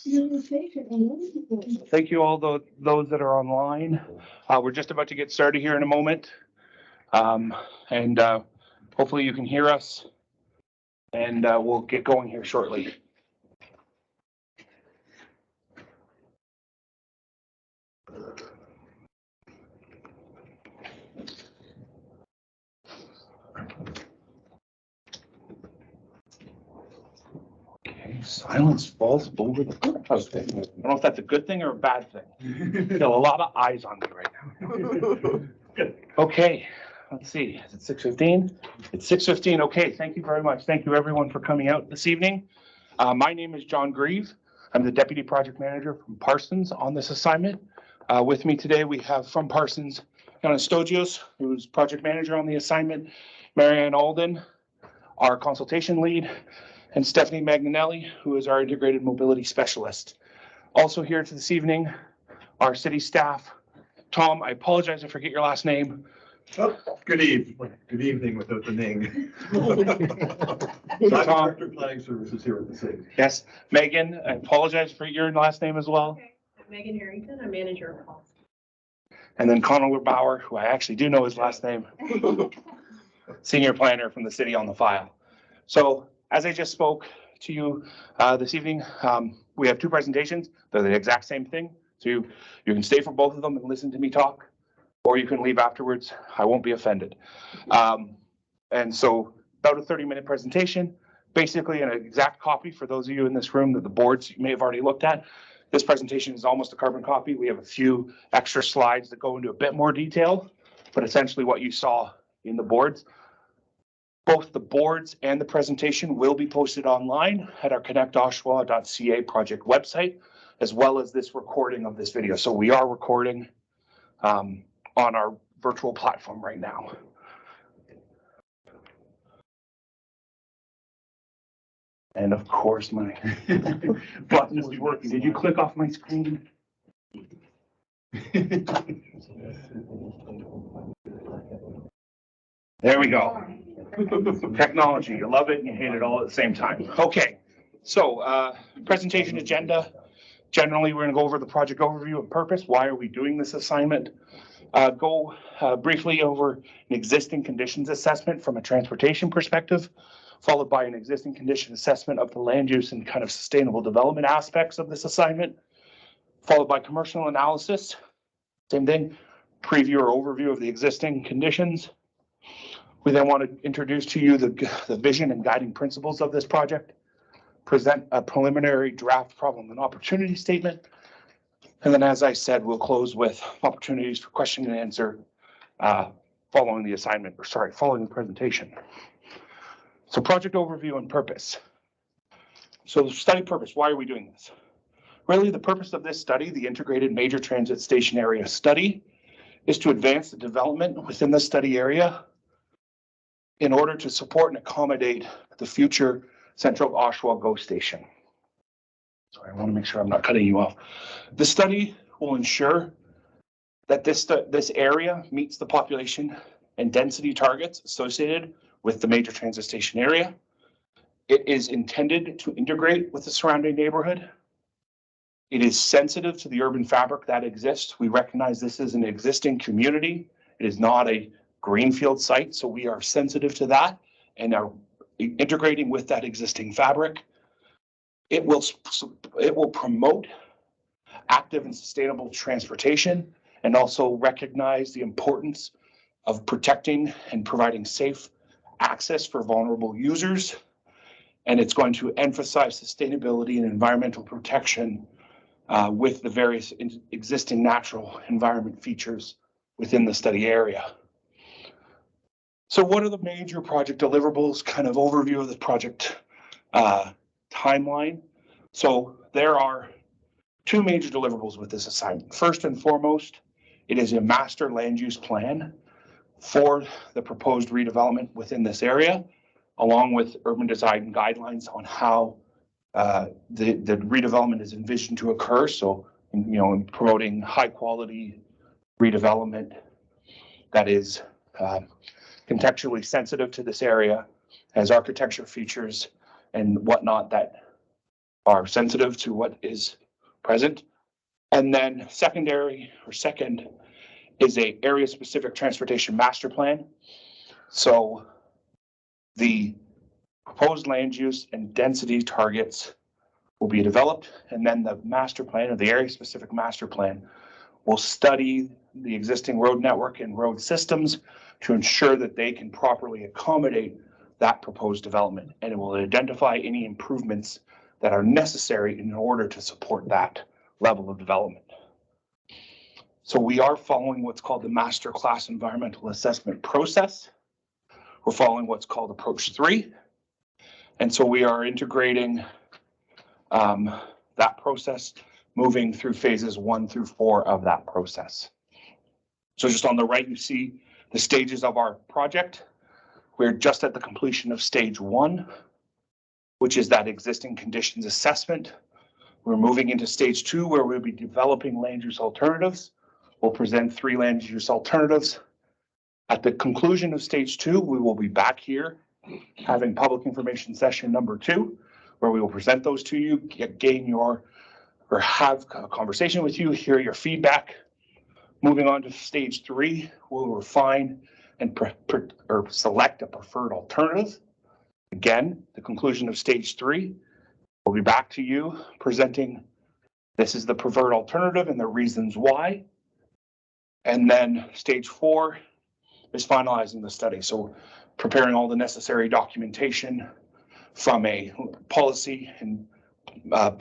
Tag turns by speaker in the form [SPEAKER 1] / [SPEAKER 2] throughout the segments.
[SPEAKER 1] Thank you all those that are online. We're just about to get started here in a moment. And hopefully you can hear us, and we'll get going here shortly. Silence falls over the courthouse. I don't know if that's a good thing or a bad thing. Feel a lot of eyes on me right now. Okay, let's see. Is it 6:15? It's 6:15. Okay, thank you very much. Thank you everyone for coming out this evening. My name is John Grieve. I'm the Deputy Project Manager from Parsons on this assignment. With me today, we have from Parsons, Anastogios, who's Project Manager on the assignment, Marianne Alden, our Consultation Lead, and Stephanie Magnanelli, who is our Integrated Mobility Specialist. Also here this evening, our city staff. Tom, I apologize, I forget your last name.
[SPEAKER 2] Oh, good evening without the name.
[SPEAKER 1] Tom.
[SPEAKER 2] Director of Planning Services here at the city.
[SPEAKER 1] Yes, Megan, I apologize for your last name as well.
[SPEAKER 3] Okay. I'm Megan Harrington, I'm manager of policy.
[SPEAKER 1] And then Connor Bauer, who I actually do know his last name, senior planner from the city on the file. So as I just spoke to you this evening, we have two presentations. They're the exact same thing. So you can stay for both of them and listen to me talk, or you can leave afterwards. I won't be offended. And so about a 30-minute presentation, basically an exact copy for those of you in this room that the boards you may have already looked at. This presentation is almost a carbon copy. We have a few extra slides that go into a bit more detail, but essentially what you saw in the boards. Both the boards and the presentation will be posted online at our connectoshawa.ca project website, as well as this recording of this video. So we are recording on our virtual platform right now. And of course, my button is working. Did you click off my screen? There we go. Technology, you love it and you hate it all at the same time. Okay, so presentation agenda. Generally, we're going to go over the project overview and purpose. Why are we doing this assignment? Go briefly over an existing conditions assessment from a transportation perspective, followed by an existing condition assessment of the land use and kind of sustainable development aspects of this assignment, followed by commercial analysis. Same thing, preview or overview of the existing conditions. We then want to introduce to you the vision and guiding principles of this project, present a preliminary draft problem and opportunity statement, and then, as I said, we'll close with opportunities for question and answer following the assignment, or sorry, following the presentation. So project overview and purpose. So study purpose, why are we doing this? Really, the purpose of this study, the Integrated Major Transit Station Area Study, is to advance the development within the study area in order to support and accommodate the future Central Oshawa GO station. Sorry, I want to make sure I'm not cutting you off. The study will ensure that this area meets the population and density targets associated with the major transit station area. It is intended to integrate with the surrounding neighborhood. It is sensitive to the urban fabric that exists. We recognize this is an existing community. It is not a greenfield site, so we are sensitive to that and are integrating with that existing fabric. It will promote active and sustainable transportation and also recognize the importance of protecting and providing safe access for vulnerable users. And it's going to emphasize sustainability and environmental protection with the various existing natural environment features within the study area. So what are the major project deliverables, kind of overview of the project timeline? So there are two major deliverables with this assignment. First and foremost, it is a master land use plan for the proposed redevelopment within this area, along with urban design guidelines on how the redevelopment is envisioned to occur. So, in promoting high quality redevelopment that is contextually sensitive to this area, has architecture features and whatnot that are sensitive to what is present. And then secondary or second is a area specific transportation master plan. So the proposed land use and density targets will be developed, and then the master plan or the area specific master plan will study the existing road network and road systems to ensure that they can properly accommodate that proposed development, and it will identify any improvements that are necessary in order to support that level of development. So we are following what's called the master class environmental assessment process. We're following what's called approach 3. And so we are integrating that process, moving through phases 1 through 4 of that process. So just on the right, you see the stages of our project. We're just at the completion of stage 1, which is that existing conditions assessment. We're moving into stage 2, where we'll be developing land use alternatives. We'll present 3 land use alternatives. At the conclusion of stage 2, we will be back here having public information session number 2, where we will present those to you, gain your, or have a conversation with you, hear your feedback. Moving on to stage 3, we'll refine and select a preferred alternative. Again, the conclusion of stage 3, we'll be back to you presenting this is the preferred alternative and the reasons why. And then stage 4 is finalizing the study. So preparing all the necessary documentation from a policy and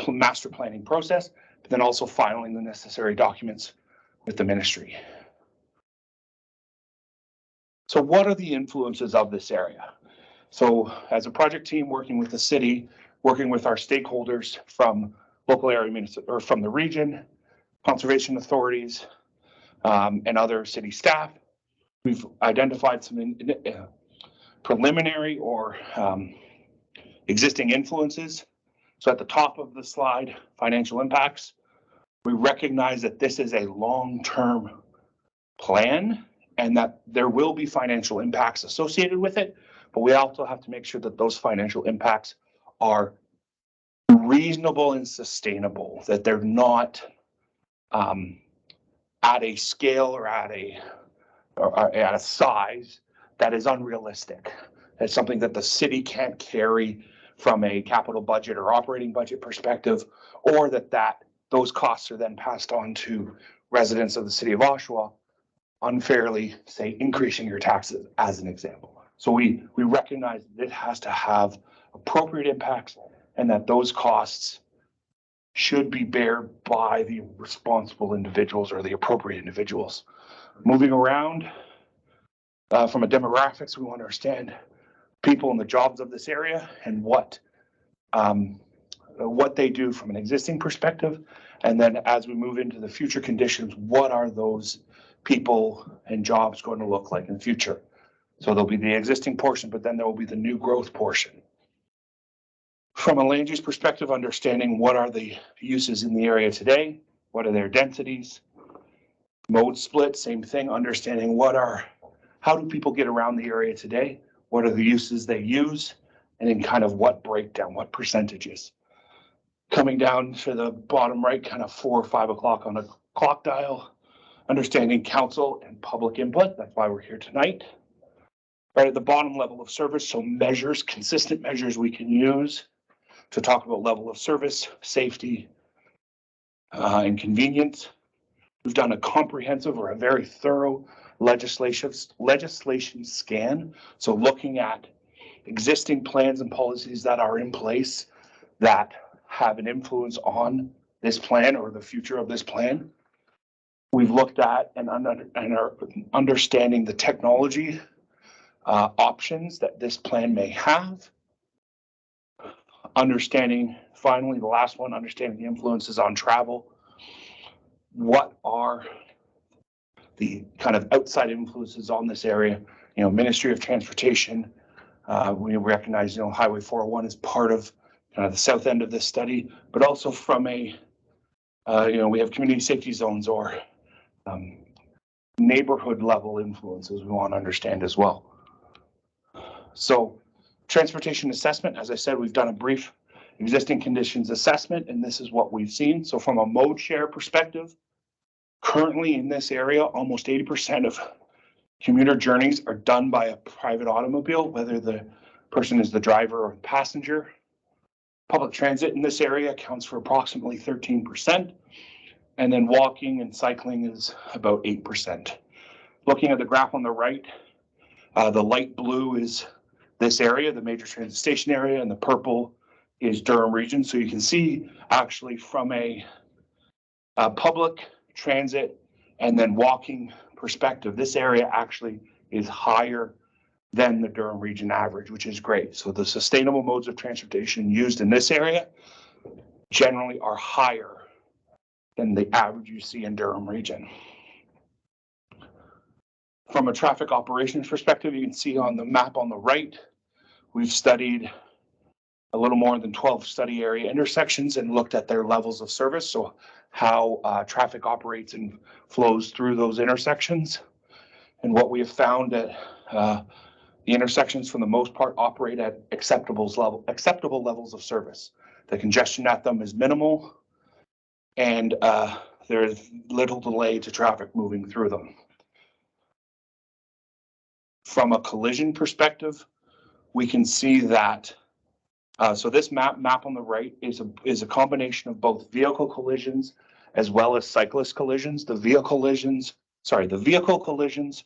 [SPEAKER 1] master planning process, but then also filing the necessary documents with the ministry. So what are the influences of this area? So as a project team working with the city, working with our stakeholders from local area or from the region, conservation authorities, and other city staff, we've identified some preliminary or existing influences. So at the top of the slide, financial impacts, we recognize that this is a long-term plan and that there will be financial impacts associated with it, but we also have to make sure that those financial impacts are reasonable and sustainable, that they're not at a scale or at a size that is unrealistic. It's something that the city can't carry from a capital budget or operating budget perspective, or that those costs are then passed on to residents of the city of Oshawa, unfairly, say, increasing your taxes as an example. So we recognize that it has to have appropriate impacts and that those costs should be bared by the responsible individuals or the appropriate individuals. Moving around from a demographics, we want to understand people and the jobs of this area and what they do from an existing perspective. And then as we move into the future conditions, what are those people and jobs going to look like in the future? So there'll be the existing portion, but then there will be the new growth portion. From a land use perspective, understanding what are the uses in the area today, what are their densities, mode split, same thing, understanding how do people get around the area today, what are the uses they use, and in kind of what breakdown, what percentages. Coming down to the bottom right, kind of 4 or 5 o'clock on a clock dial, understanding council and public input. That's why we're here tonight. Right at the bottom, level of service. So measures, consistent measures we can use to talk about level of service, safety, and convenience. We've done a comprehensive or a very thorough legislation scan. So looking at existing plans and policies that are in place that have an influence on this plan or the future of this plan. We've looked at and are understanding the technology options that this plan may have. Understanding, finally, the last one, understanding the influences on travel. What are the kind of outside influences on this area? You know, Ministry of Transportation. We recognize, you know, Highway 401 is part of kind of the south end of this study, but also from a, you know, we have community safety zones or neighborhood level influences we want to understand as well. So transportation assessment, as I said, we've done a brief existing conditions assessment, and this is what we've seen. So from a mode share perspective, currently in this area, almost 80% of commuter journeys are done by a private automobile, whether the person is the driver or the passenger. Public transit in this area accounts for approximately 13%, and then walking and cycling is about 8%. Looking at the graph on the right, the light blue is this area, the major transit station area, and the purple is Durham region. So you can see actually from a public transit and then walking perspective, this area actually is higher than the Durham region average, which is great. So the sustainable modes of transportation used in this area generally are higher than the average you see in Durham region. From a traffic operations perspective, you can see on the map on the right, we've studied a little more than 12 study area intersections and looked at their levels of service. So how traffic operates and flows through those intersections. And what we have found that the intersections, for the most part, operate at acceptable levels of service. The congestion at them is minimal, and there is little delay to traffic moving through them. From a collision perspective, we can see that. So this map on the right is a combination of both vehicle collisions as well as cyclist collisions. The vehicle collisions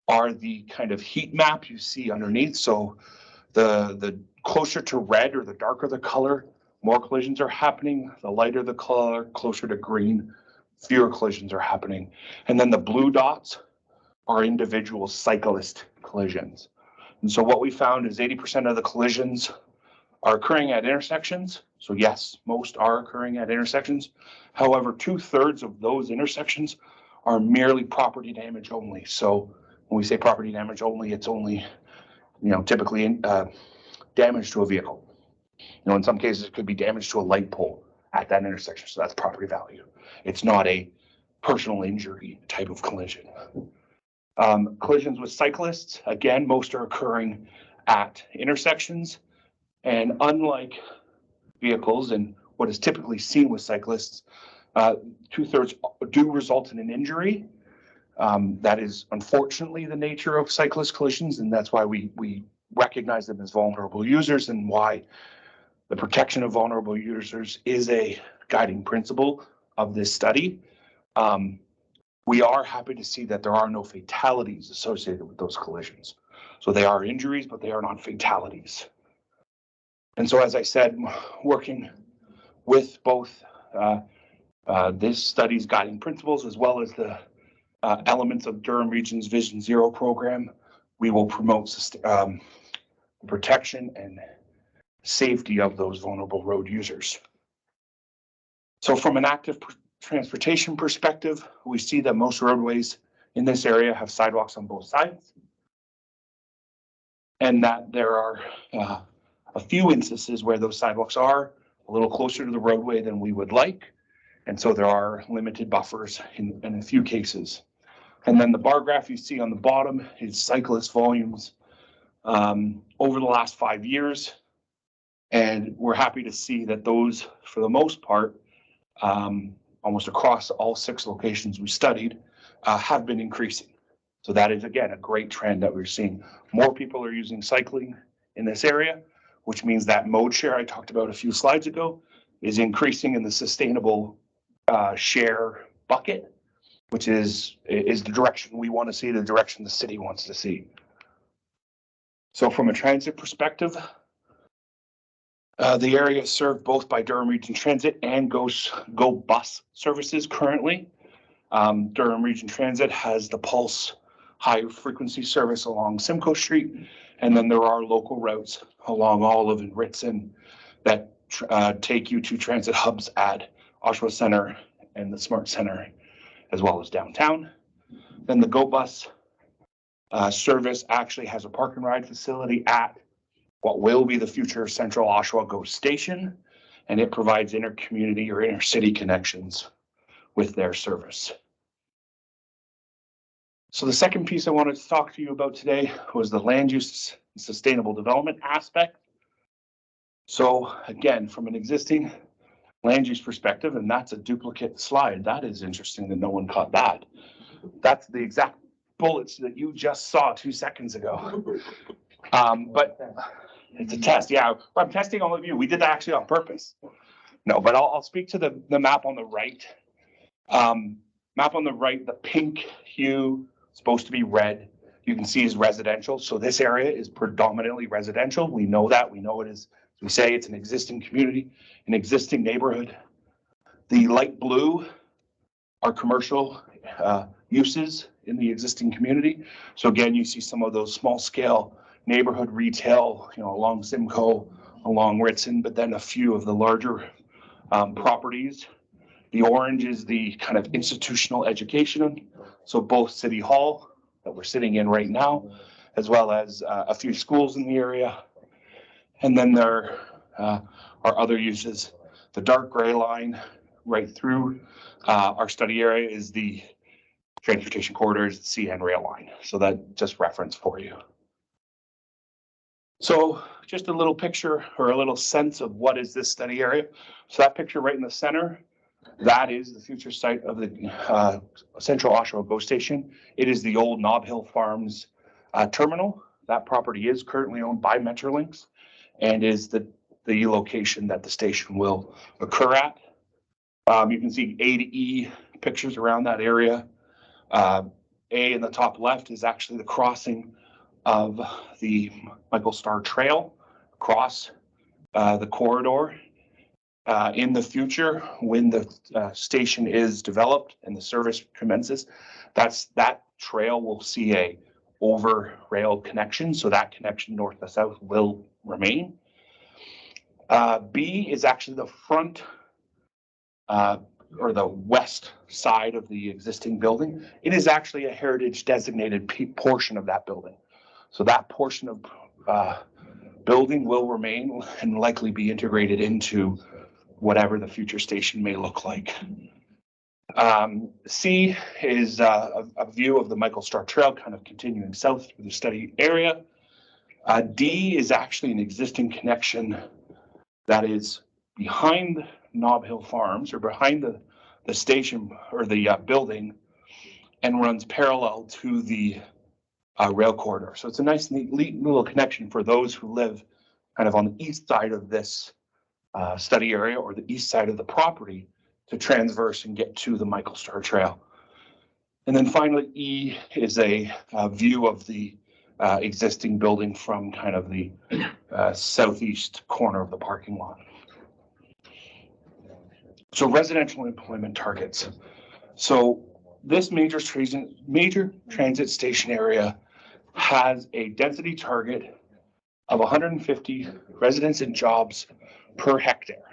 [SPEAKER 1] are the kind of heat map you see underneath. So the closer to red or the darker the color, more collisions are happening. The lighter the color, closer to green, fewer collisions are happening. And then the blue dots are individual cyclist collisions. And so what we found is 80% of the collisions are occurring at intersections. So yes, most are occurring at intersections. However, 2/3 of those intersections are merely property damage only. So when we say property damage only, it's only, typically damage to a vehicle. In some cases, it could be damage to a light pole at that intersection. So that's property value. It's not a personal injury type of collision. Collisions with cyclists, again, most are occurring at intersections. And unlike vehicles and what is typically seen with cyclists, 2/3 do result in an injury. That is unfortunately the nature of cyclist collisions, and that's why we recognize them as vulnerable users and why the protection of vulnerable users is a guiding principle of this study. We are happy to see that there are no fatalities associated with those collisions. So they are injuries, but they are not fatalities. And so, as I said, working with both this study's guiding principles as well as the elements of Durham Region's Vision Zero program, we will promote protection and safety of those vulnerable road users. So from an active transportation perspective, we see that most roadways in this area have sidewalks on both sides, and that there are a few instances where those sidewalks are a little closer to the roadway than we would like. And so there are limited buffers in a few cases. And then the bar graph you see on the bottom is cyclist volumes over the last 5 years. And we're happy to see that those, for the most part, almost across all 6 locations we studied, have been increasing. So that is, again, a great trend that we're seeing. More people are using cycling in this area, which means that mode share I talked about a few slides ago is increasing in the sustainable share bucket, which is the direction we want to see, the direction the city wants to see. So from a transit perspective, the area is served both by Durham Region Transit and Go Bus services currently. Durham Region Transit has the Pulse high frequency service along Simcoe Street, and then there are local routes along Olive and Ritson that take you to transit hubs at Oshawa Center and the Smart Center, as well as downtown. Then the Go Bus service actually has a park and ride facility at what will be the future Central Oshawa GO station, and it provides inter-community or inter-city connections with their service. So the second piece I wanted to talk to you about today was the land use and sustainable development aspect. So again, from an existing land use perspective, and that's a duplicate slide. That is interesting that no one caught that. That's the exact bullets that you just saw 2 seconds ago. But it's a test. Yeah, I'm testing all of you. We did that actually on purpose. No, but I'll speak to the map on the right. Map on the right, the pink hue supposed to be red. You can see is residential. So this area is predominantly residential. We know that. We know it is. We say it's an existing community, an existing neighborhood. The light blue are commercial uses in the existing community. So again, you see some of those small scale neighborhood retail, along Simcoe, along Ritson, but then a few of the larger properties. The orange is the kind of institutional education. So both City Hall that we're sitting in right now, as well as a few schools in the area. And then there are other uses. The dark gray line right through our study area is the transportation corridors, the CN rail line. So that just reference for you. So just a little picture or a little sense of what is this study area. So that picture right in the center, that is the future site of the Central Oshawa GO Station. It is the old Nob Hill Farms terminal. That property is currently owned by Metrolinx and is the location that the station will occur at. You can see A to E pictures around that area. A in the top left is actually the crossing of the Michael Star Trail across the corridor. In the future, when the station is developed and the service commences, that trail will see a over rail connection. So that connection north to south will remain. B is actually the front or the west side of the existing building. It is actually a heritage designated portion of that building. So that portion of building will remain and likely be integrated into whatever the future station may look like. C is a view of the Michael Star Trail kind of continuing south through the study area. D is actually an existing connection that is behind Nob Hill Farms or behind the station or the building and runs parallel to the rail corridor. So it's a nice, neat little connection for those who live kind of on the east side of this study area or the east side of the property to transverse and get to the Michael Star Trail. And then finally, E is a view of the existing building from kind of the southeast corner of the parking lot. So residential employment targets. So this major transit station area has a density target of 150 residents and jobs per hectare.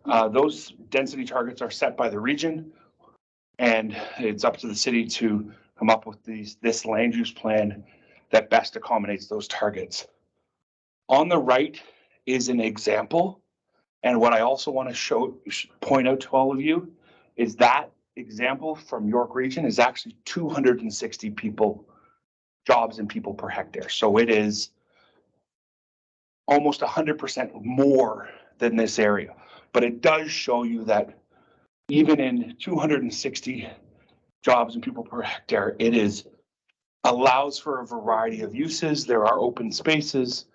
[SPEAKER 1] Those density targets are set by the region, and it's up to the city to come up with this land use plan that best accommodates those targets. On the right is an example, and what I also want to point out to all of you is that example from York Region is actually 260 jobs and people per hectare. So it is almost 100% more than this area. But it does show you that even in 260 jobs and people per hectare, it allows for a variety of uses. There are open spaces,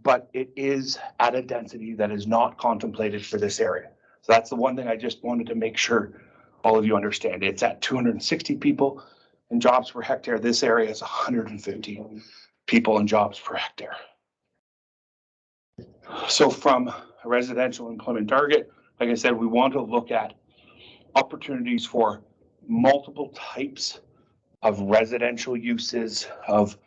[SPEAKER 1] but it is at a density that is not contemplated for this area. So that's the one thing I just wanted to make sure all of you understand. It's at 260 people and jobs per hectare. This area is 150 people and jobs per hectare. So from a residential employment target, like I said, we want to look at opportunities for multiple types of residential uses, of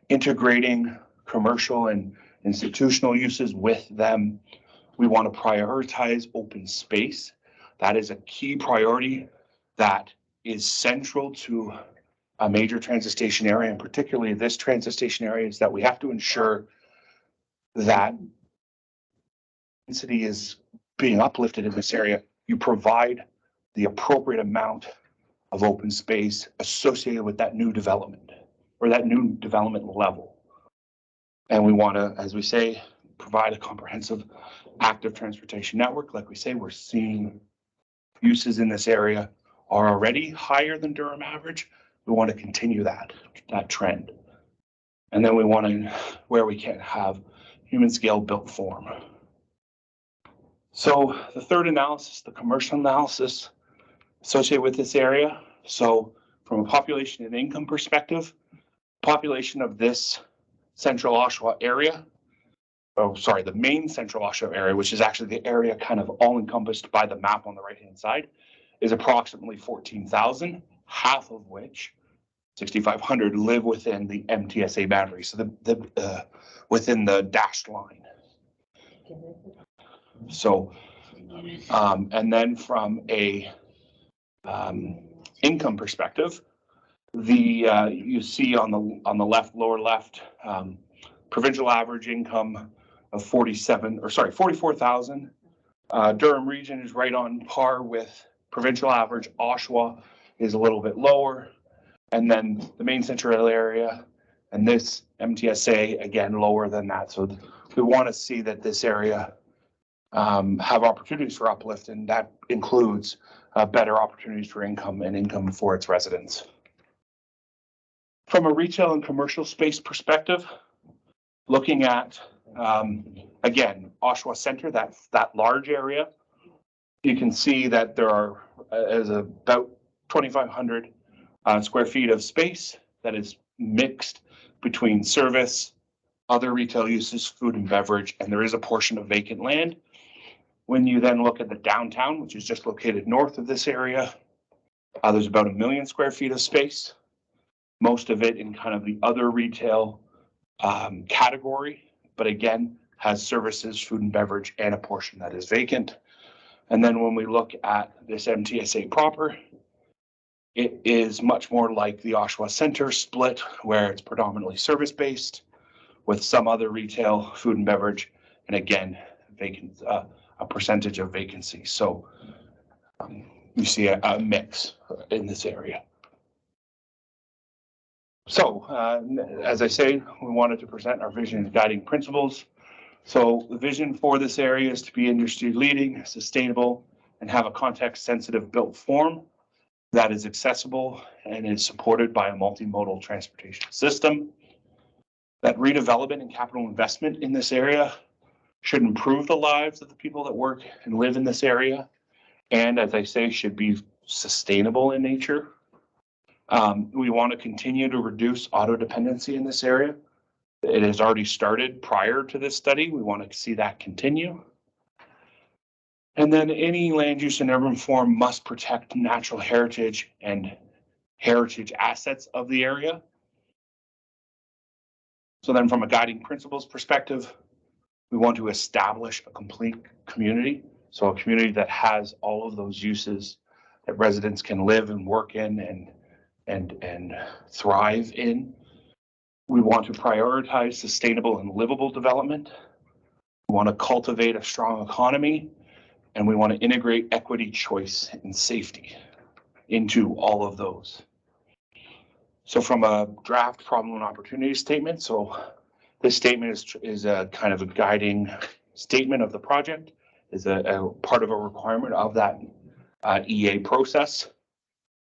[SPEAKER 1] integrating commercial and institutional uses with them. We want to prioritize open space. That is a key priority that is central to a major transit station area, and particularly this transit station area, is that we have to ensure that density is being uplifted in this area. You provide the appropriate amount of open space associated with that new development or that new development level. And we want to, as we say, provide a comprehensive active transportation network. Like we say, we're seeing uses in this area are already higher than Durham average. We want to continue that trend. And then we want to, where we can, have human scale built form. So the third analysis, the commercial analysis associated with this area. So from a population and income perspective, population of this central Oshawa area, the main central Oshawa area, which is actually the area kind of all encompassed by the map on the right hand side, is approximately 14,000, half of which 6,500 live within the MTSA boundary, so within the dashed line. So, and then from a income perspective, you see on the left, lower left, provincial average income of 44,000. Durham region is right on par with provincial average. Oshawa is a little bit lower. And then the main central area and this MTSA, again, lower than that. So we want to see that this area have opportunities for uplift, and that includes better opportunities for income and income for its residents. From a retail and commercial space perspective, looking at, again, Oshawa Center, that large area, you can see that there is about 2,500 square feet of space that is mixed between service, other retail uses, food and beverage, and there is a portion of vacant land. When you then look at the downtown, which is just located north of this area, there's about 1 million square feet of space, most of it in kind of the other retail category, but again, has services, food and beverage, and a portion that is vacant. And then when we look at this MTSA proper, it is much more like the Oshawa Center split, where it's predominantly service-based with some other retail, food and beverage, and again, vacant, a percentage of vacancy. So you see a mix in this area. So as I say, we wanted to present our vision and guiding principles. So the vision for this area is to be industry leading, sustainable, and have a context sensitive built form that is accessible and is supported by a multimodal transportation system. That redevelopment and capital investment in this area should improve the lives of the people that work and live in this area. And as I say, should be sustainable in nature. We want to continue to reduce auto dependency in this area. It has already started prior to this study. We want to see that continue. And then any land use and urban form must protect natural heritage and heritage assets of the area. So then from a guiding principles perspective, we want to establish a complete community. So a community that has all of those uses that residents can live and work in and thrive in. We want to prioritize sustainable and livable development. We want to cultivate a strong economy, and we want to integrate equity, choice, and safety into all of those. So from a draft problem and opportunity statement, so this statement is a kind of a guiding statement of the project, is a part of a requirement of that EA process.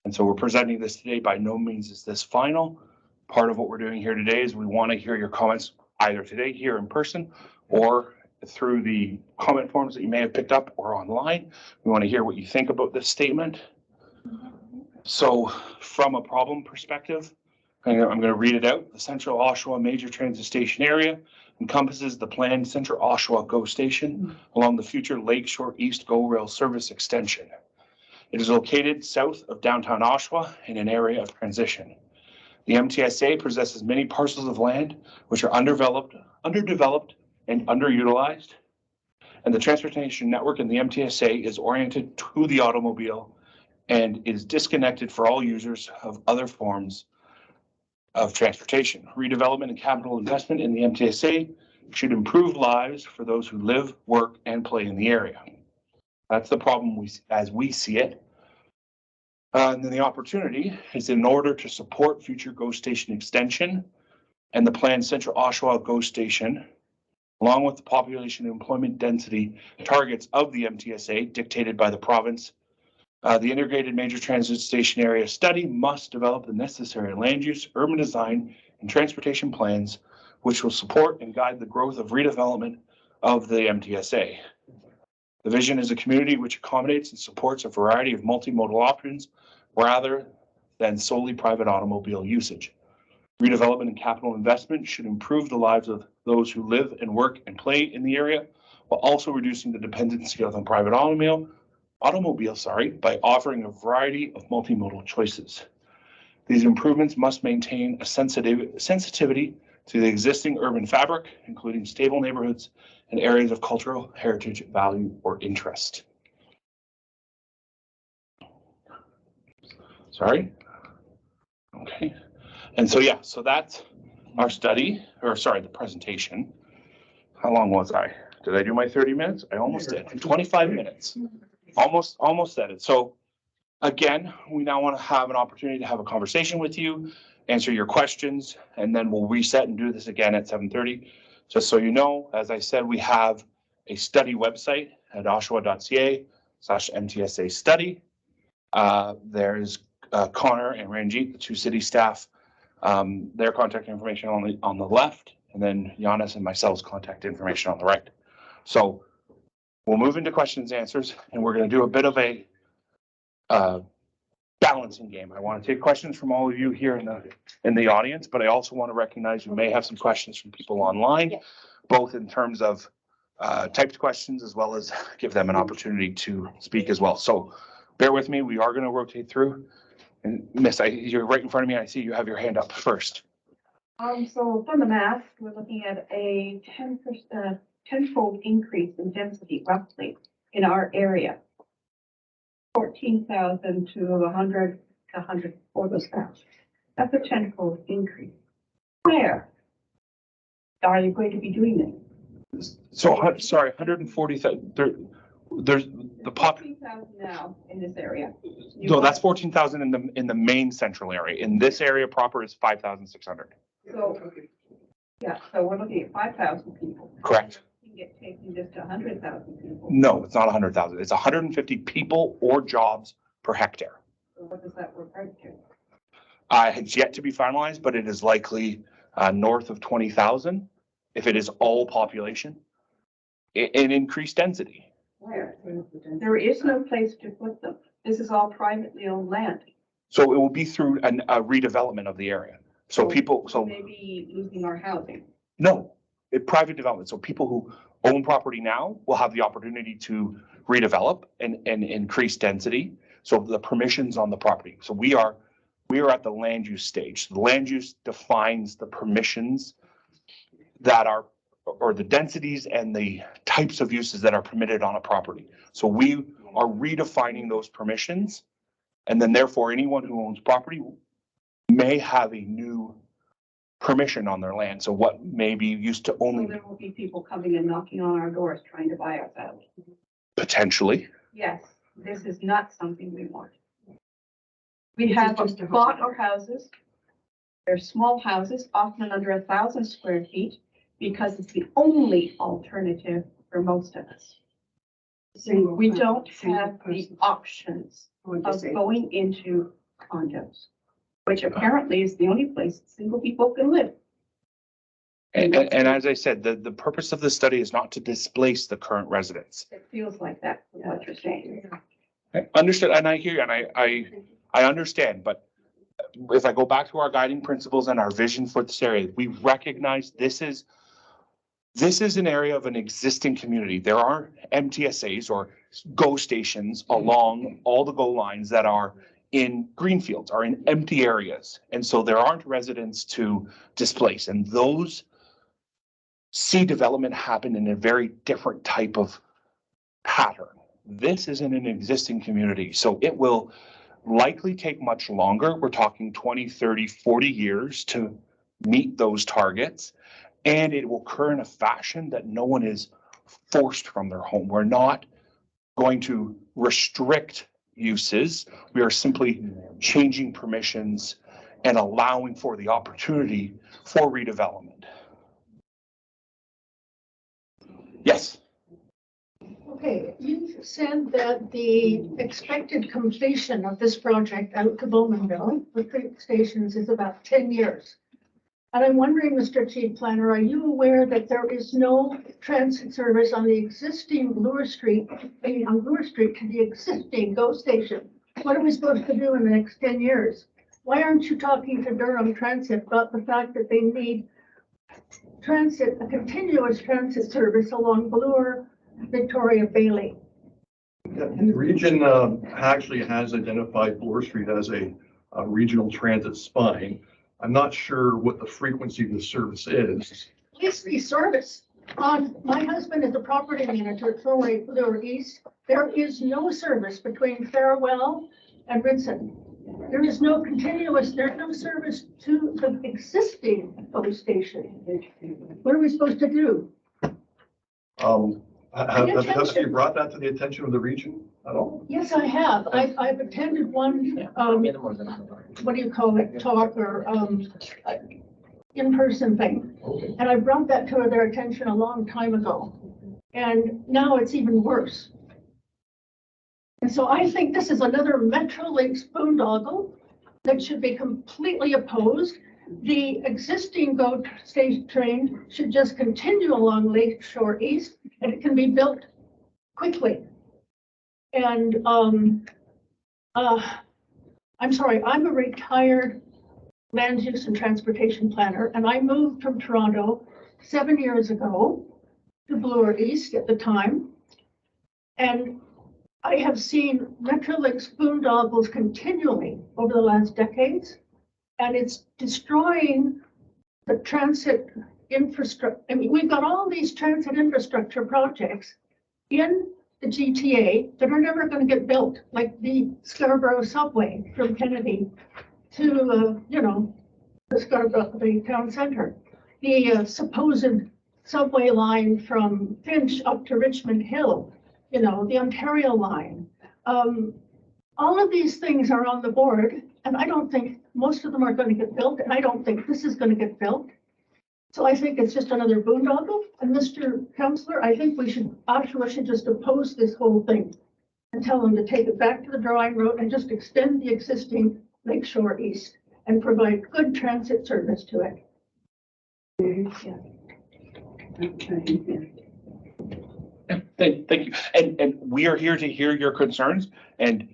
[SPEAKER 1] And so we're presenting this today. By no means is this final. Part of what we're doing here today is we want to hear your comments either today here in person or through the comment forms that you may have picked up or online. We want to hear what you think about this statement. So from a problem perspective, I'm going to read it out. The Central Oshawa Major Transit Station area encompasses the planned Central Oshawa GO Station along the future Lakeshore East GO Rail service extension. It is located south of downtown Oshawa in an area of transition. The MTSA possesses many parcels of land which are underdeveloped and underutilized, and the transportation network in the MTSA is oriented to the automobile and is disconnected for all users of other forms of transportation. Redevelopment and capital investment in the MTSA should improve lives for those who live, work, and play in the area. That's the problem as we see it. And then the opportunity is in order to support future GO Station extension and the planned Central Oshawa GO Station along with the population and employment density targets of the MTSA dictated by the province. The integrated major transit station area study must develop the necessary land use, urban design, and transportation plans, which will support and guide the growth of redevelopment of the MTSA. The vision is a community which accommodates and supports a variety of multimodal options rather than solely private automobile usage. Redevelopment and capital investment should improve the lives of those who live and work and play in the area, while also reducing the dependency on the private automobile, by offering a variety of multimodal choices. These improvements must maintain a sensitivity to the existing urban fabric, including stable neighborhoods and areas of cultural heritage, value, or interest. Sorry. Okay. And so, yeah, so that's our study, or sorry, the presentation. How long was I? Did I do my 30 minutes? I almost did. 25 minutes. Almost at it. So again, we now want to have an opportunity to have a conversation with you, answer your questions, and then we'll reset and do this again at 7:30. Just so you know, as I said, we have a study website at oshawa.ca/MTSA study. There's Connor and Ranjit, the two city staff, their contact information on the left, and then Giannis and myself's contact information on the right. So we'll move into questions and answers, and we're going to do a bit of a balancing game. I want to take questions from all of you here in the audience, but I also want to recognize you may have some questions from people online, both in terms of typed questions as well as give them an opportunity to speak as well. So bear with me. We are going to rotate through. And Miss, you're right in front of me. I see you have your hand up first.
[SPEAKER 4] So from the math, we're looking at a 10-fold increase in density roughly in our area. 14,000 to 100 to 140,000. That's a 10-fold increase. Where are you going to be doing this?
[SPEAKER 1] So, sorry, 140,000. There's the pop.
[SPEAKER 4] 14,000 now in this area.
[SPEAKER 1] No, that's 14,000 in the main central area. In this area proper is 5,600.
[SPEAKER 4] So, yeah, so we're looking at 5,000 people.
[SPEAKER 1] Correct.
[SPEAKER 4] You can get taking this to 100,000 people.
[SPEAKER 1] No, it's not 100,000. It's 150 people or jobs per hectare.
[SPEAKER 4] So what does that work out to?
[SPEAKER 1] It's yet to be finalized, but it is likely north of 20,000 if it is all population in increased density.
[SPEAKER 4] Where? There is no place to put them. This is all privately owned land.
[SPEAKER 1] So it will be through a redevelopment of the area. So people,
[SPEAKER 4] We may be losing our housing.
[SPEAKER 1] No, private development. So people who own property now will have the opportunity to redevelop and increase density. So the permissions on the property. So we are at the land use stage. The land use defines the permissions that are, or the densities and the types of uses that are permitted on a property. So we are redefining those permissions, and then therefore anyone who owns property may have a new permission on their land. So what may be used to only.
[SPEAKER 4] So there will be people coming and knocking on our doors trying to buy us out.
[SPEAKER 1] Potentially.
[SPEAKER 4] Yes, this is not something we want. We have bought our houses. They're small houses, often under 1,000 square feet, because it's the only alternative for most of us. We don't have the options of going into condos, which apparently is the only place single people can live.
[SPEAKER 1] And as I said, the purpose of the study is not to displace the current residents.
[SPEAKER 4] It feels like that from what you're saying.
[SPEAKER 1] I understood, and I hear you, and I understand, but if I go back to our guiding principles and our vision for this area, we recognize this is an area of an existing community. There are MTSAs or GO stations along all the GO lines that are in greenfields, are in empty areas. And so there aren't residents to displace. And those see development happen in a very different type of pattern. This is in an existing community, so it will likely take much longer. We're talking 20, 30, 40 years to meet those targets. And it will occur in a fashion that no one is forced from their home. We're not going to restrict uses. We are simply changing permissions and allowing for the opportunity for redevelopment. Yes,
[SPEAKER 5] Okay, you said that the expected completion of this project out to Bowmanville, the three stations, is about 10 years. And I'm wondering, Mr. Chief Planner, are you aware that there is no transit service on the existing Bloor Street, on Bloor Street to the existing GO station? What are we supposed to do in the next 10 years? Why aren't you talking to Durham Transit about the fact that they need transit, a continuous transit service along Bloor, Victoria, Bailey?
[SPEAKER 2] And the region actually has identified Bloor Street as a regional transit spine. I'm not sure what the frequency of the service is.
[SPEAKER 5] Please be service. My husband is a property manager at Thornway Bloor East. There is no service between Farewell and Rinson. There is no continuous, there's no service to the existing GO station. What are we supposed to do?
[SPEAKER 2] Have you brought that to the attention of the region at all?
[SPEAKER 5] Yes, I have. I've attended one, what do you call it, talk or in-person thing.
[SPEAKER 2] Okay.
[SPEAKER 5] And I brought that to their attention a long time ago. And now it's even worse. And so I think this is another Metrolinx boondoggle that should be completely opposed. The existing GO station train should just continue along Lakeshore East, and it can be built quickly. And I'm sorry, I'm a retired land use and transportation planner, and I moved from Toronto 7 years ago to Bloor East at the time. And I have seen Metrolinx boondoggles continually over the last decades, and it's destroying the transit infrastructure. I mean, we've got all these transit infrastructure projects in the GTA that are never going to get built, like the Scarborough subway from Kennedy to, the Scarborough, the town center, the supposed subway line from Finch up to Richmond Hill, the Ontario line. All of these things are on the board, and I don't think most of them are going to get built, and I don't think this is going to get built. So I think it's just another boondoggle. And Mr. Councillor, I think Oshawa should just oppose this whole thing and tell them to take it back to the drawing board and just extend the existing Lakeshore East and provide good transit service to it.
[SPEAKER 1] thank you. And we are here to hear your concerns. And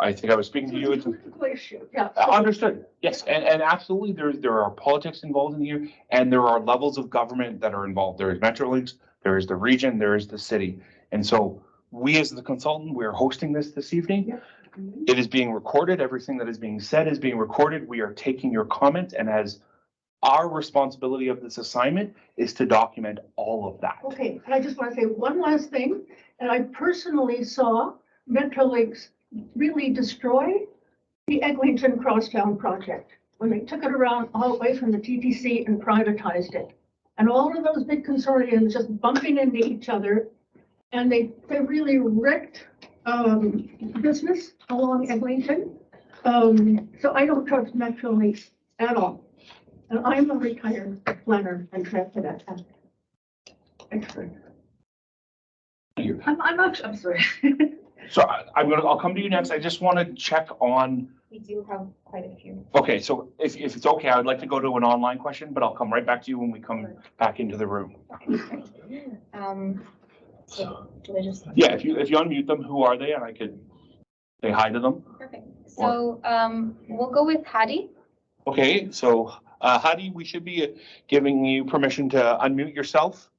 [SPEAKER 1] I think I was speaking to you.
[SPEAKER 5] It's a political issue, yeah.
[SPEAKER 1] Understood. Yes, and absolutely, there are politics involved in here, and there are levels of government that are involved. There is Metrolinx, there is the region, there is the city, and so we, as the consultant, we are hosting this evening.
[SPEAKER 5] Yeah.
[SPEAKER 1] It is being recorded. Everything that is being said is being recorded. We are taking your comment, and as our responsibility of this assignment is to document all of that.
[SPEAKER 5] Okay, and I just want to say one last thing, and I personally saw Metrolinx really destroy the Eglinton Crosstown project when they took it around all the way from the TTC and privatized it. And all of those big consortiums just bumping into each other, and they really wrecked business along Eglinton. So I don't trust Metrolinx at all. And I'm a retired planner and transit expert.
[SPEAKER 3] I'm sorry.
[SPEAKER 1] So I'll come to you next. I just want to check on.
[SPEAKER 3] We do have quite a few.
[SPEAKER 1] Okay, so if it's okay, I would like to go to an online question, but I'll come right back to you when we come back into the room.
[SPEAKER 3] So do I just?
[SPEAKER 1] Yeah, if you unmute them, who are they? And I could say hi to them.
[SPEAKER 6] Perfect. So we'll go with Hattie.
[SPEAKER 1] Okay, so Hadi, we should be giving you permission to unmute yourself.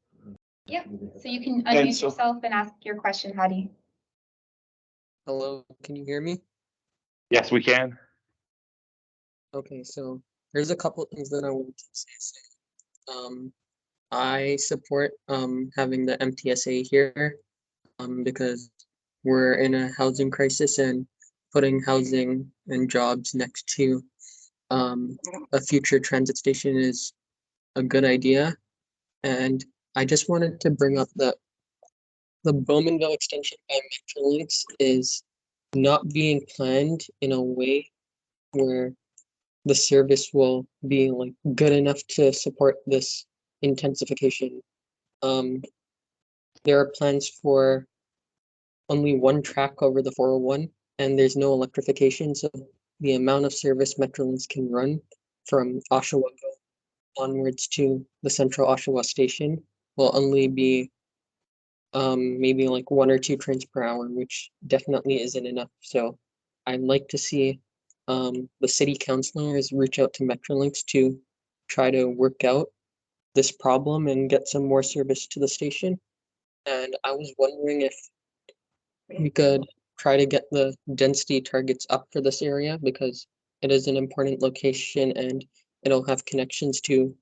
[SPEAKER 6] Yep. So you can
[SPEAKER 1] And
[SPEAKER 6] unmute
[SPEAKER 1] so-
[SPEAKER 6] yourself and ask your question, Hattie.
[SPEAKER 7] Hello, can you hear me?
[SPEAKER 1] Yes, we can.
[SPEAKER 7] Okay, so there's a couple things that I want to say. I support having the MTSA here because we're in a housing crisis, and putting housing and jobs next to a future transit station is a good idea. And I just wanted to bring up that the Bowmanville extension by Metrolinx is not being planned in a way where the service will be like good enough to support this intensification. there are plans for only one track over the 401, and there's no electrification, so the amount of service Metrolinx can run from Oshawa onwards to the central Oshawa station will only be maybe like 1 or 2 trains per hour, which definitely isn't enough. So I'd like to see the city councilors reach out to Metrolinx to try to work out this problem and get some more service to the station. And I was wondering if we could try to get the density targets up for this area because it is an important location and it'll have connections to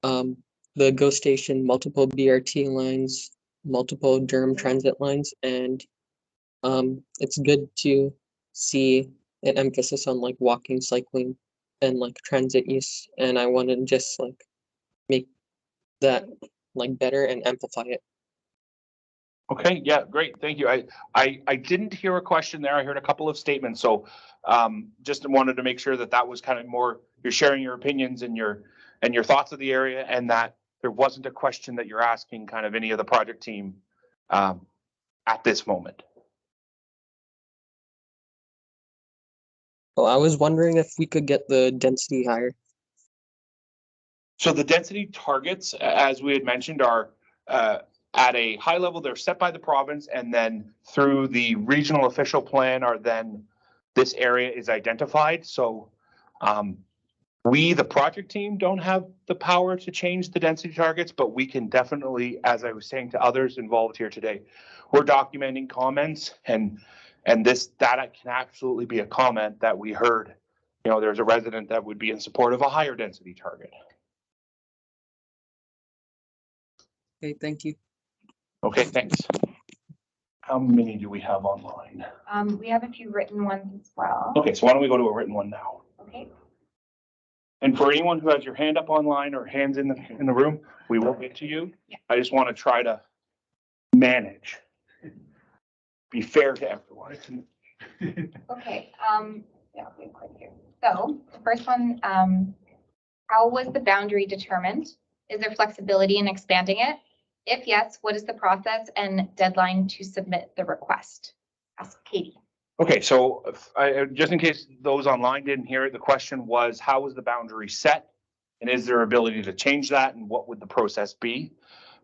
[SPEAKER 7] the GO station, multiple BRT lines, multiple Durham transit lines, and it's good to see an emphasis on like walking, cycling, and like transit use. And I want to just like make that like better and amplify it.
[SPEAKER 1] Okay, yeah, great, thank you. I didn't hear a question there. I heard a couple of statements, so just wanted to make sure that that was kind of more, you're sharing your opinions and your thoughts of the area, and that there wasn't a question that you're asking kind of any of the project team at this moment.
[SPEAKER 7] Well, I was wondering if we could get the density higher.
[SPEAKER 1] So the density targets, as we had mentioned, are at a high level. They're set by the province, and then through the regional official plan are then this area is identified. So we, the project team, don't have the power to change the density targets, but we can definitely, as I was saying to others involved here today, we're documenting comments, and that can absolutely be a comment that we heard. You know, there's a resident that would be in support of a higher density target.
[SPEAKER 7] Okay, thank you.
[SPEAKER 1] Okay, thanks. How many do we have online?
[SPEAKER 6] We have a few written ones as well.
[SPEAKER 1] Okay, so why don't we go to a written one now?
[SPEAKER 6] Okay.
[SPEAKER 1] And for anyone who has your hand up online or hands in the room, we will get to you.
[SPEAKER 6] Yeah.
[SPEAKER 1] I just want to try to manage, be fair to everyone.
[SPEAKER 6] Okay, yeah, I'll be quick here. So the first one, how was the boundary determined? Is there flexibility in expanding it? If yes, what is the process and deadline to submit the request? Ask Katie.
[SPEAKER 1] Okay, so just in case those online didn't hear it, the question was, how was the boundary set? And is there ability to change that? And what would the process be?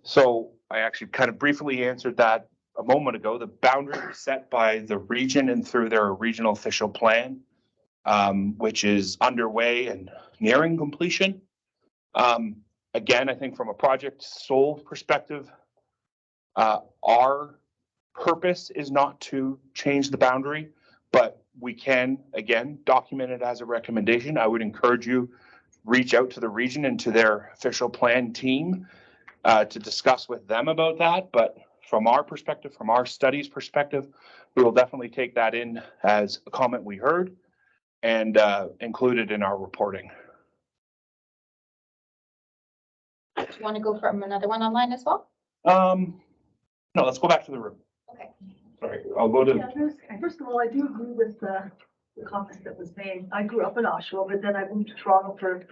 [SPEAKER 1] So I actually kind of briefly answered that a moment ago. The boundary was set by the region and through their regional official plan, which is underway and nearing completion. Again, I think from a project sole perspective, our purpose is not to change the boundary, but we can, again, document it as a recommendation. I would encourage you reach out to the region and to their official plan team to discuss with them about that. But from our perspective, from our studies perspective, we will definitely take that in as a comment we heard and include it in our reporting.
[SPEAKER 6] Do you want to go from another one online as well?
[SPEAKER 1] No, let's go back to the room.
[SPEAKER 6] Okay.
[SPEAKER 1] Sorry, I'll go to.
[SPEAKER 8] Yeah, first of all, I do agree with the comment that was made. I grew up in Oshawa, but then I moved to Toronto for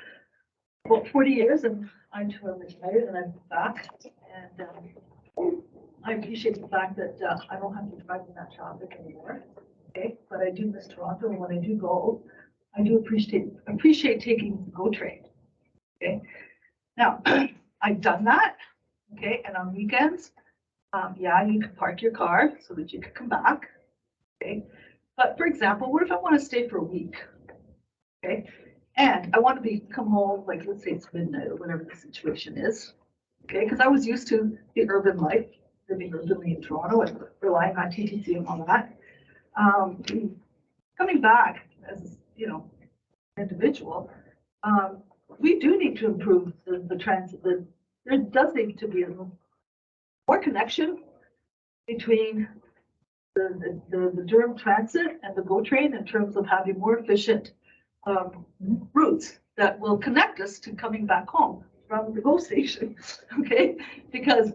[SPEAKER 8] about 40 years, and I'm retired, and I'm back. And I appreciate the fact that I don't have to drive in that traffic anymore. Okay, but I do miss Toronto, and when I do go, I do appreciate taking the GO train. Okay, now I've done that. Okay, and on weekends. Yeah, you can park your car so that you can come back. Okay. But for example, what if I want to stay for a week? Okay. And I want to come home, like let's say it's midnight or whatever the situation is. Okay. Because I was used to the urban life, living urbanly in Toronto and relying on TTC and all that. Coming back as, you know, individual, we do need to improve the transit. There does need to be more connection between the Durham Transit and the GO train in terms of having more efficient routes that will connect us to coming back home from the GO station. Okay, because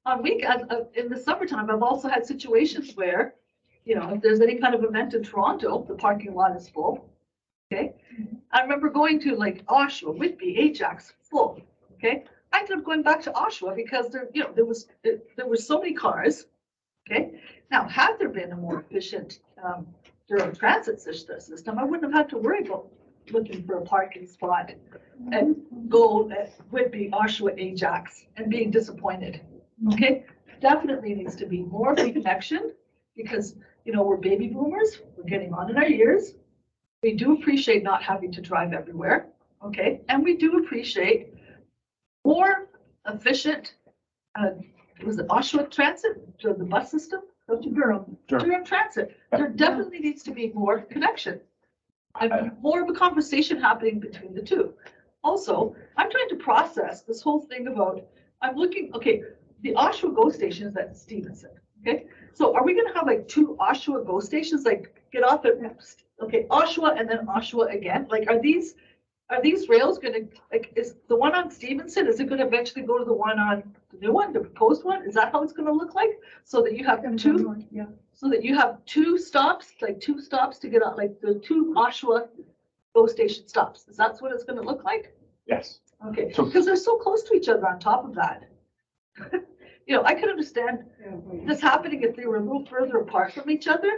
[SPEAKER 8] on weekends in the summertime, I've also had situations where, you know, if there's any kind of event in Toronto, the parking lot is full. Okay, I remember going to like Oshawa, Whitby, Ajax, full. Okay, I ended up going back to Oshawa because there were so many cars. Okay, now had there been a more efficient Durham transit system, I wouldn't have had to worry about looking for a parking spot and go would be Oshawa Ajax and being disappointed. Okay, definitely needs to be more of a connection because we're baby boomers, we're getting on in our years. We do appreciate not having to drive everywhere. Okay, and we do appreciate more efficient, was it Oshawa Transit, the bus system? Go to Durham, Durham Transit. There definitely needs to be more connection. And more of a conversation happening between the two. Also, I'm trying to process this whole thing about, the Oshawa GO station is at Stevenson, okay? So are we gonna have like 2 Oshawa GO stations, like get off at, Oshawa and then Oshawa again? Like, are these rails gonna, like, is the one on Stevenson, is it gonna eventually go to the one on the new one, the proposed one? Is that how it's gonna look like? So that you have two,
[SPEAKER 5] Yeah.
[SPEAKER 8] so that you have 2 stops, like 2 stops to get out, like the 2 Oshawa GO station stops. Is that what it's gonna look like?
[SPEAKER 1] Yes.
[SPEAKER 8] Okay,
[SPEAKER 1] So-
[SPEAKER 8] because they're so close to each other on top of that. I could understand this happening if they were a little further apart from each other,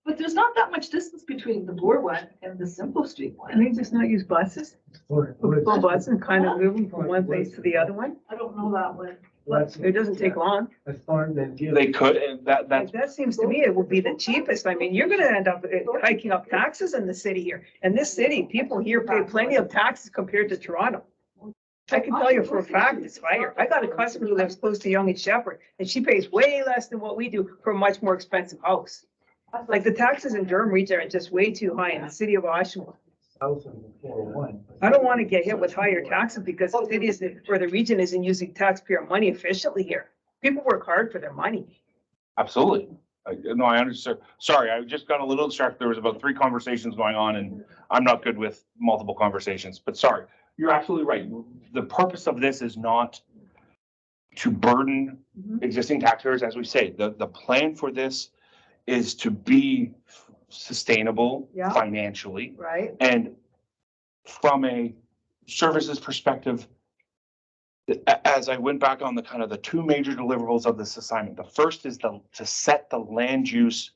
[SPEAKER 8] but there's not that much distance between the Bloor one and the Simcoe Street
[SPEAKER 9] Can
[SPEAKER 8] one.
[SPEAKER 9] they just not use buses? Full bus and kind of move them from one place to the other one?
[SPEAKER 8] I don't know that one.
[SPEAKER 9] It doesn't take long.
[SPEAKER 1] They could, and that's,
[SPEAKER 9] Like, that seems to me it would be the cheapest. I mean, you're gonna end up hiking up taxes in the city here. And this city, people here pay plenty of taxes compared to Toronto. I can tell you for a fact it's higher. I got a customer who lives close to Yonge and Shepherd, and she pays way less than what we do for a much more expensive house. Like, the taxes in Durham region are just way too high in the city of Oshawa. I don't want to get hit with higher taxes because the city is, or the region isn't using taxpayer money efficiently here. People work hard for their money.
[SPEAKER 1] absolutely. No, I understand. Sorry, I just got a little distracted. There was about 3 conversations going on and I'm not good with multiple conversations, but sorry. You're absolutely right. The purpose of this is not to burden existing taxpayers, as we say. The plan for this is to be sustainable
[SPEAKER 9] Yeah.
[SPEAKER 1] financially.
[SPEAKER 9] Right.
[SPEAKER 1] And from a services perspective, as I went back on the kind of the 2 major deliverables of this assignment, the first is to set the land use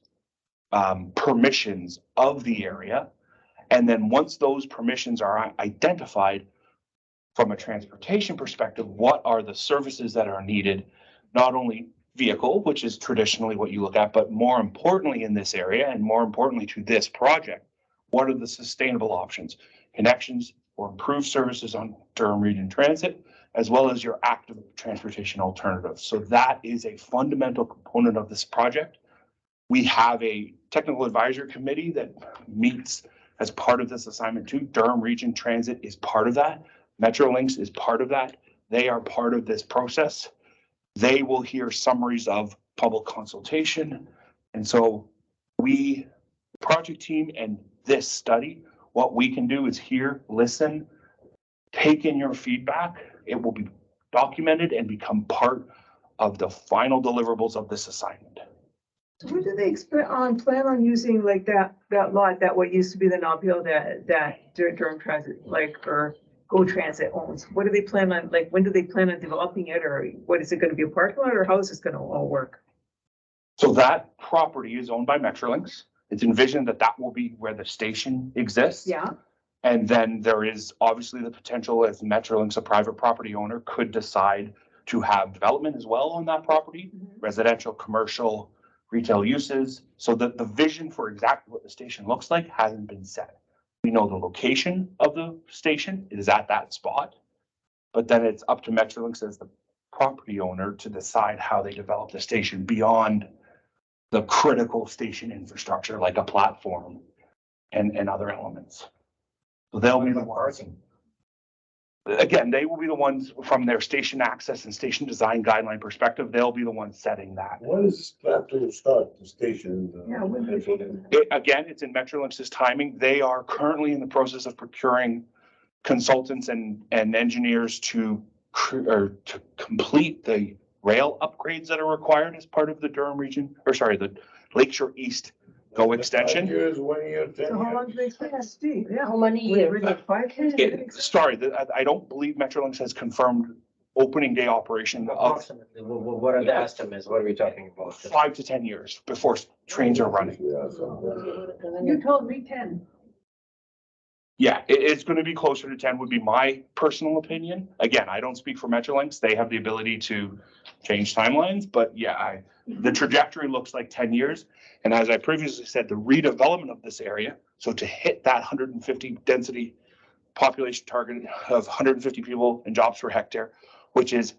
[SPEAKER 1] permissions of the area. And then once those permissions are identified, from a transportation perspective, what are the services that are needed? Not only vehicle, which is traditionally what you look at, but more importantly in this area and more importantly to this project, what are the sustainable options? Connections or improved services on Durham Region Transit, as well as your active transportation alternatives. So that is a fundamental component of this project. We have a technical advisory committee that meets as part of this assignment too. Durham Region Transit is part of that. Metrolinx is part of that. They are part of this process. They will hear summaries of public consultation. And so we, project team and this study, what we can do is hear, listen, take in your feedback. It will be documented and become part of the final deliverables of this assignment.
[SPEAKER 9] What do they plan on using, like that lot, that what used to be the Nobile that Durham Transit, or GO Transit owns? What do they plan on, when do they plan on developing it, or what, is it gonna be a parking lot, or how is this gonna all work?
[SPEAKER 1] So that property is owned by Metrolinx. It's envisioned that that will be where the station exists.
[SPEAKER 9] Yeah,
[SPEAKER 1] And then there is obviously the potential, if Metrolinx, a private property owner, could decide to have development as well on that property, residential, commercial, retail uses, so that the vision for exactly what the station looks like hasn't been set. We know the location of the station is at that spot, but then it's up to Metrolinx as the property owner to decide how they develop the station beyond the critical station infrastructure, like a platform and other elements. So they'll be the ones. Again, they will be the ones from their station access and station design guideline perspective. They'll be the ones setting that.
[SPEAKER 10] When is that to start, the station?
[SPEAKER 9] Yeah, when is it?
[SPEAKER 1] Again, it's in Metrolinx's timing. They are currently in the process of procuring consultants and engineers to complete the rail upgrades that are required as part of the Durham region, the Lakeshore East GO extension.
[SPEAKER 10] 5 years, 1 year, 10
[SPEAKER 9] So how long
[SPEAKER 10] years?
[SPEAKER 9] do they expect, Steve? Yeah.
[SPEAKER 3] How many
[SPEAKER 9] Wait,
[SPEAKER 3] years?
[SPEAKER 9] we're like 5 years?
[SPEAKER 1] Sorry, I don't believe Metrolinx has confirmed opening day operation of
[SPEAKER 11] Approximately, what are the estimates? What are we talking about?
[SPEAKER 1] 5 to 10 years before trains are running.
[SPEAKER 5] You told me 10.
[SPEAKER 1] Yeah, it's going to be closer to 10 would be my personal opinion. Again, I don't speak for Metrolinx. They have the ability to change timelines, but yeah, the trajectory looks like 10 years. And as I previously said, the redevelopment of this area, so to hit that 150 density population target of 150 people and jobs per hectare, which is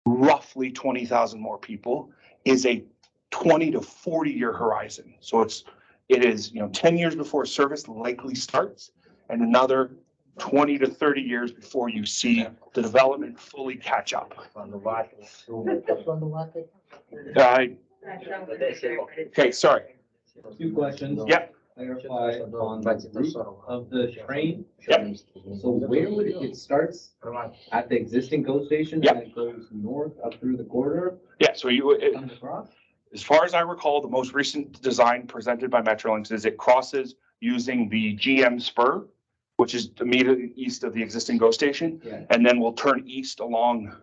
[SPEAKER 1] roughly 20,000 more people, is a 20 to 40 year horizon. So it is, 10 years before service likely starts and another 20 to 30 years before you see the development fully catch up. Okay, sorry.
[SPEAKER 11] Two questions.
[SPEAKER 1] Yep.
[SPEAKER 11] Clarify on the route of the train.
[SPEAKER 1] Yep.
[SPEAKER 11] So where would it starts at the existing GO station
[SPEAKER 1] Yep.
[SPEAKER 11] and it goes north up through the corridor,
[SPEAKER 1] Yeah, so
[SPEAKER 11] comes across?
[SPEAKER 1] as far as I recall, the most recent design presented by Metrolinx is it crosses using the GM spur, which is immediately east of the existing GO station,
[SPEAKER 11] Yeah.
[SPEAKER 1] and then we'll turn east along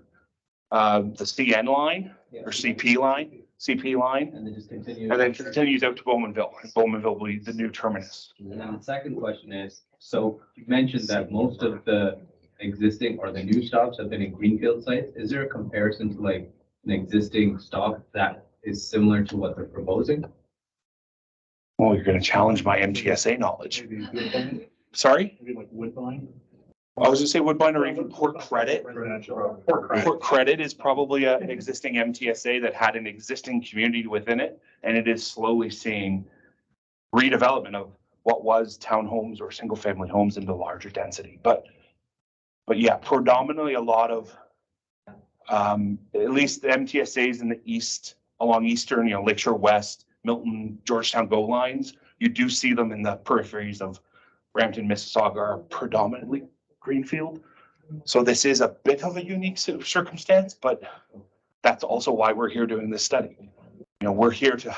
[SPEAKER 1] the CN line or CP line,
[SPEAKER 11] And then just continue.
[SPEAKER 1] and then continues out to Bowmanville. Bowmanville will be the new terminus.
[SPEAKER 11] And then the second question is, so you mentioned that most of the existing or the new stops have been in greenfield sites. Is there a comparison to like an existing stop that is similar to what they're proposing?
[SPEAKER 1] Well, you're going to challenge my MTSA knowledge. Sorry?
[SPEAKER 2] Maybe like Woodbine.
[SPEAKER 1] I was gonna say Woodbine or even Port Credit. Port Credit is probably an existing MTSA that had an existing community within it, and it is slowly seeing redevelopment of what was townhomes or single-family homes into larger density. But yeah, predominantly a lot of, at least the MTSAs in the east, along Eastern, Lakeshore West, Milton, Georgetown GO lines, you do see them in the peripheries of Brampton, Mississauga are predominantly greenfield. So this is a bit of a unique circumstance, but that's also why we're here doing this study. We're here to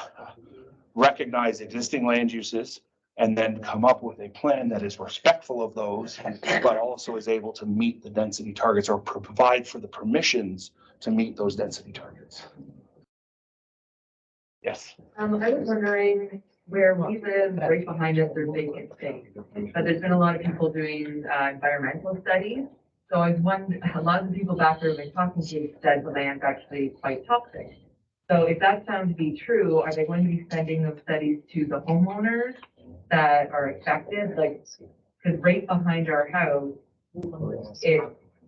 [SPEAKER 1] recognize existing land uses and then come up with a plan that is respectful of those, but also is able to meet the density targets or provide for the permissions to meet those density targets. Yes.
[SPEAKER 12] I was wondering where we live, right behind us, there's vacant space. But there's been a lot of people doing environmental studies. So I was wondering, a lot of the people back there have been talking to said the land's actually quite toxic. So if that sounds to be true, are they going to be sending those studies to the homeowners that are affected? Like, because right behind our house, it's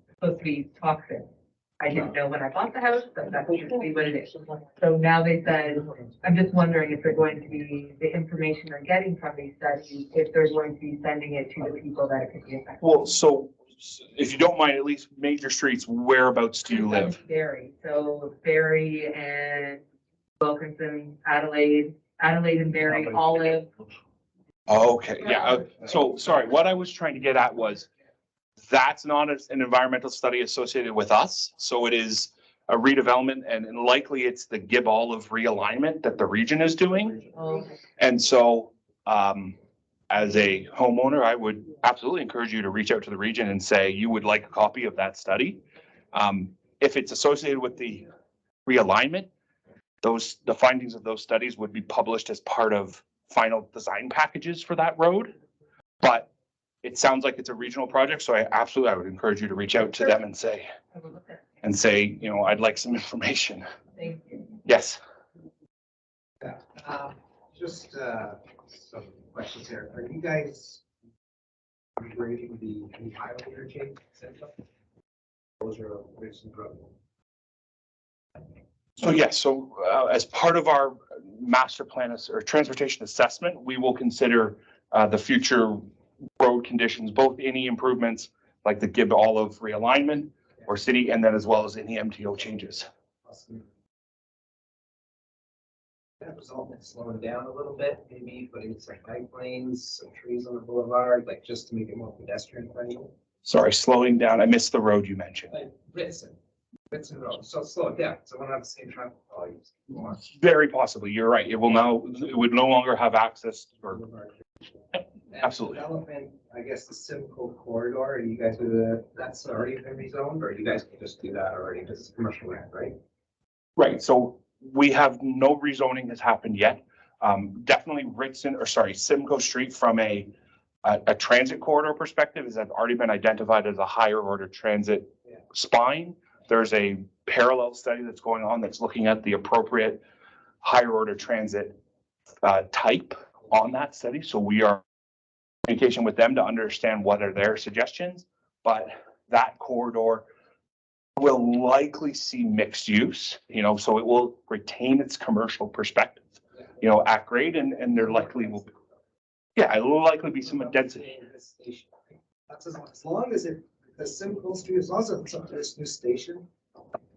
[SPEAKER 12] supposed to be toxic. I didn't know when I bought the house, but that seems to be what it is. So now they said, I'm just wondering if they're going to be, the information they're getting from these studies, if they're going to be sending it to the people that it could be affected.
[SPEAKER 1] Well, so if you don't mind, at least major streets, whereabouts do you live?
[SPEAKER 12] Barrie, so Barrie and Wilkinson, Adelaide and Barrie, Olive.
[SPEAKER 1] Oh, okay, yeah, so, sorry, what I was trying to get at was, that's not an environmental study associated with us, so it is a redevelopment, and likely it's the Gibb Olive realignment that the region is doing.
[SPEAKER 12] Okay.
[SPEAKER 1] And so, as a homeowner, I would absolutely encourage you to reach out to the region and say you would like a copy of that study. If it's associated with the realignment, the findings of those studies would be published as part of final design packages for that road. But it sounds like it's a regional project, so I would encourage you to reach out to them and say, I'd like some information.
[SPEAKER 12] Thank you.
[SPEAKER 1] Yes.
[SPEAKER 13] Just some questions here. Are you guys regrading the Iowa interchange center? Those are Richardson Road.
[SPEAKER 1] So yes, as part of our master plan or transportation assessment, we will consider the future road conditions, both any improvements like the Gibb Olive realignment or city, and then as well as any MTO changes.
[SPEAKER 13] That result in slowing down a little bit, maybe putting some bike lanes, some trees on the boulevard, like just to make it more pedestrian friendly.
[SPEAKER 1] Sorry, slowing down. I missed the road you mentioned.
[SPEAKER 13] Like Ritson Road, so slow it down, so we'll have the same traffic volumes.
[SPEAKER 1] Very possibly, you're right. It would no longer have access or
[SPEAKER 13] And
[SPEAKER 1] Absolutely.
[SPEAKER 13] Development, I guess the Simcoe corridor, are you guys, that's already been rezoned, or you guys can just do that already, because it's commercial land, right?
[SPEAKER 1] Right, so we have no rezoning has happened yet. Definitely Simcoe Street from a transit corridor perspective has already been identified as a higher order transit spine. There's a parallel study that's going on that's looking at the appropriate higher order transit type on that study. So we are in communication with them to understand what are their suggestions, but that corridor will likely see mixed use, so it will retain its commercial perspective, at grade, and there likely will be, it will likely be some density.
[SPEAKER 13] That's as long as the Simcoe Street, as long as it's up to this new station,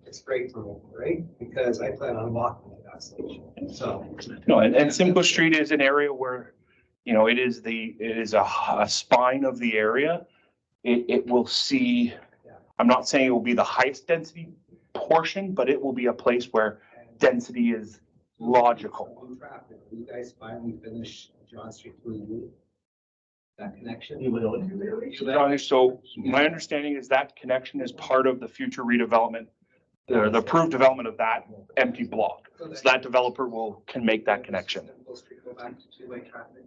[SPEAKER 13] it's great for me, right? Because I plan on walking to that station, so.
[SPEAKER 1] No, and Simcoe Street is an area where, it is a spine of the area. It will see, I'm not saying it will be the highest density portion, but it will be a place where density is logical.
[SPEAKER 13] Traffic, you guys finally finish John Street through you? That connection?
[SPEAKER 1] So my understanding is that connection is part of the future redevelopment, the approved development of that empty block. So that developer can make that connection.
[SPEAKER 13] Simcoe Street go back to two-way traffic?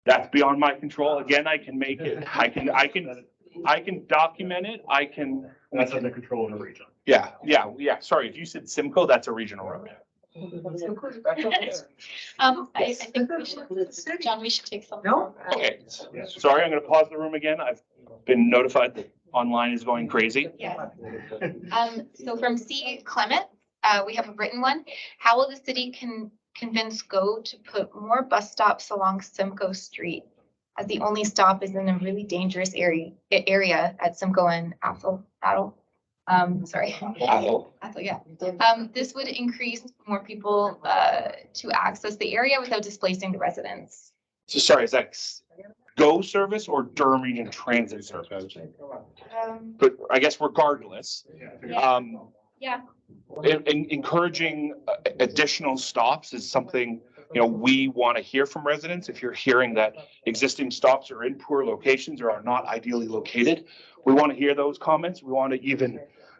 [SPEAKER 1] That's beyond my control. Again, I can make it, I can document it.
[SPEAKER 2] That's under control of the region.
[SPEAKER 1] Yeah. Sorry, if you said Simcoe, that's a regional road.
[SPEAKER 6] I think we should, John, we should take some.
[SPEAKER 9] No.
[SPEAKER 1] Okay, sorry, I'm gonna pause the room again. I've been notified that online is going crazy.
[SPEAKER 6] Yeah. So from C. Clement, we have a written one. How will the city convince GO to put more bus stops along Simcoe Street, as the only stop is in a really dangerous area at Simcoe and Athol? Sorry. Athol, yeah. This would increase more people to access the area without displacing the residents.
[SPEAKER 1] So sorry, is that GO service or Durham Region Transit service? But I guess regardless,
[SPEAKER 6] Yeah.
[SPEAKER 1] encouraging additional stops is something, we want to hear from residents. If you're hearing that existing stops are in poor locations or are not ideally located, we want to hear those comments. We want to even,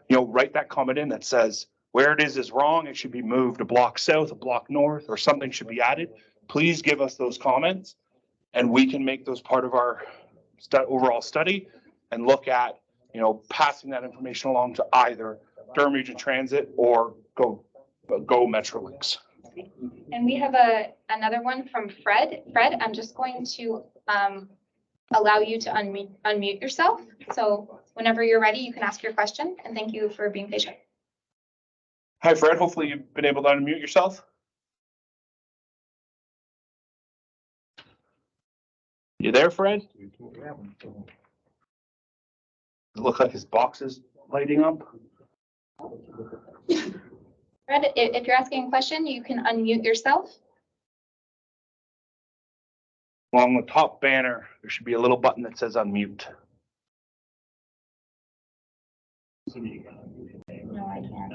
[SPEAKER 1] write that comment in that says where it is wrong. It should be moved a block south, a block north, or something should be added. Please give us those comments and we can make those part of our overall study and look at, passing that information along to either Durham Region Transit or GO Metrolinx.
[SPEAKER 6] And we have another one from Fred. Fred, I'm just going to allow you to unmute yourself. So whenever you're ready, you can ask your question, and thank you for being patient.
[SPEAKER 1] Hi, Fred. Hopefully you've been able to unmute yourself. You there, Fred? It looks like his box is lighting up.
[SPEAKER 6] Fred, if you're asking a question, you can unmute yourself.
[SPEAKER 1] Along the top banner, there should be a little button that says unmute.
[SPEAKER 6] No, I can't.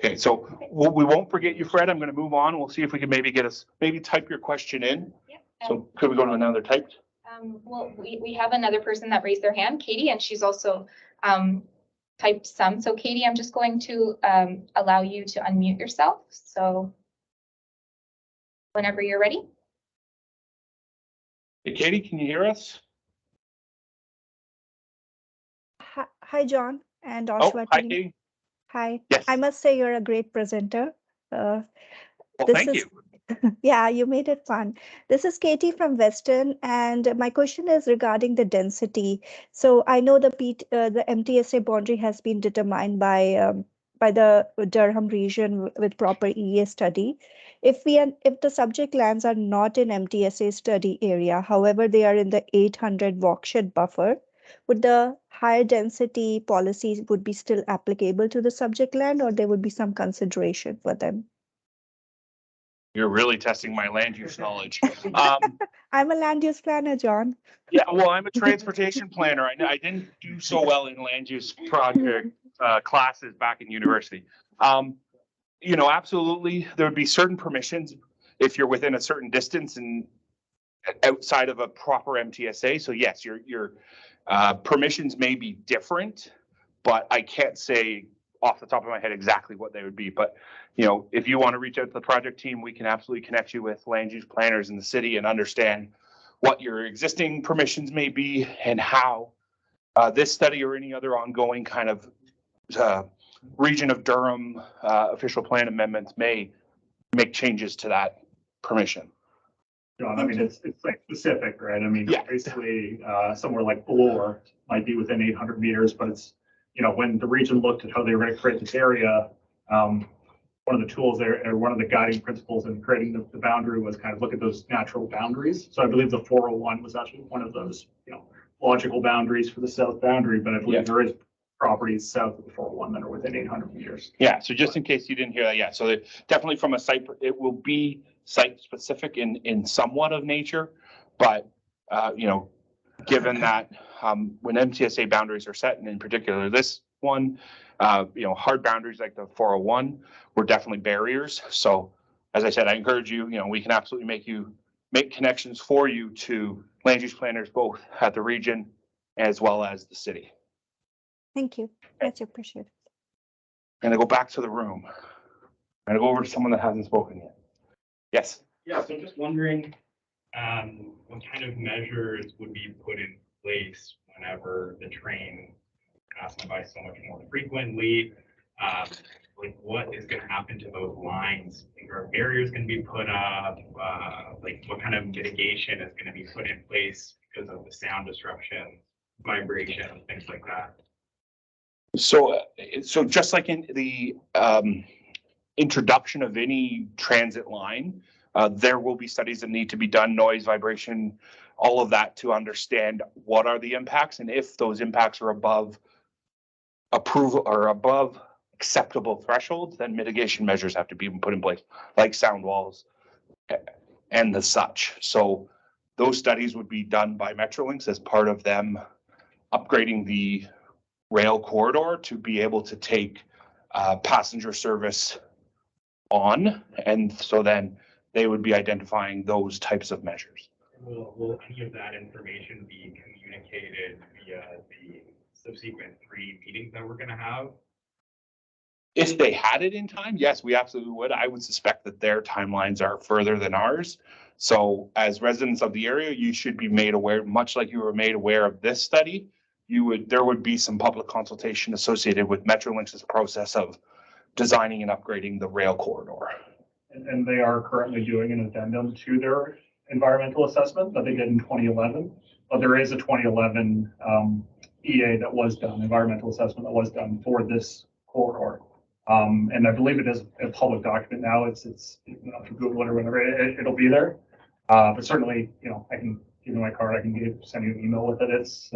[SPEAKER 1] Okay, so we won't forget you, Fred. I'm going to move on. We'll see if we can maybe maybe type your question in.
[SPEAKER 6] Yeah.
[SPEAKER 1] So could we go to another typed?
[SPEAKER 6] Well, we have another person that raised their hand, Katie, and she's also typed some. So Katie, I'm just going to allow you to unmute yourself. So whenever you're ready.
[SPEAKER 1] Hey, Katie, can you hear us?
[SPEAKER 14] Hi, John and
[SPEAKER 1] Oh,
[SPEAKER 14] Oshawa
[SPEAKER 1] hi,
[SPEAKER 14] team.
[SPEAKER 1] Katie.
[SPEAKER 14] Hi.
[SPEAKER 1] Yes.
[SPEAKER 14] I must say you're a great presenter.
[SPEAKER 1] Well,
[SPEAKER 14] this
[SPEAKER 1] thank
[SPEAKER 14] is-
[SPEAKER 1] you.
[SPEAKER 14] Yeah, you made it fun. This is Katie from Western, and my question is regarding the density. So I know the MTSA boundary has been determined by the Durham region with proper EA study. If the subject lands are not in MTSA study area, however, they are in the 800 watershed buffer, would the higher density policies would be still applicable to the subject land, or there would be some consideration for them?
[SPEAKER 1] You're really testing my land use knowledge.
[SPEAKER 14] I'm a land use planner, John.
[SPEAKER 1] Yeah, well, I'm a transportation planner. I didn't do so well in land use project classes back in university. Absolutely, there would be certain permissions if you're within a certain distance and outside of a proper MTSA. So yes, your permissions may be different, but I can't say off the top of my head exactly what they would be. But, you know, if you want to reach out to the project team, we can absolutely connect you with land use planners in the city and understand what your existing permissions may be and how this study or any other ongoing kind of region of Durham official plan amendments may make changes to that permission.
[SPEAKER 15] John, I mean, it's like specific, right? I mean,
[SPEAKER 1] Yeah.
[SPEAKER 15] basically, somewhere like Bloor might be within 800 meters, but it's, you know, when the region looked at how they were going to create this area, one of the tools there, or one of the guiding principles in creating the boundary was kind of look at those natural boundaries. So I believe the 401 was actually one of those, you know, logical boundaries for the south boundary, but I believe there is properties south of the 401 that are within 800 meters.
[SPEAKER 1] Yeah, so just in case you didn't hear that, yeah, so definitely from a site, it will be site specific in somewhat of nature, but you know, given that when MTSA boundaries are set, and in particular this one, you know, hard boundaries like the 401 were definitely barriers. So as I said, I encourage you, you know, we can absolutely make connections for you to land use planners, both at the region as well as the city.
[SPEAKER 14] Thank you. Much appreciated.
[SPEAKER 1] I'm gonna go back to the room. I'm gonna go over to someone that hasn't spoken yet. Yes.
[SPEAKER 16] Yeah, so I'm just wondering, what kind of measures would be put in place whenever the train passes by so much more frequently? Like what is gonna happen to those lines? Are barriers gonna be put up? Like what kind of mitigation is gonna be put in place because of the sound disruption, vibration, things like that?
[SPEAKER 1] So just like in the introduction of any transit line, there will be studies that need to be done, noise, vibration, all of that, to understand what are the impacts, and if those impacts are above approval or above acceptable thresholds, then mitigation measures have to be put in place, like sound walls and the such. So those studies would be done by Metrolinx as part of them upgrading the rail corridor to be able to take passenger service on, and so then they would be identifying those types of measures.
[SPEAKER 16] Will any of that information be communicated via the subsequent 3 meetings that we're gonna have?
[SPEAKER 1] If they had it in time, yes, we absolutely would. I would suspect that their timelines are further than ours. So as residents of the area, you should be made aware, much like you were made aware of this study, there would be some public consultation associated with Metrolinx's process of designing and upgrading the rail corridor.
[SPEAKER 15] And they are currently doing an addendum to their environmental assessment that they did in 2011. But there is a 2011 EA that was done, environmental assessment that was done for this corridor. And I believe it is a public document now. It's you know, if you Google it or whatever, it'll be there. But certainly, you know, I can give you my card. I can send you an email with it. It's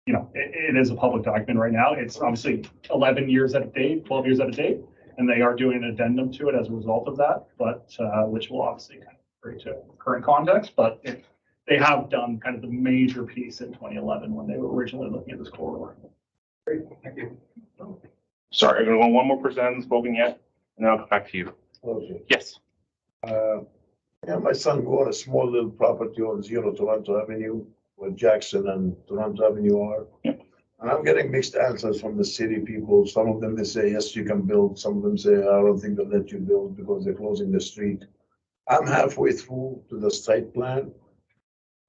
[SPEAKER 15] you know, it is a public document right now. It's obviously 11 years out of date, 12 years out of date, and they are doing an addendum to it as a result of that, but which will obviously kind of bring to current context. But they have done kind of the major piece in 2011 when they were originally looking at this corridor.
[SPEAKER 16] Great, thank you.
[SPEAKER 1] Sorry, I'm gonna go one more person hasn't spoken yet, and then I'll come back to you.
[SPEAKER 10] Okay.
[SPEAKER 1] Yes.
[SPEAKER 10] Yeah, my son bought a small little property on 0 Toronto Avenue, where Jackson and Toronto Avenue are.
[SPEAKER 1] Yep.
[SPEAKER 10] And I'm getting mixed answers from the city people. Some of them, they say, yes, you can build. Some of them say, I don't think they'll let you build because they're closing the street. I'm halfway through to the site plan.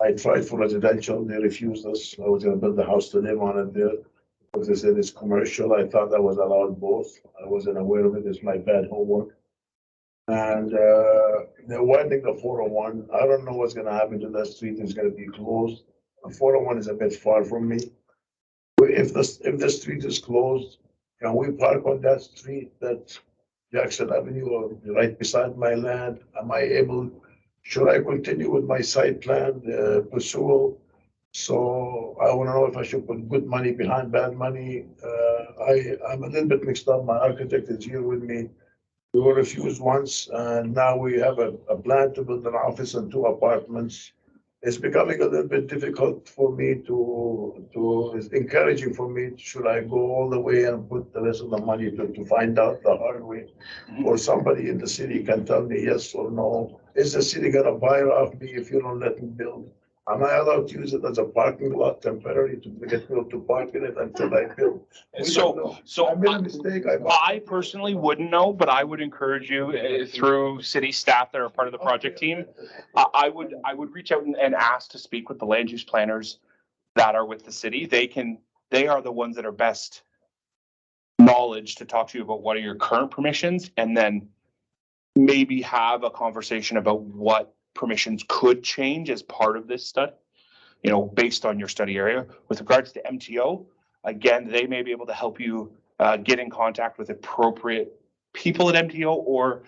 [SPEAKER 10] I tried for residential, they refused us. I was gonna build a house to live on it there, because they said it's commercial. I thought that was allowed both. I wasn't aware of it, it's my bad homework. And they're widening the 401. I don't know what's gonna happen to that street, it's gonna be closed. The 401 is a bit far from me. If the street is closed, can we park on that street, that Jackson Avenue, or right beside my land? Should I continue with my site plan, pursual? So I want to know if I should put good money behind bad money. I'm a little bit mixed up. My architect is here with me. We were refused once, and now we have a plan to build an office and 2 apartments. It's becoming a little bit difficult for me it's encouraging for me. Should I go all the way and put the rest of the money to find out the hard way? Or somebody in the city can tell me yes or no. is the city gonna buy it off me if you don't let me build? Am I allowed to use it as a parking lot temporary to get people to park in it until I build? We don't know.
[SPEAKER 1] So
[SPEAKER 10] I made a mistake.
[SPEAKER 1] I personally wouldn't know, but I would encourage you through city staff that are part of the project team. I would reach out and ask to speak with the land use planners that are with the city. They are the ones that are best knowledge to talk to you about what are your current permissions, and then maybe have a conversation about what permissions could change as part of this study, you know, based on your study area. With regards to MTO, again, they may be able to help you get in contact with appropriate people at MTO or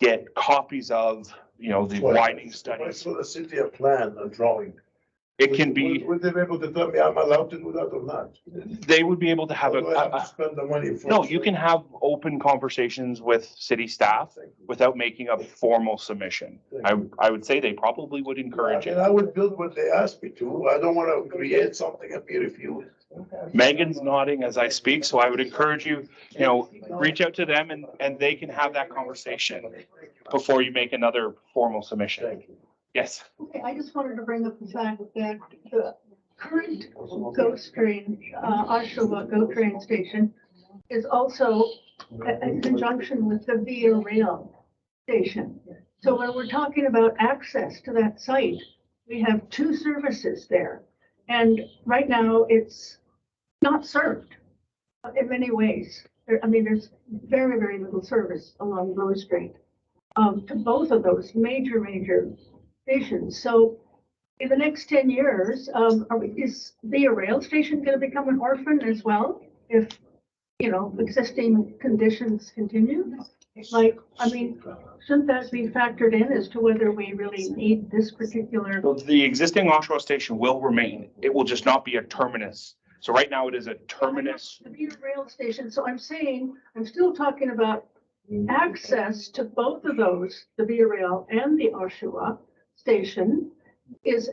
[SPEAKER 1] get copies of, you know, the widening studies.
[SPEAKER 10] So the city a plan, a drawing.
[SPEAKER 1] It can be.
[SPEAKER 10] Would they be able to tell me I'm allowed to do that or not?
[SPEAKER 1] They would be able to have
[SPEAKER 10] Or do I have to spend the money for?
[SPEAKER 1] no, you can have open conversations with city staff without making a formal submission. I would say they probably would encourage it.
[SPEAKER 10] I would build what they asked me to. I don't want to create something and be refused.
[SPEAKER 1] Megan's nodding as I speak, so I would encourage you, you know, reach out to them and they can have that conversation before you make another formal submission. Yes.
[SPEAKER 5] Okay, I just wanted to bring up the fact that the current GO train, Oshawa GO train station is also in conjunction with the Via Rail station. So when we're talking about access to that site, we have two services there. And right now it's not served in many ways. I mean, there's very, very little service along Bloor Street to both of those major stations. So in the next 10 years, is the rail station going to become an orphan as well? If, you know, existing conditions continue? Like, I mean, shouldn't that be factored in as to whether we really need this particular?
[SPEAKER 1] So the existing Oshawa station will remain. It will just not be a terminus. So right now it is a terminus.
[SPEAKER 5] The Via Rail station. So I'm saying, I'm still talking about access to both of those, the Via Rail and the Oshawa station is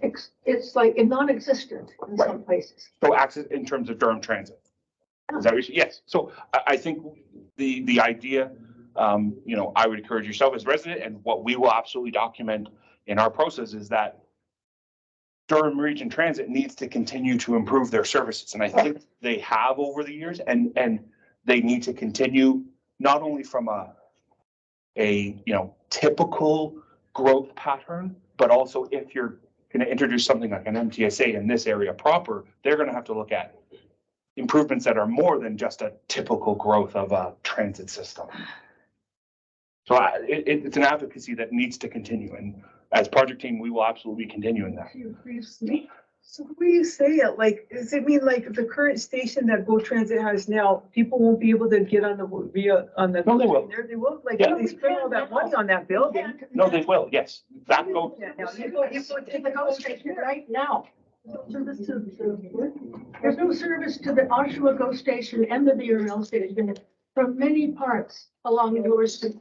[SPEAKER 5] it's like non-existent in some places.
[SPEAKER 1] So access in terms of Durham Transit. Is that what you, yes. So I think the idea, you know, I would encourage yourself as resident, and what we will absolutely document in our process is that Durham Region Transit needs to continue to improve their services. And I think they have over the years, and they need to continue not only from a you know, typical growth pattern, but also if you're going to introduce something like an MTSA in this area proper, they're going to have to look at improvements that are more than just a typical growth of a transit system. So it's an advocacy that needs to continue. And as project team, we will absolutely be continuing that.
[SPEAKER 9] So when you say it, like, does it mean like the current station that GO Transit has now, people won't be able to get on the
[SPEAKER 1] No, they will.
[SPEAKER 9] there? They will, like,
[SPEAKER 1] Yeah.
[SPEAKER 9] they spend all that money on that building.
[SPEAKER 1] No, they will, yes. That goes,
[SPEAKER 5] You go to the GO station right now. There's no service to the Oshawa GO station and the Via Rail station from many parts along Bloor Street.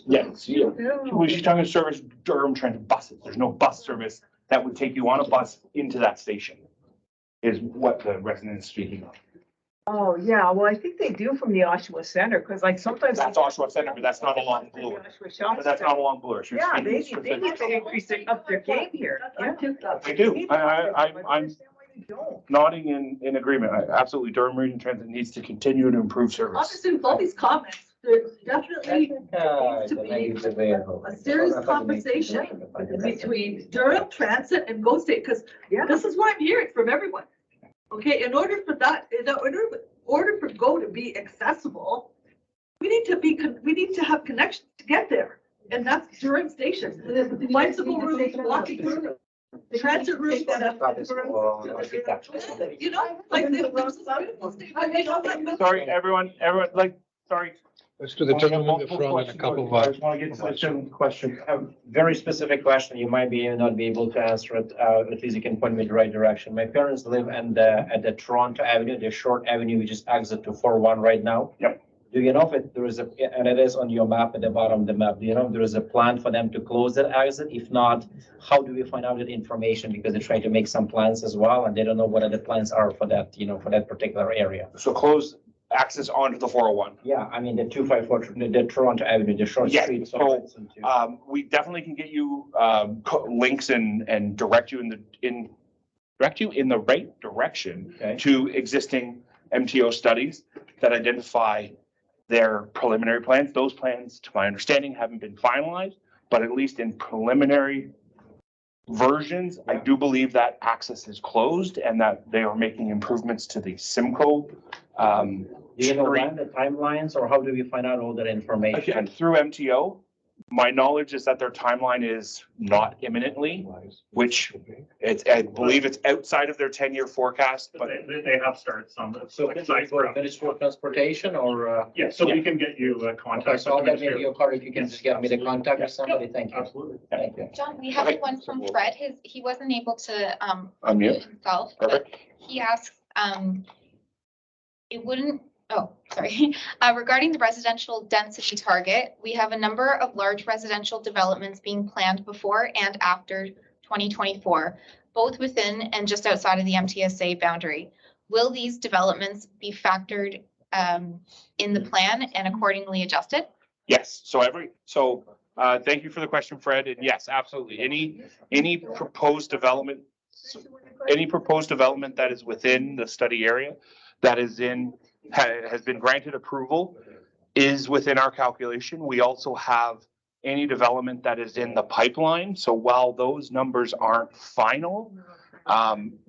[SPEAKER 1] yes, yeah. When she's talking service Durham Transit buses, there's no bus service that would take you on a bus into that station, is what the resident is speaking of.
[SPEAKER 9] Oh, yeah, well, I think they do from the Oshawa Center, because like sometimes.
[SPEAKER 1] That's Oshawa Center, but that's not along Bloor. But that's not along Bloor. She was
[SPEAKER 9] Yeah,
[SPEAKER 1] speaking
[SPEAKER 9] they need to increase up their game here. Yeah.
[SPEAKER 1] They do. I'm nodding in agreement. Absolutely. Durham Region Transit needs to continue to improve service.
[SPEAKER 8] Obviously, with all these comments, there's definitely needs to be a serious conversation between Durham Transit and GO State, because this is what I'm hearing from everyone. Okay, in order for for GO to be accessible, we need to have connections to get there, and that's Durham Station. Bicycle routes, walking routes, transit routes. You know, like
[SPEAKER 1] Sorry, everyone, like, sorry.
[SPEAKER 17] Let's do the gentleman in the front and a couple of.
[SPEAKER 1] I just want to get to the general question.
[SPEAKER 18] A very specific question. You might not be able to answer it. At least you can point me in the right direction. My parents live at the Toronto Avenue, the short avenue, which is exit to 4-1 right now.
[SPEAKER 1] Yep.
[SPEAKER 18] Do you know if there is and it is on your map at the bottom of the map, do you know if there is a plan for them to close that exit? If not, how do we find out that information? Because they're trying to make some plans as well, and they don't know what the plans are for that, for that particular area.
[SPEAKER 1] So close access onto the 401.
[SPEAKER 18] Yeah, I mean, the 254, the Toronto Avenue, the short
[SPEAKER 1] Yeah,
[SPEAKER 18] street.
[SPEAKER 1] so, we definitely can get you, links and direct you in the right direction to existing MTO studies that identify their preliminary plans. Those plans, to my understanding, haven't been finalized, but at least in preliminary versions, I do believe that access is closed and that they are making improvements to the Simcoe.
[SPEAKER 18] Do you know when the timelines, or how do we find out all that information?
[SPEAKER 1] Again, through MTO, my knowledge is that their timeline is not imminently, which I believe it's outside of their 10-year forecast, but
[SPEAKER 15] They have started some.
[SPEAKER 18] So
[SPEAKER 15] like,
[SPEAKER 18] this
[SPEAKER 15] site
[SPEAKER 18] is for
[SPEAKER 15] work.
[SPEAKER 18] Ministry of Transportation or?
[SPEAKER 15] Yeah, so we can get you a
[SPEAKER 18] Okay,
[SPEAKER 15] contact.
[SPEAKER 18] so I'll
[SPEAKER 15] with
[SPEAKER 18] get
[SPEAKER 15] the
[SPEAKER 18] maybe your card if you can just get me the contact of somebody. Thank you.
[SPEAKER 15] Absolutely.
[SPEAKER 18] Thank you.
[SPEAKER 6] John, we have one from Fred. He wasn't able to,
[SPEAKER 1] Unmute.
[SPEAKER 6] himself, but
[SPEAKER 1] Perfect.
[SPEAKER 6] he asks, it wouldn't, oh, sorry. Regarding the residential density target, we have a number of large residential developments being planned before and after 2024, both within and just outside of the MTSA boundary. Will these developments be factored in the plan and accordingly adjusted?
[SPEAKER 1] Yes, thank you for the question, Fred, and yes, absolutely. Any proposed development that is within the study area that is has been granted approval is within our calculation. We also have any development that is in the pipeline. So while those numbers aren't final,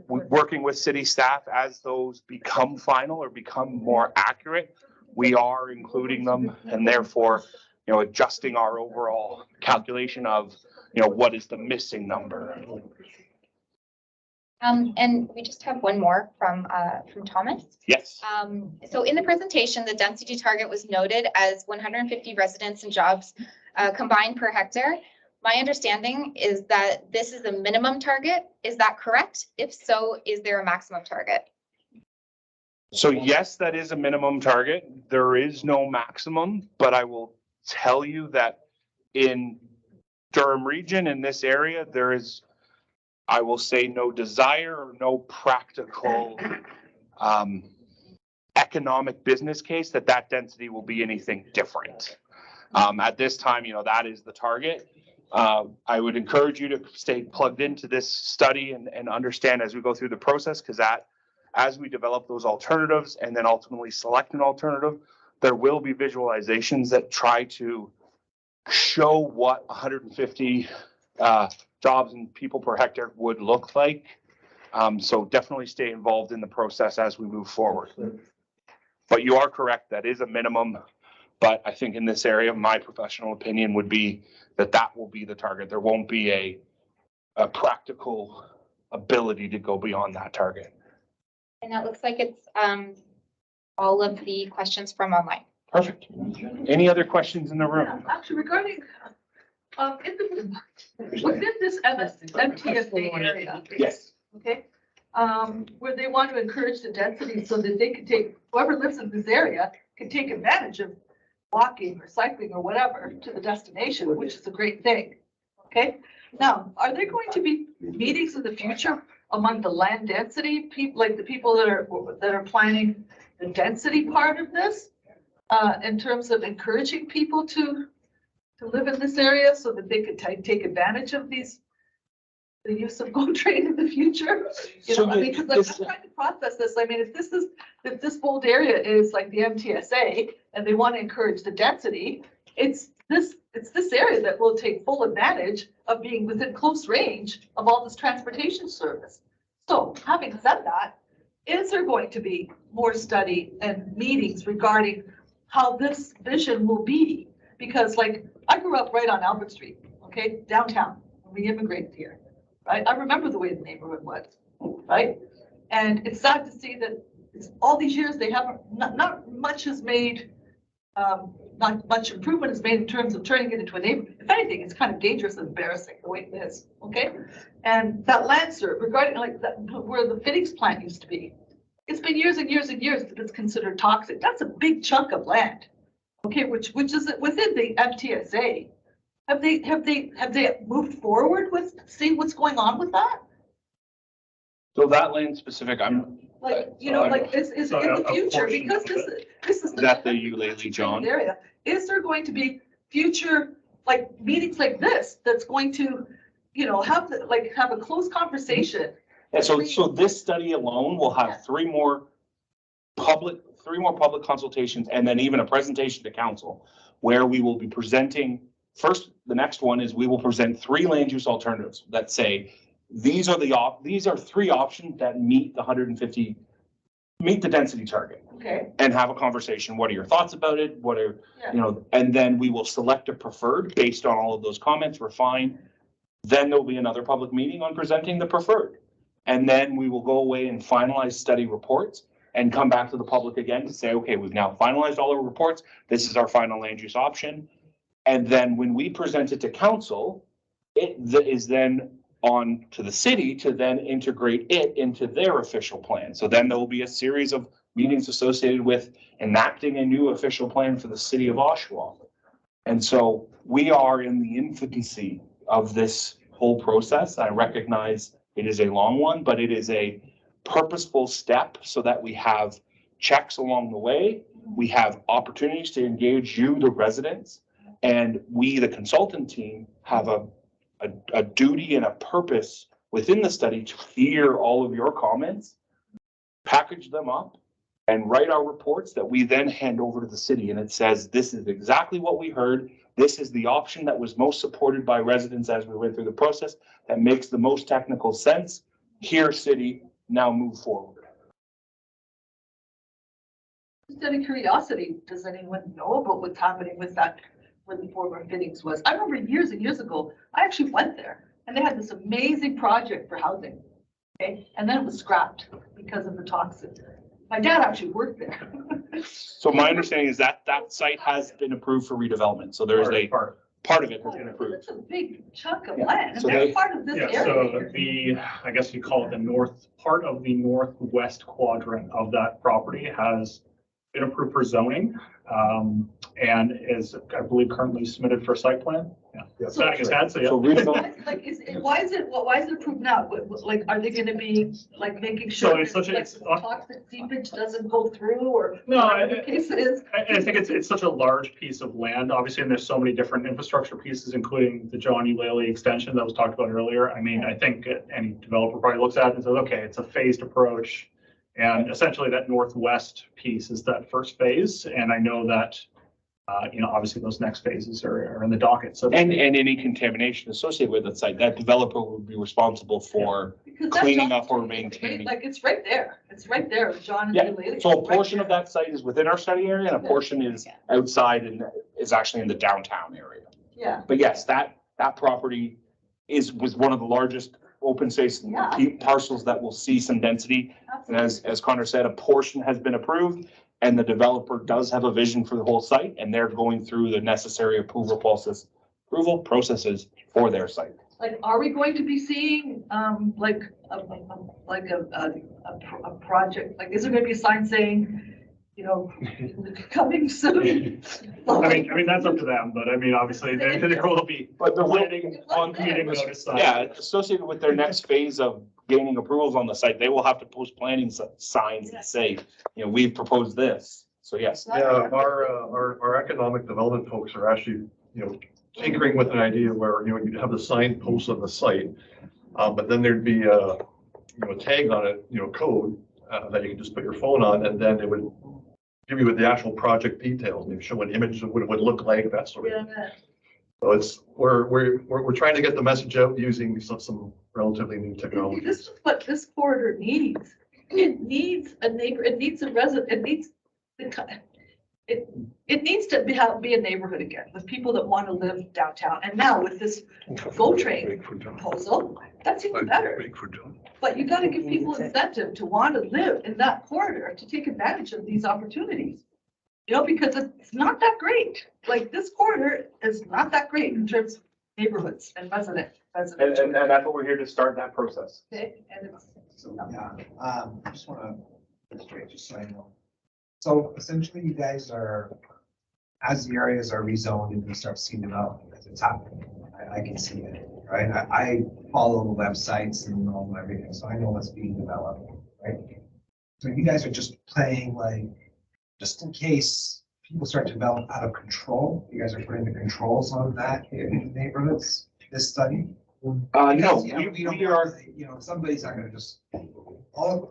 [SPEAKER 1] we're working with city staff as those become final or become more accurate, we are including them and therefore, adjusting our overall calculation of, what is the missing number.
[SPEAKER 6] And we just have one more from Thomas.
[SPEAKER 1] Yes.
[SPEAKER 6] So in the presentation, the density target was noted as 150 residents and jobs combined per hectare. My understanding is that this is a minimum target. Is that correct? If so, is there a maximum target?
[SPEAKER 1] So yes, that is a minimum target. There is no maximum, but I will tell you that in Durham region, in this area, there is, I will say, no desire or no practical economic business case that density will be anything different. At this time, that is the target. I would encourage you to stay plugged into this study and understand as we go through the process, because as we develop those alternatives and then ultimately select an alternative, there will be visualizations that try to show what 150 jobs and people per hectare would look like. So definitely stay involved in the process as we move forward. But you are correct, that is a minimum. But I think in this area, my professional opinion would be that will be the target. There won't be a practical ability to go beyond that target.
[SPEAKER 6] And that looks like it's all of the questions from online.
[SPEAKER 1] Perfect. Any other questions in the room?
[SPEAKER 8] Actually, regarding, within this MTSA area.
[SPEAKER 1] Yes.
[SPEAKER 8] Okay, where they want to encourage the density so that they can whoever lives in this area can take advantage of walking or cycling or whatever to the destination, which is a great thing. Okay, now, are there going to be meetings in the future among the land density people, like the people that are planning the density part of this, in terms of encouraging people to live in this area so that they could take advantage of the use of GO Train in the future? Because I'm trying to process this. I mean, if this bold area is like the MTSA and they want to encourage the density, it's this area that will take full advantage of being within close range of all this transportation service. So having said that, is there going to be more study and meetings regarding how this vision will be? Because like, I grew up right on Albert Street, okay, downtown, when we immigrated here, right? I remember the way the neighborhood was, right? And it's sad to see that all these years they haven't, not much has made, not much improvement is made in terms of turning it into a neighborhood. If anything, it's kind of dangerous and embarrassing the way it is, okay? And that land serve regarding like that, where the fittings plant used to be, it's been years and years and years that it's considered toxic. That's a big chunk of land, okay, which is within the MTSA. Have they moved forward with seeing what's going on with that?
[SPEAKER 1] So that land specific, I'm
[SPEAKER 8] Like, you know, like, is in
[SPEAKER 15] So
[SPEAKER 8] the
[SPEAKER 15] a
[SPEAKER 8] future,
[SPEAKER 15] portion
[SPEAKER 8] because
[SPEAKER 15] of
[SPEAKER 8] this is.
[SPEAKER 1] Is that the ukulele, John?
[SPEAKER 8] Area, is there going to be future, like, meetings like this, that's going to, you know, have, have a close conversation?
[SPEAKER 1] And so this study alone will have three more public consultations and then even a presentation to council where we will be presenting, first, the next one is we will present 3 land use alternatives that say, these are three options that meet the density target.
[SPEAKER 8] Okay.
[SPEAKER 1] And have a conversation. What are your thoughts about it? What are, you know, and then we will select a preferred based on all of those comments, refine. Then there'll be another public meeting on presenting the preferred. And then we will go away and finalize study reports and come back to the public again to say, okay, we've now finalized all our reports. This is our final land use option. And then when we present it to council, it is then on to the city to then integrate it into their official plan. So then there will be a series of meetings associated with enacting a new official plan for the city of Oshawa. And so we are in the infancy of this whole process. I recognize it is a long one, but it is a purposeful step so that we have checks along the way. We have opportunities to engage you, the residents, and we, the consultant team, have a duty and a purpose within the study to hear all of your comments, package them up, and write our reports that we then hand over to the city. And it says, this is exactly what we heard. This is the option that was most supported by residents as we went through the process that makes the most technical sense. Here, city, now move forward.
[SPEAKER 8] Just out of curiosity, does anyone know about what's happening with that, when the former fittings was? I remember years and years ago, I actually went there and they had this amazing project for housing. Okay, and then it was scrapped because of the toxins. My dad actually worked there.
[SPEAKER 1] So my understanding is that that site has been approved for redevelopment. So there is a part of it has been approved.
[SPEAKER 8] It's a big chunk of
[SPEAKER 1] Yeah.
[SPEAKER 8] land, and
[SPEAKER 1] So
[SPEAKER 8] that's
[SPEAKER 1] they-
[SPEAKER 8] part of this
[SPEAKER 15] Yeah,
[SPEAKER 8] area.
[SPEAKER 15] so I guess you call it the north, part of the northwest quadrant of that property has been approved for zoning, and is, I believe, currently submitted for site plan. Yeah.
[SPEAKER 8] So-
[SPEAKER 15] Nodding his head, so yeah.
[SPEAKER 1] So redevelopment,
[SPEAKER 8] Like, why is it approved now? Like, are they gonna be, like, making sure
[SPEAKER 15] So it's
[SPEAKER 8] that,
[SPEAKER 15] such a-
[SPEAKER 8] like,
[SPEAKER 15] it's-
[SPEAKER 8] toxic seepage doesn't go through, or
[SPEAKER 15] No,
[SPEAKER 8] whatever the case is?
[SPEAKER 15] I think it's such a large piece of land, obviously, and there's so many different infrastructure pieces, including the John Ulaley extension that was talked about earlier. I mean, I think any developer probably looks at it and says, okay, it's a phased approach. And essentially that northwest piece is that first phase. And I know that, obviously those next phases are in the docket. So
[SPEAKER 1] and any contamination associated with the site, that developer would be responsible for
[SPEAKER 8] Because that's
[SPEAKER 1] cleaning
[SPEAKER 8] John-
[SPEAKER 1] up or maintaining.
[SPEAKER 8] Like, it's right there. It's right there, John and
[SPEAKER 1] Yeah,
[SPEAKER 8] Lily.
[SPEAKER 1] so a portion of that site is within our study area and a portion is outside and is actually in the downtown area.
[SPEAKER 8] Yeah.
[SPEAKER 1] But yes, that property was one of the largest open space
[SPEAKER 8] Yeah.
[SPEAKER 1] parcels that will see some density. And as Connor said, a portion has been approved and the developer does have a vision for the whole site and they're going through the necessary approval processes for their site.
[SPEAKER 8] Like, are we going to be seeing, like a project, like, is there gonna be a sign saying, coming soon?
[SPEAKER 15] I mean, that's up to them, but I mean, obviously there will be.
[SPEAKER 1] But there will
[SPEAKER 15] planning on meeting notice. signs.
[SPEAKER 1] Yeah, associated with their next phase of gaining approvals on the site, they will have to post planning signs that say, we've proposed this. So yes.
[SPEAKER 2] Yeah, our economic development folks are actually, tinkering with an idea where, you'd have the sign posts on the site, but then there'd be a tag on it, code, that you can just put your phone on, and then it would give you the actual project details, and show an image of what it would look like, that sort of thing.
[SPEAKER 8] Yeah.
[SPEAKER 2] So we're trying to get the message out using some relatively new technology.
[SPEAKER 8] This is what this corridor needs. It needs a neighbor, it needs a resident, it needs to be a neighborhood again with people that want to live downtown. And now with this GO train proposal, that's even better. But you got to give people incentive to want to live in that corridor to take advantage of these opportunities. Because it's not that great. Like, this corridor is not that great in terms of neighborhoods and residents.
[SPEAKER 1] And that's what we're here to start that process.
[SPEAKER 8] Okay, and it's.
[SPEAKER 13] I just want to get straight, just so I know. So essentially, you guys are, as the areas are rezoned and you start seeing development as it's happening, I can see it, right? I follow the websites and all everything, so I know what's being developed, right? So you guys are just playing like, just in case people start to develop out of control, you guys are putting the controls on that in the neighborhoods, this study?
[SPEAKER 1] No,
[SPEAKER 13] Because, you know,
[SPEAKER 1] we
[SPEAKER 13] don't
[SPEAKER 1] are,
[SPEAKER 13] want to- You know, somebody's not gonna just,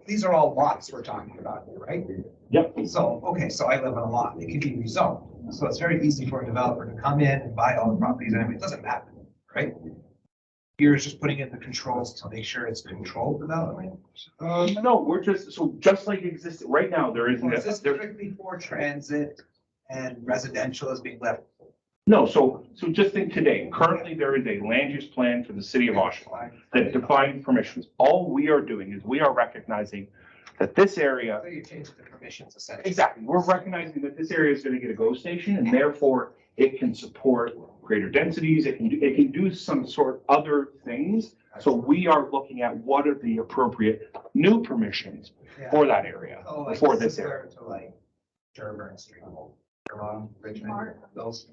[SPEAKER 13] these are all lots we're talking about here, right?
[SPEAKER 1] Yep.
[SPEAKER 13] So, okay, so I live on a lot, it can be rezoned, so it's very easy for a developer to come in and buy all the properties, and it doesn't matter, right? You're just putting in the controls to make sure it's controlled development?
[SPEAKER 1] no, we're just, so just like existing, right now, there isn't.
[SPEAKER 13] Or is this
[SPEAKER 1] there-
[SPEAKER 13] strictly for transit and residential is being left?
[SPEAKER 1] No, so just think today, currently there is a land use plan for the city of Oshawa that defines permissions. All we are doing is we are recognizing that this area,
[SPEAKER 13] So you change the permissions essentially.
[SPEAKER 1] exactly, we're recognizing that this area is gonna get a GO station and therefore it can support greater densities, it can do some sort of other things. So we are looking at what are the appropriate new permissions for that area,
[SPEAKER 13] So like
[SPEAKER 1] for this area.
[SPEAKER 13] similar to like Sherburne Street, Vermont, Richmond, those.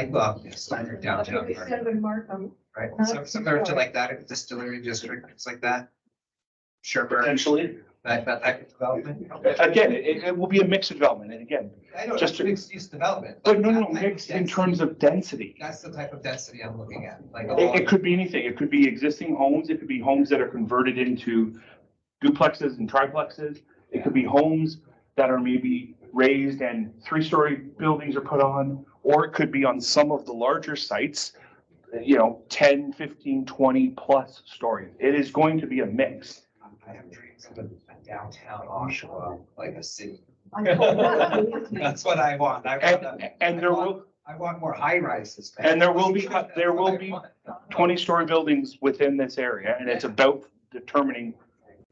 [SPEAKER 13] Well, standard downtown, area,
[SPEAKER 5] Seven Markham.
[SPEAKER 13] right? So similar to like that, distillery district, it's like that. Sherburne,
[SPEAKER 1] Potentially,
[SPEAKER 13] that type of development.
[SPEAKER 1] again, it will be a mixed development, and again,
[SPEAKER 13] I know,
[SPEAKER 1] just
[SPEAKER 13] just mixed use development.
[SPEAKER 1] but no,
[SPEAKER 13] that
[SPEAKER 1] no,
[SPEAKER 13] type of
[SPEAKER 1] mixed in
[SPEAKER 13] density,
[SPEAKER 1] terms of density.
[SPEAKER 13] That's the type of density I'm looking at, like. a
[SPEAKER 1] It
[SPEAKER 13] lot-
[SPEAKER 1] could be anything. It could be existing homes. It could be homes that are converted into duplexes and triplexes. It could be homes that are maybe raised and three-story buildings are put on, or it could be on some of the larger sites, 10, 15, 20 plus stories. It is going to be a mix.
[SPEAKER 13] I have dreams of a downtown Oshawa, like a city.
[SPEAKER 5] I call that-
[SPEAKER 13] That's what I want.
[SPEAKER 1] And there will,
[SPEAKER 13] I want more high rises.
[SPEAKER 1] and there will be 20-story buildings within this area, and it's about determining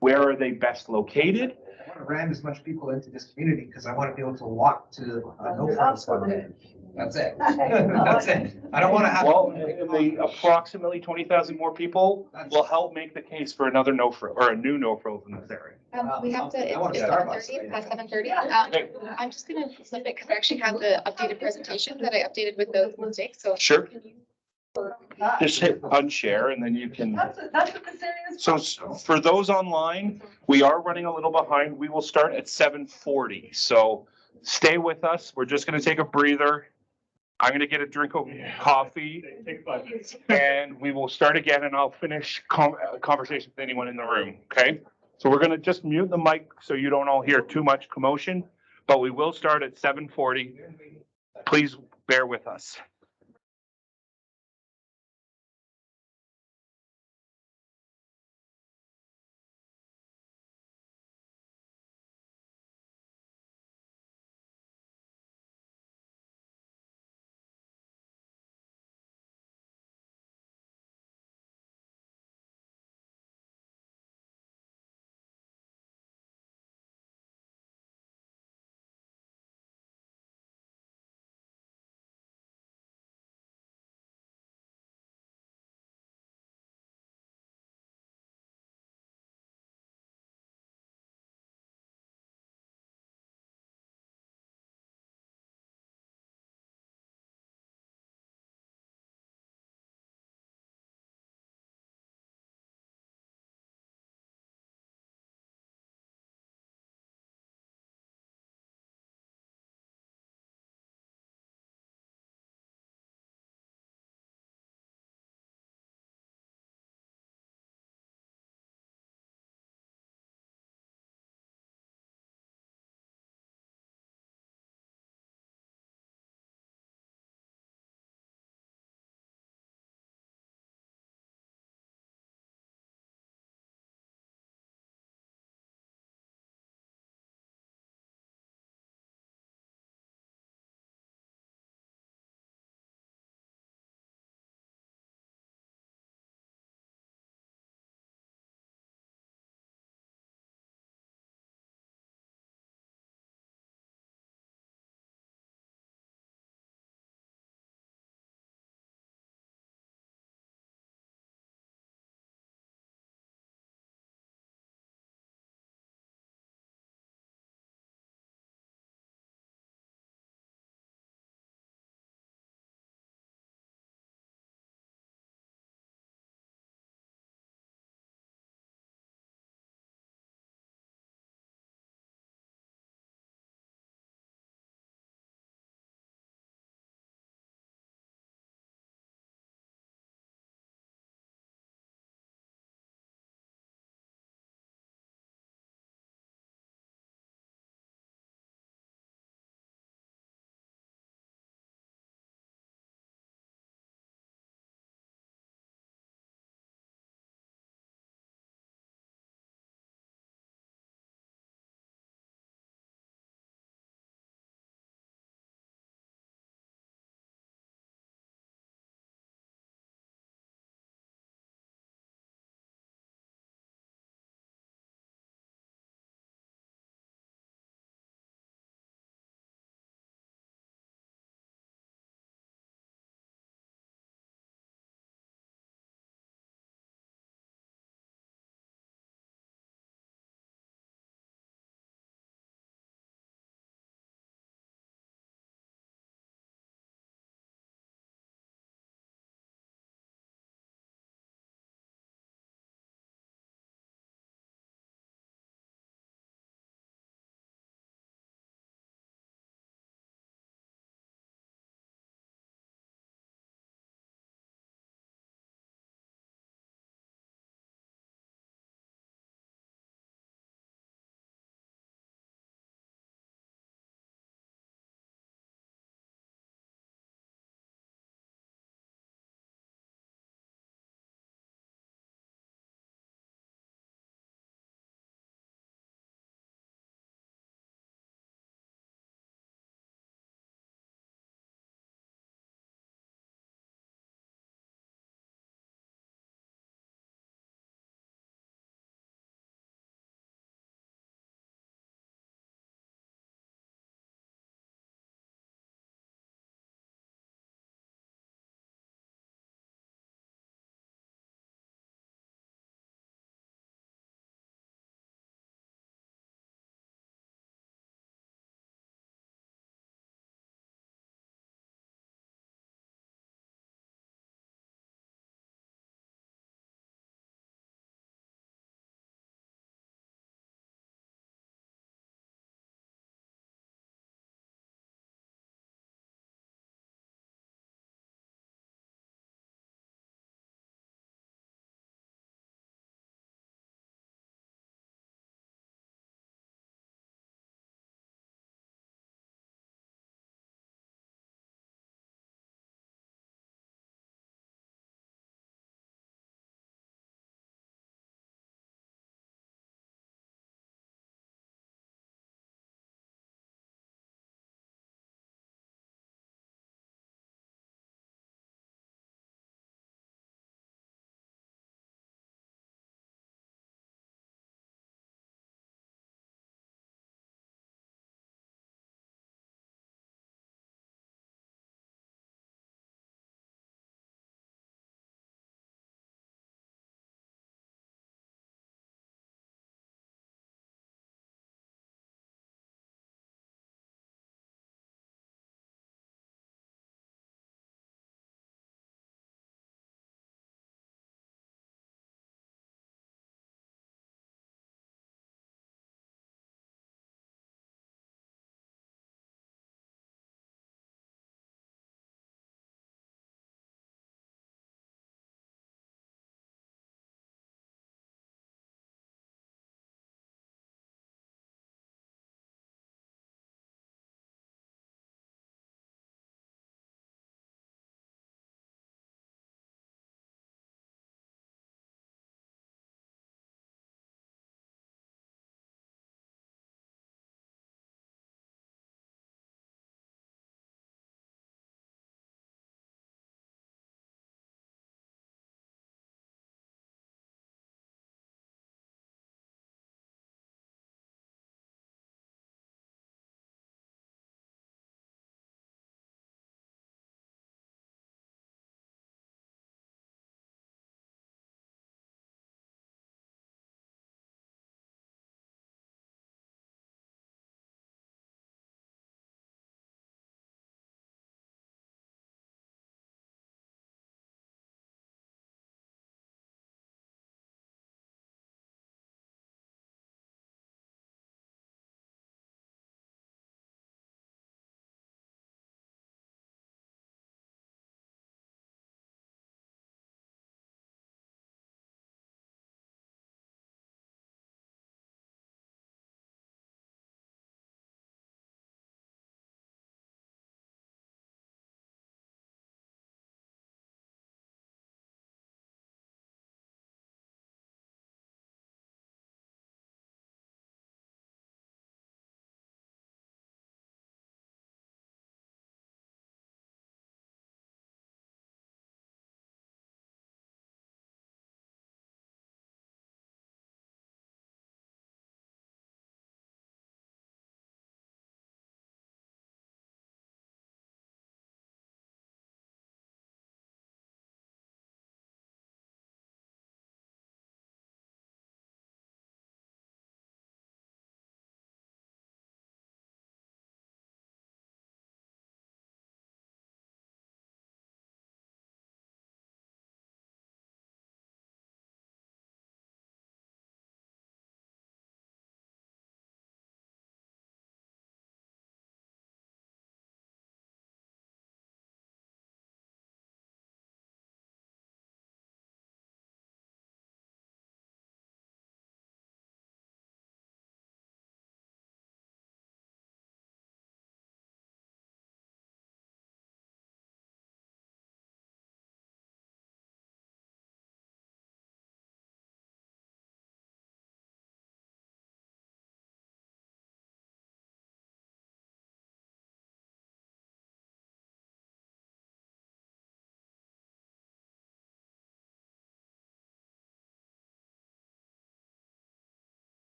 [SPEAKER 1] where are they best located.
[SPEAKER 13] I want to ram as much people into this community because I want to be able to walk to no frills one. That's it. That's it. I don't want to have.
[SPEAKER 1] Well, and the approximately 20,000 more people will help make the case for another no frill or a new no frills in this area.
[SPEAKER 6] We have to,
[SPEAKER 13] I want
[SPEAKER 6] it's
[SPEAKER 13] a Starbucks.
[SPEAKER 6] 7:30, past 7:30. I'm just gonna flip it because I actually have the updated presentation that I updated with those mistakes, so.
[SPEAKER 1] Sure. Just hit unshare and then you can.
[SPEAKER 8] That's what this area is.
[SPEAKER 1] So for those online, we are running a little behind. We will start at 7:40. So stay with us. We're just gonna take a breather. I'm gonna get a drink of coffee
[SPEAKER 15] Take 5 minutes.
[SPEAKER 1] and we will start again and I'll finish conversation with anyone in the room, okay? So we're gonna just mute the mic so you don't all hear too much commotion, but we will start at 7:40. Please bear with us.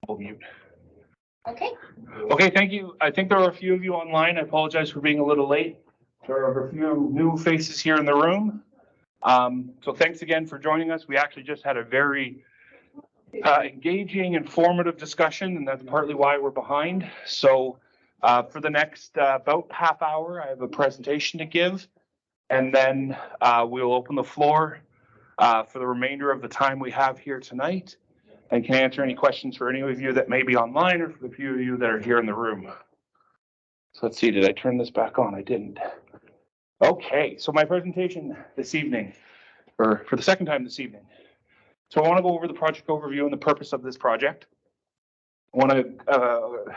[SPEAKER 1] Mute.
[SPEAKER 6] Okay,
[SPEAKER 1] Okay, thank you. I think there are a few of you online. I apologize for being a little late. There are a few new faces here in the room. So thanks again for joining us. We actually just had a very engaging, informative discussion, and that's partly why we're behind. So for the next about half hour, I have a presentation to give, and then we'll open the floor for the remainder of the time we have here tonight. I can answer any questions for any of you that may be online or for the few of you that are here in the room. So let's see, did I turn this back on? I didn't. Okay, so my presentation this evening, or for the second time this evening. So I want to go over the project overview and the purpose of this project. I want to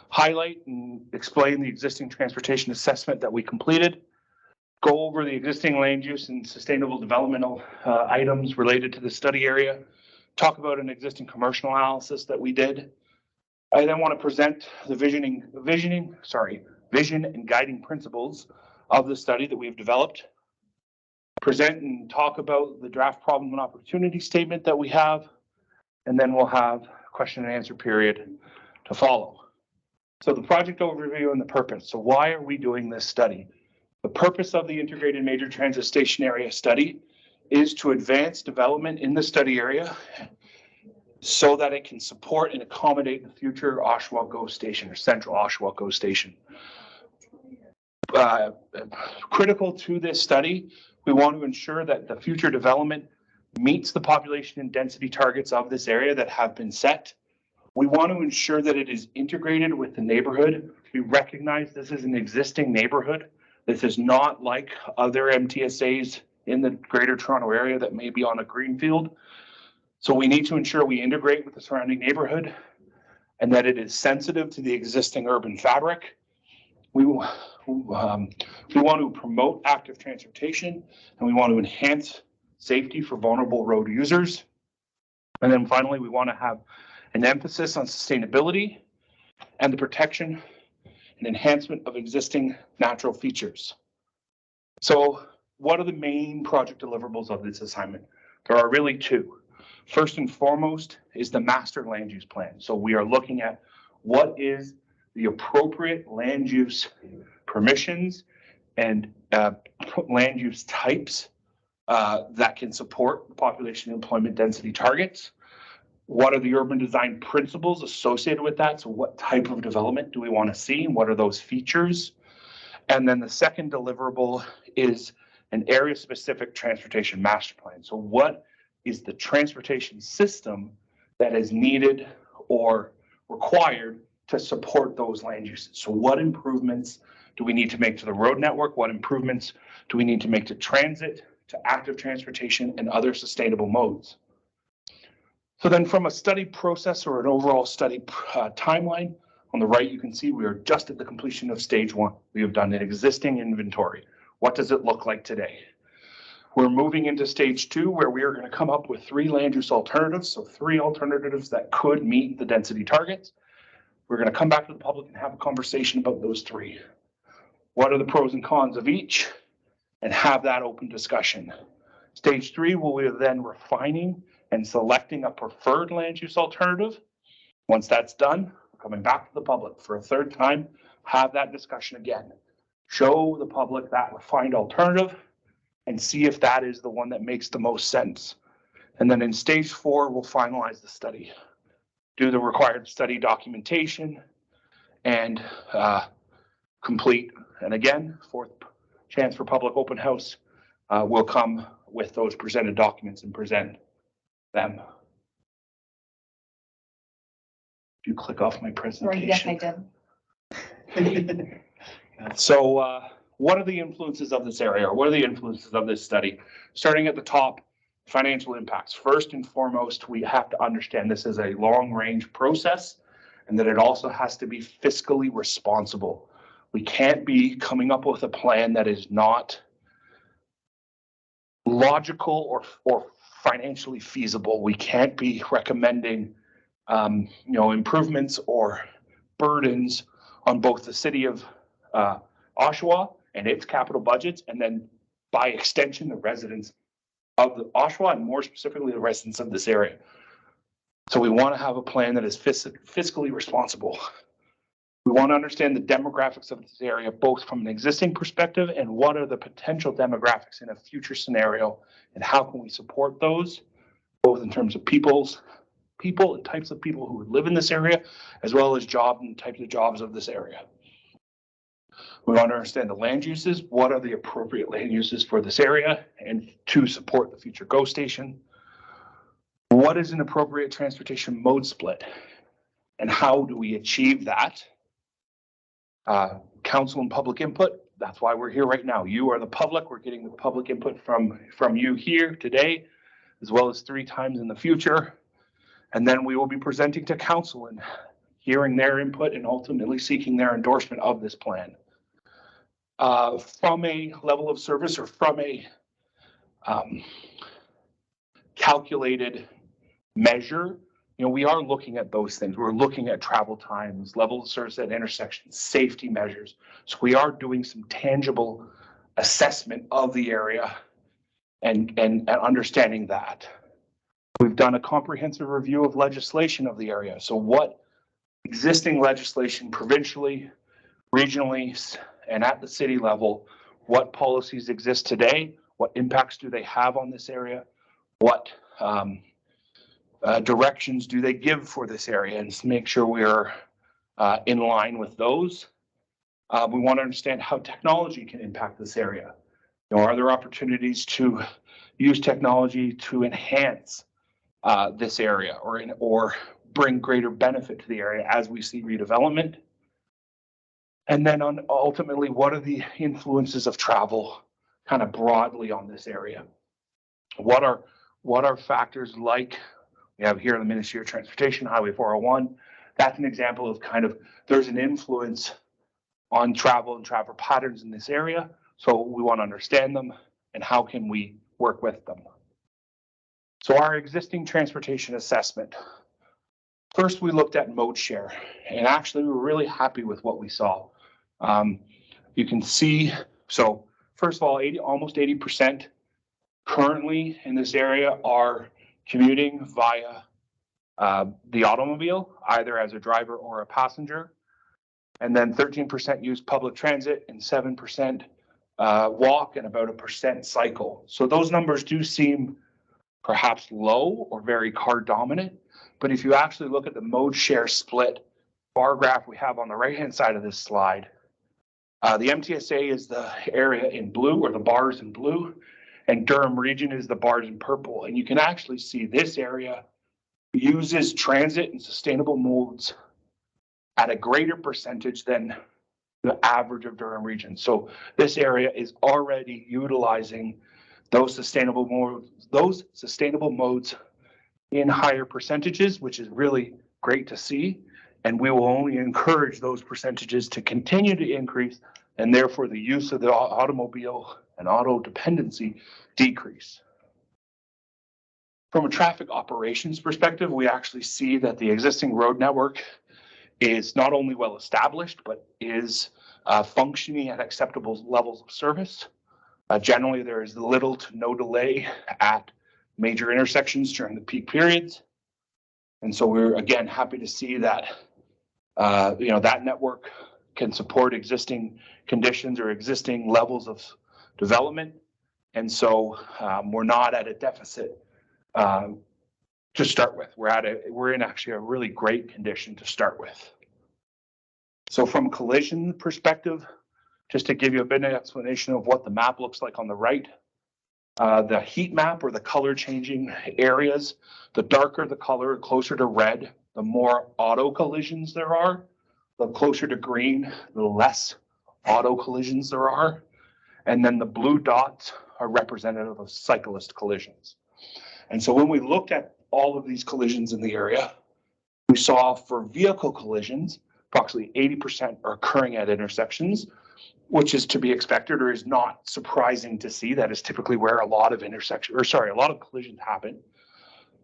[SPEAKER 1] highlight and explain the existing transportation assessment that we completed, go over the existing land use and sustainable developmental items related to the study area, talk about an existing commercial analysis that we did. I then want to present the vision and guiding principles of the study that we've developed, present and talk about the draft problem and opportunity statement that we have, and then we'll have a question and answer period to follow. So the project overview and the purpose. So why are we doing this study? The purpose of the Integrated Major Transit Station Area Study is to advance development in the study area so that it can support and accommodate the future Oshawa GO Station or Central Oshawa GO Station. Critical to this study, we want to ensure that the future development meets the population and density targets of this area that have been set. We want to ensure that it is integrated with the neighborhood. We recognize this is an existing neighborhood. This is not like other MTSAs in the Greater Toronto Area that may be on a greenfield. So we need to ensure we integrate with the surrounding neighborhood and that it is sensitive to the existing urban fabric. We want to promote active transportation, and we want to enhance safety for vulnerable road users. And then finally, we want to have an emphasis on sustainability and the protection and enhancement of existing natural features. So what are the main project deliverables of this assignment? There are really two. First and foremost is the master land use plan. So we are looking at what is the appropriate land use permissions and land use types that can support the population employment density targets. What are the urban design principles associated with that? So what type of development do we want to see? And what are those features? And then the second deliverable is an area specific transportation master plan. So what is the transportation system that is needed or required to support those land uses? So what improvements do we need to make to the road network? What improvements do we need to make to transit, to active transportation, and other sustainable modes? So then from a study process or an overall study timeline, on the right you can see we are just at the completion of stage one. We have done an existing inventory. What does it look like today? We're moving into stage two, where we are going to come up with 3 land use alternatives. So 3 alternatives that could meet the density targets. We're going to come back to the public and have a conversation about those 3. What are the pros and cons of each? And have that open discussion. Stage 3, we will then refining and selecting a preferred land use alternative. Once that's done, coming back to the public for a 3rd time, have that discussion again. Show the public that refined alternative and see if that is the one that makes the most sense. And then in stage 4, we'll finalize the study, do the required study documentation, and complete. And again, 4th chance for public open house will come with those presented documents and present them. If you click off my presentation.
[SPEAKER 6] yes, I did.
[SPEAKER 1] So what are the influences of this area, or what are the influences of this study? Starting at the top, financial impacts. First and foremost, we have to understand this is a long-range process and that it also has to be fiscally responsible. We can't be coming up with a plan that is not logical or financially feasible. We can't be recommending improvements or burdens on both the city of Oshawa and its capital budgets, and then by extension, the residents of the Oshawa, and more specifically, the residents of this area. So we want to have a plan that is fiscally responsible. We want to understand the demographics of this area, both from an existing perspective and what are the potential demographics in a future scenario, and how can we support those, both in terms of people and types of people who would live in this area, as well as job and types of jobs of this area. We want to understand the land uses, what are the appropriate land uses for this area and to support the future GO station. What is an appropriate transportation mode split and how do we achieve that? Council and public input, that's why we're here right now. You are the public, we're getting the public input from you here today, as well as 3 times in the future. And then we will be presenting to council and hearing their input and ultimately seeking their endorsement of this plan. From a level of service or from a calculated measure, we are looking at those things. We're looking at travel times, level of service at intersections, safety measures. So we are doing some tangible assessment of the area and understanding that. We've done a comprehensive review of legislation of the area. So what existing legislation provincially, regionally, and at the city level, what policies exist today? What impacts do they have on this area? What directions do they give for this area, and make sure we're in line with those. We want to understand how technology can impact this area. Are there opportunities to use technology to enhance this area or bring greater benefit to the area as we see redevelopment? And then ultimately, what are the influences of travel kind of broadly on this area? What are factors like we have here in the Ministry of Transportation, Highway 401? That's an example of there's an influence on travel and travel patterns in this area. So we want to understand them and how can we work with them. So our existing transportation assessment. First, we looked at mode share, and actually we were really happy with what we saw. You can see, so first of all, almost 80% currently in this area are commuting via the automobile, either as a driver or a passenger. And then 13% use public transit and 7% walk and about 1% cycle. So those numbers do seem perhaps low or very car dominant. But if you actually look at the mode share split bar graph we have on the right-hand side of this slide, the MTSA is the area in blue, or the bars in blue, and Durham Region is the bars in purple. And you can actually see this area uses transit and sustainable modes at a greater percentage than the average of Durham Region. So this area is already utilizing those sustainable modes in higher percentages, which is really great to see. And we will only encourage those percentages to continue to increase, and therefore the use of the automobile and auto dependency decrease. From a traffic operations perspective, we actually see that the existing road network is not only well established, but is functioning at acceptable levels of service. Generally, there is little to no delay at major intersections during the peak periods. And so we're, again, happy to see that that network can support existing conditions or existing levels of development. And so we're not at a deficit to start with. We're in actually a really great condition to start with. So from a collision perspective, just to give you a bit of an explanation of what the map looks like on the right, the heat map or the color changing areas, the darker the color, closer to red, the more auto collisions there are. The closer to green, the less auto collisions there are. And then the blue dots are representative of cyclist collisions. And so when we looked at all of these collisions in the area, we saw for vehicle collisions, approximately 80% are occurring at intersections, which is to be expected or is not surprising to see. That is typically where a lot of collisions happen.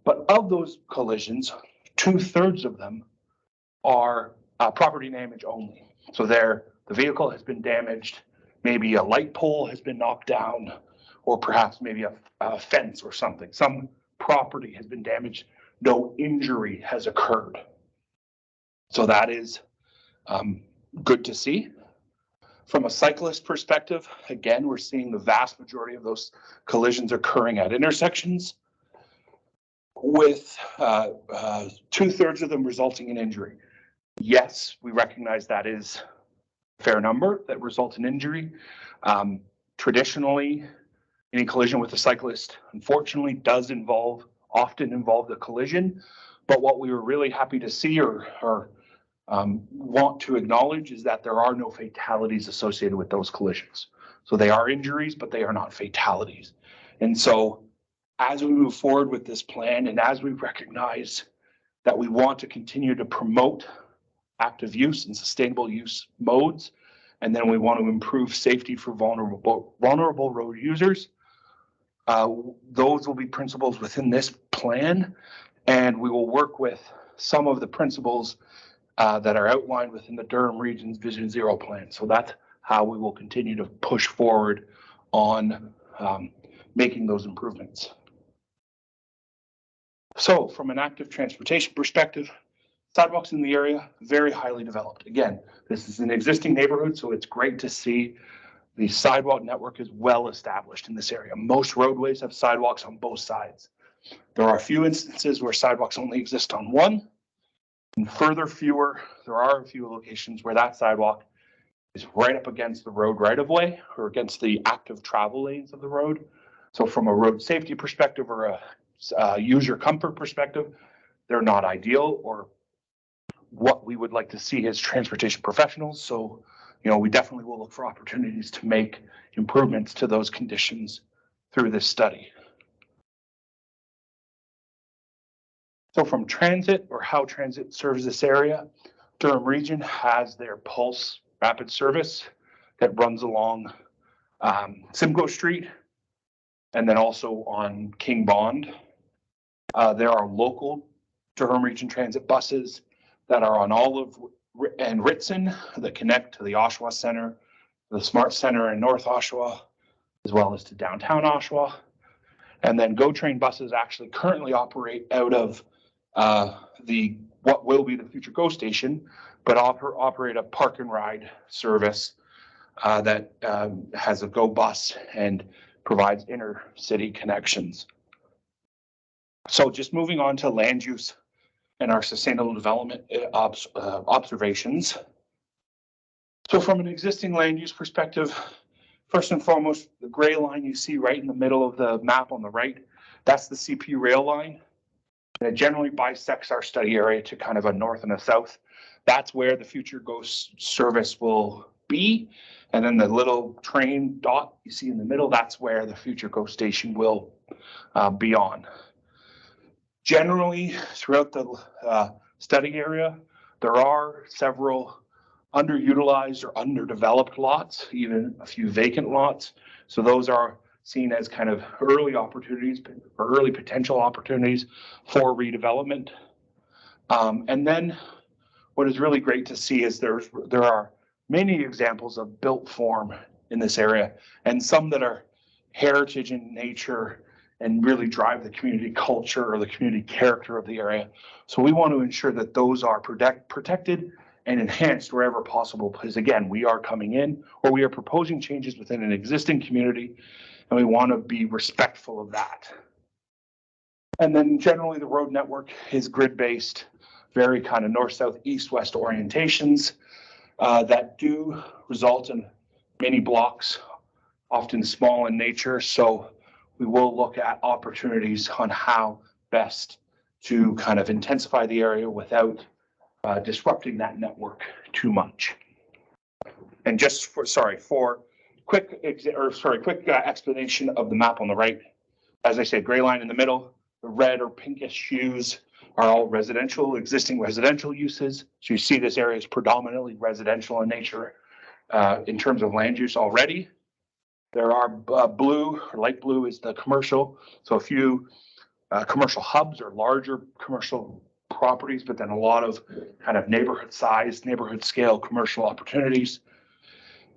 [SPEAKER 1] But of those collisions, 2/3 of them are property damage only. So the vehicle has been damaged, maybe a light pole has been knocked down, or perhaps maybe a fence or something. Some property has been damaged no injury has occurred. So that is good to see. From a cyclist perspective, again, we're seeing the vast majority of those collisions occurring at intersections, with 2/3 of them resulting in injury. Yes, we recognize that is a fair number that result in injury. Traditionally, any collision with a cyclist, unfortunately, does often involve the collision. But what we were really happy to see or want to acknowledge is that there are no fatalities associated with those collisions. So they are injuries, but they are not fatalities. And so as we move forward with this plan, and as we recognize that we want to continue to promote active use and sustainable use modes, and then we want to improve safety for vulnerable road users, those will be principles within this plan, and we will work with some of the principles that are outlined within the Durham Region's Vision Zero plan. So that's how we will continue to push forward on making those improvements. So from an active transportation perspective, sidewalks in the area, very highly developed. Again, this is an existing neighborhood, so it's great to see the sidewalk network is well established in this area. Most roadways have sidewalks on both sides. There are a few instances where sidewalks only exist on one, and further fewer, there are a few locations where that sidewalk is right up against the road right of way or against the active travel lanes of the road. So from a road safety perspective or a user comfort perspective, they're not ideal or what we would like to see as transportation professionals. So, we definitely will look for opportunities to make improvements to those conditions through this study. So from transit, or how transit serves this area, Durham Region has their Pulse rapid service that runs along Simcoe Street and then also on King Bond. There are local Durham Region Transit buses that are on Olive and Ritson that connect to the Oshawa Center, the Smart Center in North Oshawa, as well as to downtown Oshawa. And then GO Train buses actually currently operate out of what will be the future GO station, but operate a park and ride service that has a GO bus and provides inter-city connections. So just moving on to land use and our sustainable development observations. So from an existing land use perspective, first and foremost, the gray line you see right in the middle of the map on the right, that's the CP rail line. And it generally bisects our study area to kind of a north and a south. That's where the future GO service will be. And then the little train dot you see in the middle, that's where the future GO station will be on. Generally, throughout the study area, there are several underutilized or underdeveloped lots, even a few vacant lots. So those are seen as kind of early opportunities or early potential opportunities for redevelopment. And then what is really great to see is there are many examples of built form in this area, and some that are heritage in nature and really drive the community culture or the community character of the area. So we want to ensure that those are protected and enhanced wherever possible, because again, we are coming in or we are proposing changes within an existing community, and we want to be respectful of that. And then generally the road network is grid-based, very kind of north, south, east, west orientations that do result in many blocks, often small in nature. So we will look at opportunities on how best to kind of intensify the area without disrupting that network too much. And just for quick explanation of the map on the right. As I said, gray line in the middle, the red or pinkish hues are all existing residential uses. So you see this area is predominantly residential in nature in terms of land use already. There are blue, or light blue is the commercial. So a few commercial hubs or larger commercial properties, but then a lot of kind of neighborhood size, neighborhood scale commercial opportunities.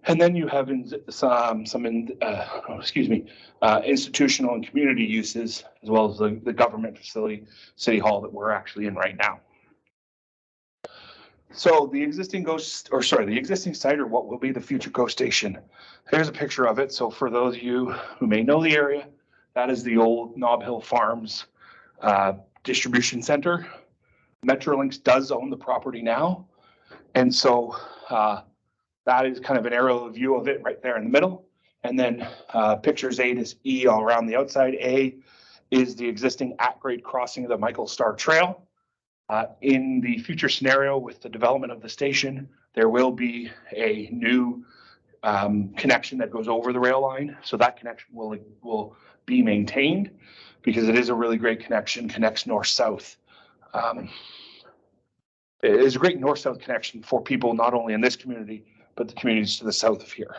[SPEAKER 1] And then you have institutional and community uses, as well as the government facility, City Hall, that we're actually in right now. So the existing the existing site, or what will be the future GO Station. Here's a picture of it. So for those of you who may know the area, that is the old Nob Hill Farms distribution center. Metrolinx does own the property now. And so that is kind of an aerial view of it right there in the middle. And then pictures A to E all around the outside. A is the existing at-grade crossing of the Michael Star Trail. In the future scenario with the development of the station, there will be a new connection that goes over the rail line. So that connection will be maintained because it is a really great connection, connects north-south. It is a great north-south connection for people not only in this community, but the communities to the south of here.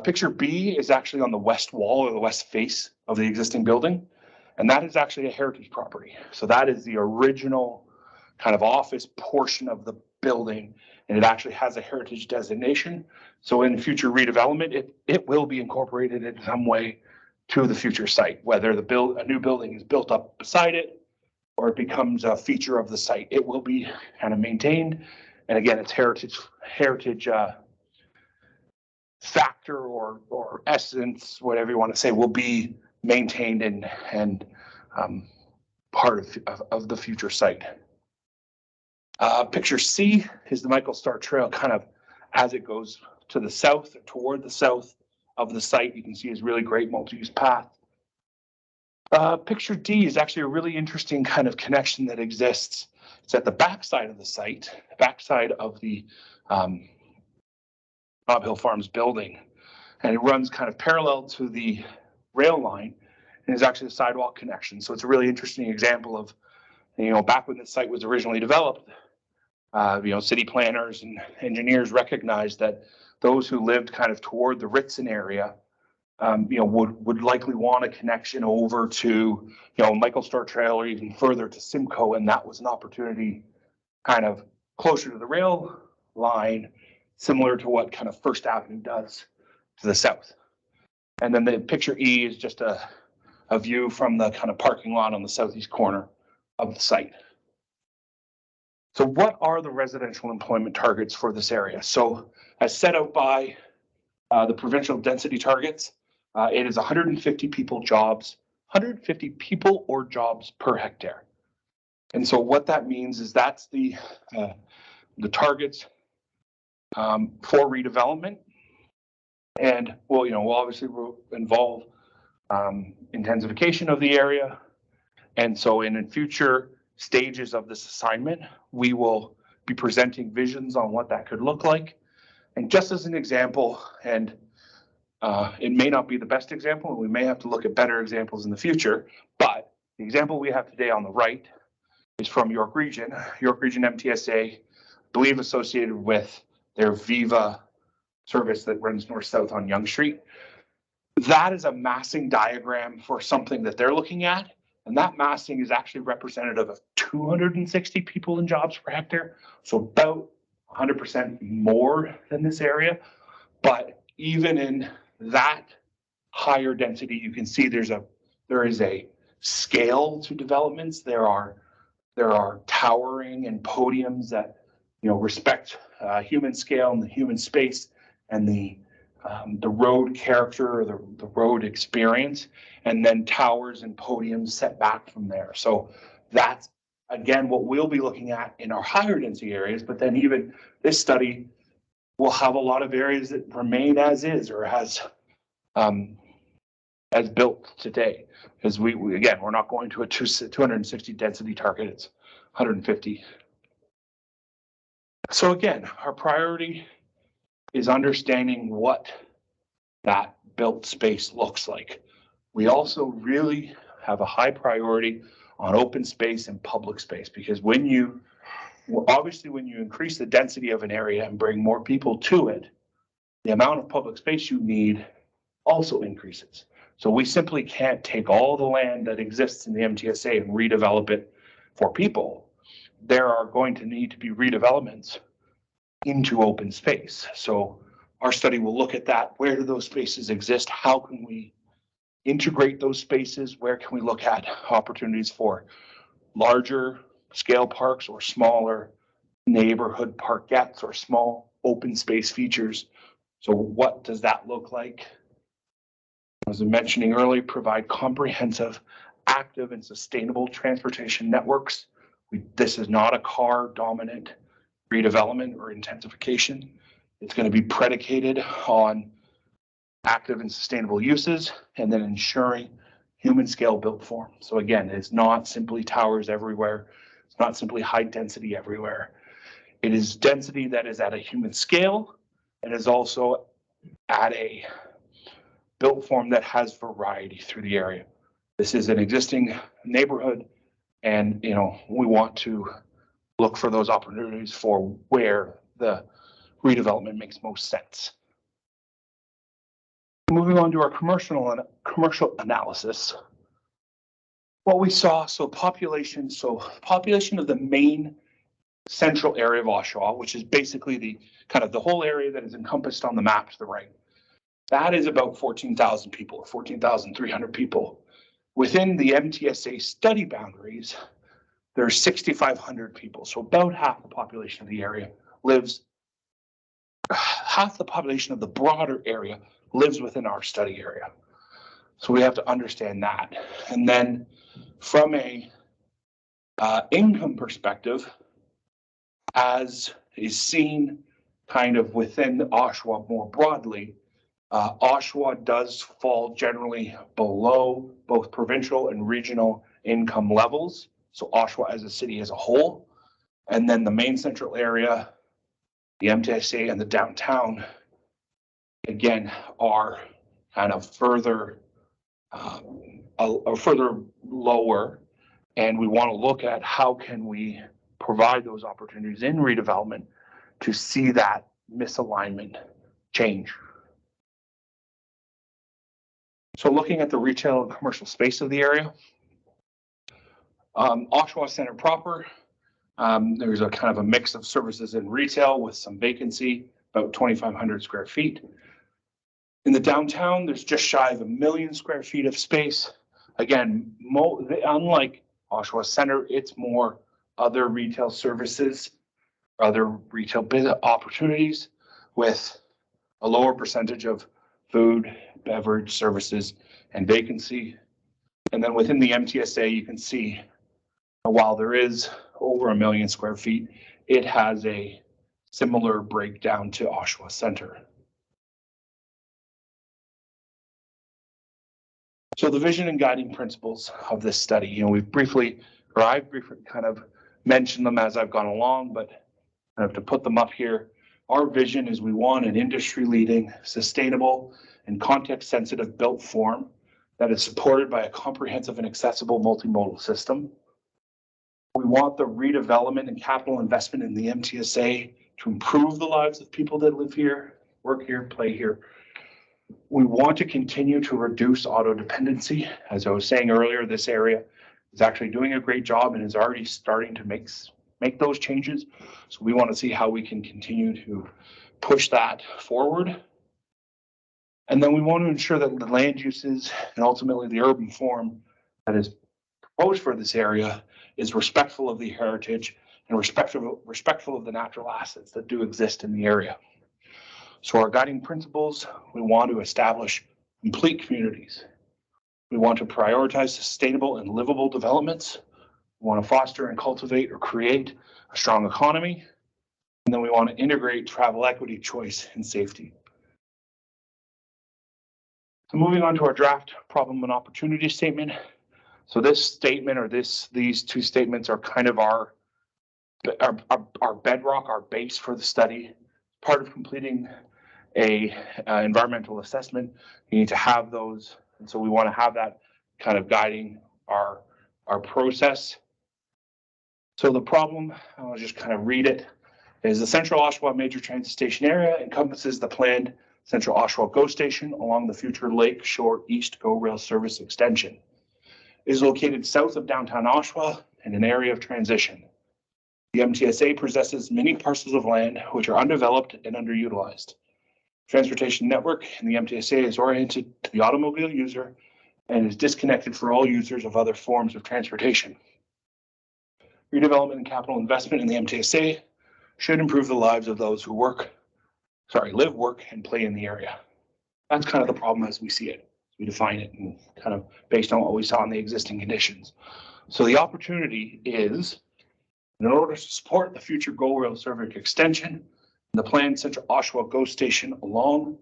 [SPEAKER 1] Picture B is actually on the west wall or the west face of the existing building. And that is actually a heritage property. So that is the original kind of office portion of the building. And it actually has a heritage designation. So in future redevelopment, it will be incorporated in some way to the future site, whether a new building is built up beside it or it becomes a feature of the site. It will be kind of maintained. And again, its heritage factor or essence, whatever you want to say, will be maintained and part of the future site. Picture C is the Michael Star Trail, kind of as it goes to the south, or toward the south of the site. You can see is really great multi-use path. Picture D is actually a really interesting kind of connection that exists. It's at the backside of the site, backside of the Nob Hill Farms building, and it runs kind of parallel to the rail line. And is actually a sidewalk connection. So it's a really interesting example of, back when the site was originally developed, city planners and engineers recognized that those who lived kind of toward the Ritson area, would likely want a connection over to, Michael Star Trail or even further to Simcoe. And that was an opportunity kind of closer to the rail line, similar to what kind of First Avenue does to the south. And then the picture E is just a view from the kind of parking lot on the southeast corner of the site. So what are the residential employment targets for this area? So as set out by the provincial density targets, it is 150 people or jobs per hectare. And so what that means is that's the targets for redevelopment. And we'll obviously involve intensification of the area. And so in future stages of this assignment, we will be presenting visions on what that could look like. And just as an example, and it may not be the best example, and we may have to look at better examples in the future, but the example we have today on the right is from York Region MTSA, I believe associated with their Viva service that runs north-south on Yonge Street. That is a massing diagram for something that they're looking at. And that massing is actually representative of 260 people in jobs per hectare. So about 100% more than this area. But even in that higher density, you can see there is a scale to developments. There are towering and podiums that respect human scale and the human space and the road character or the road experience, and then towers and podiums set back from there. So that's, again, what we'll be looking at in our higher density areas, but then even this study will have a lot of areas that remain as is or as built today. Because we're not going to a 260 density target, it's 150. So again, our priority is understanding what that built space looks like. We also really have a high priority on open space and public space, because when you increase the density of an area and bring more people to it, the amount of public space you need also increases. So we simply can't take all the land that exists in the MTSA and redevelop it for people. There are going to need to be redevelopments into open space. So our study will look at that. Where do those spaces exist? How can we integrate those spaces? Where can we look at opportunities for larger scale parks or smaller neighborhood parkettes or small open space features? So what does that look like? As I was mentioning earlier, provide comprehensive, active and sustainable transportation networks. This is not a car dominant redevelopment or intensification. It's going to be predicated on active and sustainable uses and then ensuring human scale built form. So again, it's not simply towers everywhere. It's not simply high density everywhere. It is density that is at a human scale and is also at a built form that has variety through the area. This is an existing neighborhood, and we want to look for those opportunities for where the redevelopment makes most sense. Moving on to our commercial analysis. What we saw, population of the main central area of Oshawa, which is basically the whole area that is encompassed on the map to the right. That is about 14,000 people, 14,300 people. Within the MTSA study boundaries, there's 6,500 people. So about half the population of the area lives, half the population of the broader area lives within our study area. So we have to understand that. And then from a income perspective, as is seen kind of within Oshawa more broadly, Oshawa does fall generally below both provincial and regional income levels. So Oshawa as a city as a whole, and then the main central area, the MTSA and the downtown, again, are kind of further lower. And we want to look at how can we provide those opportunities in redevelopment to see that misalignment change. So looking at the retail and commercial space of the area, Oshawa Center proper, there's a kind of a mix of services in retail with some vacancy, about 2,500 square feet. In the downtown, there's just shy of 1 million square feet of space. Again, unlike Oshawa Center, it's more other retail services, other retail business opportunities with a lower percentage of food, beverage services, and vacancy. And then within the MTSA, you can see while there is over 1 million square feet, it has a similar breakdown to Oshawa Center. So the vision and guiding principles of this study, I've briefly kind of mentioned them as I've gone along, but I have to put them up here. Our vision is we want an industry-leading, sustainable, and context-sensitive built form that is supported by a comprehensive and accessible multimodal system. We want the redevelopment and capital investment in the MTSA to improve the lives of people that live here, work here, play here. We want to continue to reduce auto dependency. As I was saying earlier, this area is actually doing a great job and is already starting to make those changes. So we want to see how we can continue to push that forward. And then we want to ensure that the land uses and ultimately the urban form that is proposed for this area is respectful of the heritage and respectful of the natural assets that do exist in the area. So our guiding principles, we want to establish complete communities. We want to prioritize sustainable and livable developments. We want to foster and cultivate or create a strong economy. And then we want to integrate travel equity, choice, and safety. So moving on to our draft problem and opportunity statement. So this statement or these two statements are kind of our bedrock, our base for the study. Part of completing a environmental assessment, you need to have those. And so we want to have that kind of guiding our process. So the problem, I'll just kind of read it, is the Central Oshawa Major Transit Station area encompasses the planned Central Oshawa GO Station along the future Lake Shore East GO Rail Service extension. It is located south of downtown Oshawa in an area of transition. The MTSA possesses many parcels of land which are undeveloped and underutilized. Transportation network in the MTSA is oriented to the automobile user and is disconnected for all users of other forms of transportation. Redevelopment and capital investment in the MTSA should improve the lives of those who live, work, and play in the area. That's kind of the problem as we see it. We define it and kind of based on what we saw in the existing conditions. So the opportunity is, in order to support the future GO Rail Service extension, the planned Central Oshawa GO station along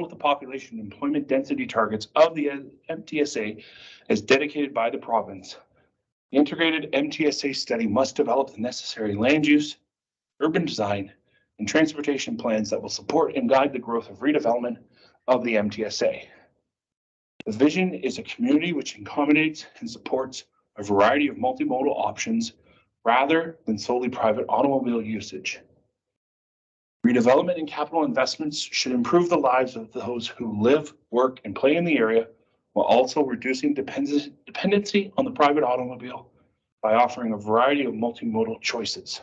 [SPEAKER 1] with the population and employment density targets of the MTSA as dedicated by the province. The integrated MTSA study must develop the necessary land use, urban design, and transportation plans that will support and guide the growth of redevelopment of the MTSA. The vision is a community which accommodates and supports a variety of multimodal options rather than solely private automobile usage. Redevelopment and capital investments should improve the lives of those who live, work, and play in the area, while also reducing dependency on the private automobile by offering a variety of multimodal choices.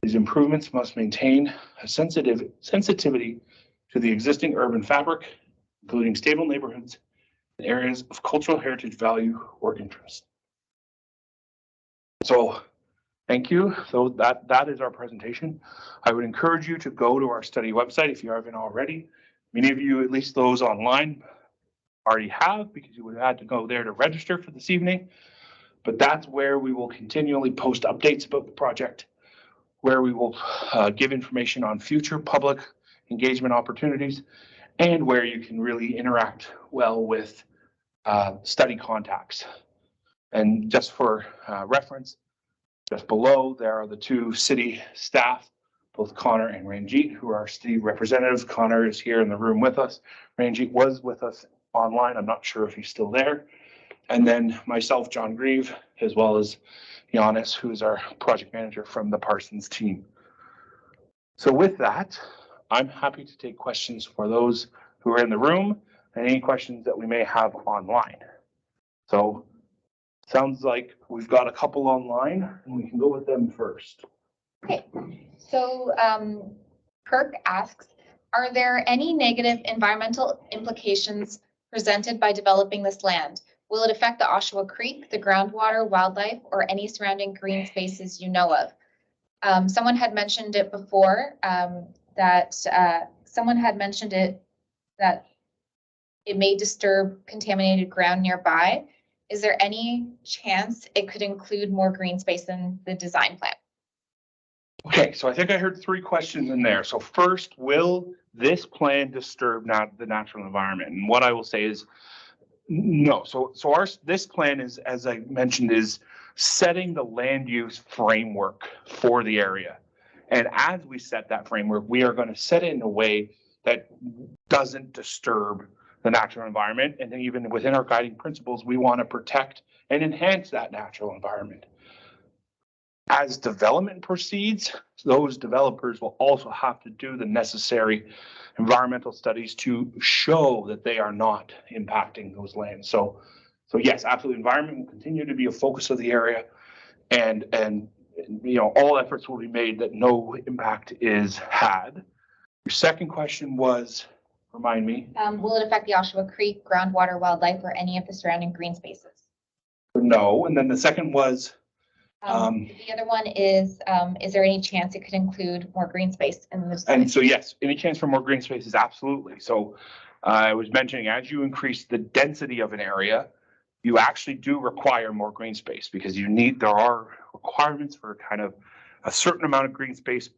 [SPEAKER 1] These improvements must maintain a sensitivity to the existing urban fabric, including stable neighborhoods and areas of cultural heritage value or interest. So thank you. So that is our presentation. I would encourage you to go to our study website if you haven't already. Many of you, at least those online, already have, because you would have had to go there to register for this evening. But that's where we will continually post updates about the project, where we will give information on future public engagement opportunities, and where you can really interact well with study contacts. And just for reference, just below there are the two city staff, both Connor and Ranjit, who are our city representatives. Connor is here in the room with us. Ranjit was with us online. I'm not sure if he's still there. And then myself, John Grieve, as well as Giannis, who is our project manager from the Parsons team. So with that, I'm happy to take questions for those who are in the room and any questions that we may have online. So sounds like we've got a couple online and we can go with them first.
[SPEAKER 6] Okay, so Kirk asks, are there any negative environmental implications presented by developing this land? Will it affect the Oshawa Creek, the groundwater, wildlife, or any surrounding green spaces you know of? Someone had mentioned it before, that it may disturb contaminated ground nearby. Is there any chance it could include more green space in the design plan?
[SPEAKER 1] Okay, so I think I heard three questions in there. So first, will this plan disturb the natural environment? And what I will say is no. So this plan is, as I mentioned, is setting the land use framework for the area. And as we set that framework, we are going to set it in a way that doesn't disturb the natural environment. And then even within our guiding principles, we want to protect and enhance that natural environment. As development proceeds, those developers will also have to do the necessary environmental studies to show that they are not impacting those lands. So yes, absolutely, environment will continue to be a focus of the area, and all efforts will be made that no impact is had. Your second question was, remind me.
[SPEAKER 6] Will it affect the Oshawa Creek, groundwater, wildlife, or any of the surrounding green spaces?
[SPEAKER 1] No, and then the second was.
[SPEAKER 6] The other one is there any chance it could include more green space in the design?
[SPEAKER 1] And so yes, any chance for more green spaces, absolutely. So I was mentioning, as you increase the density of an area, you actually do require more green space, because there are requirements for kind of a certain amount of green space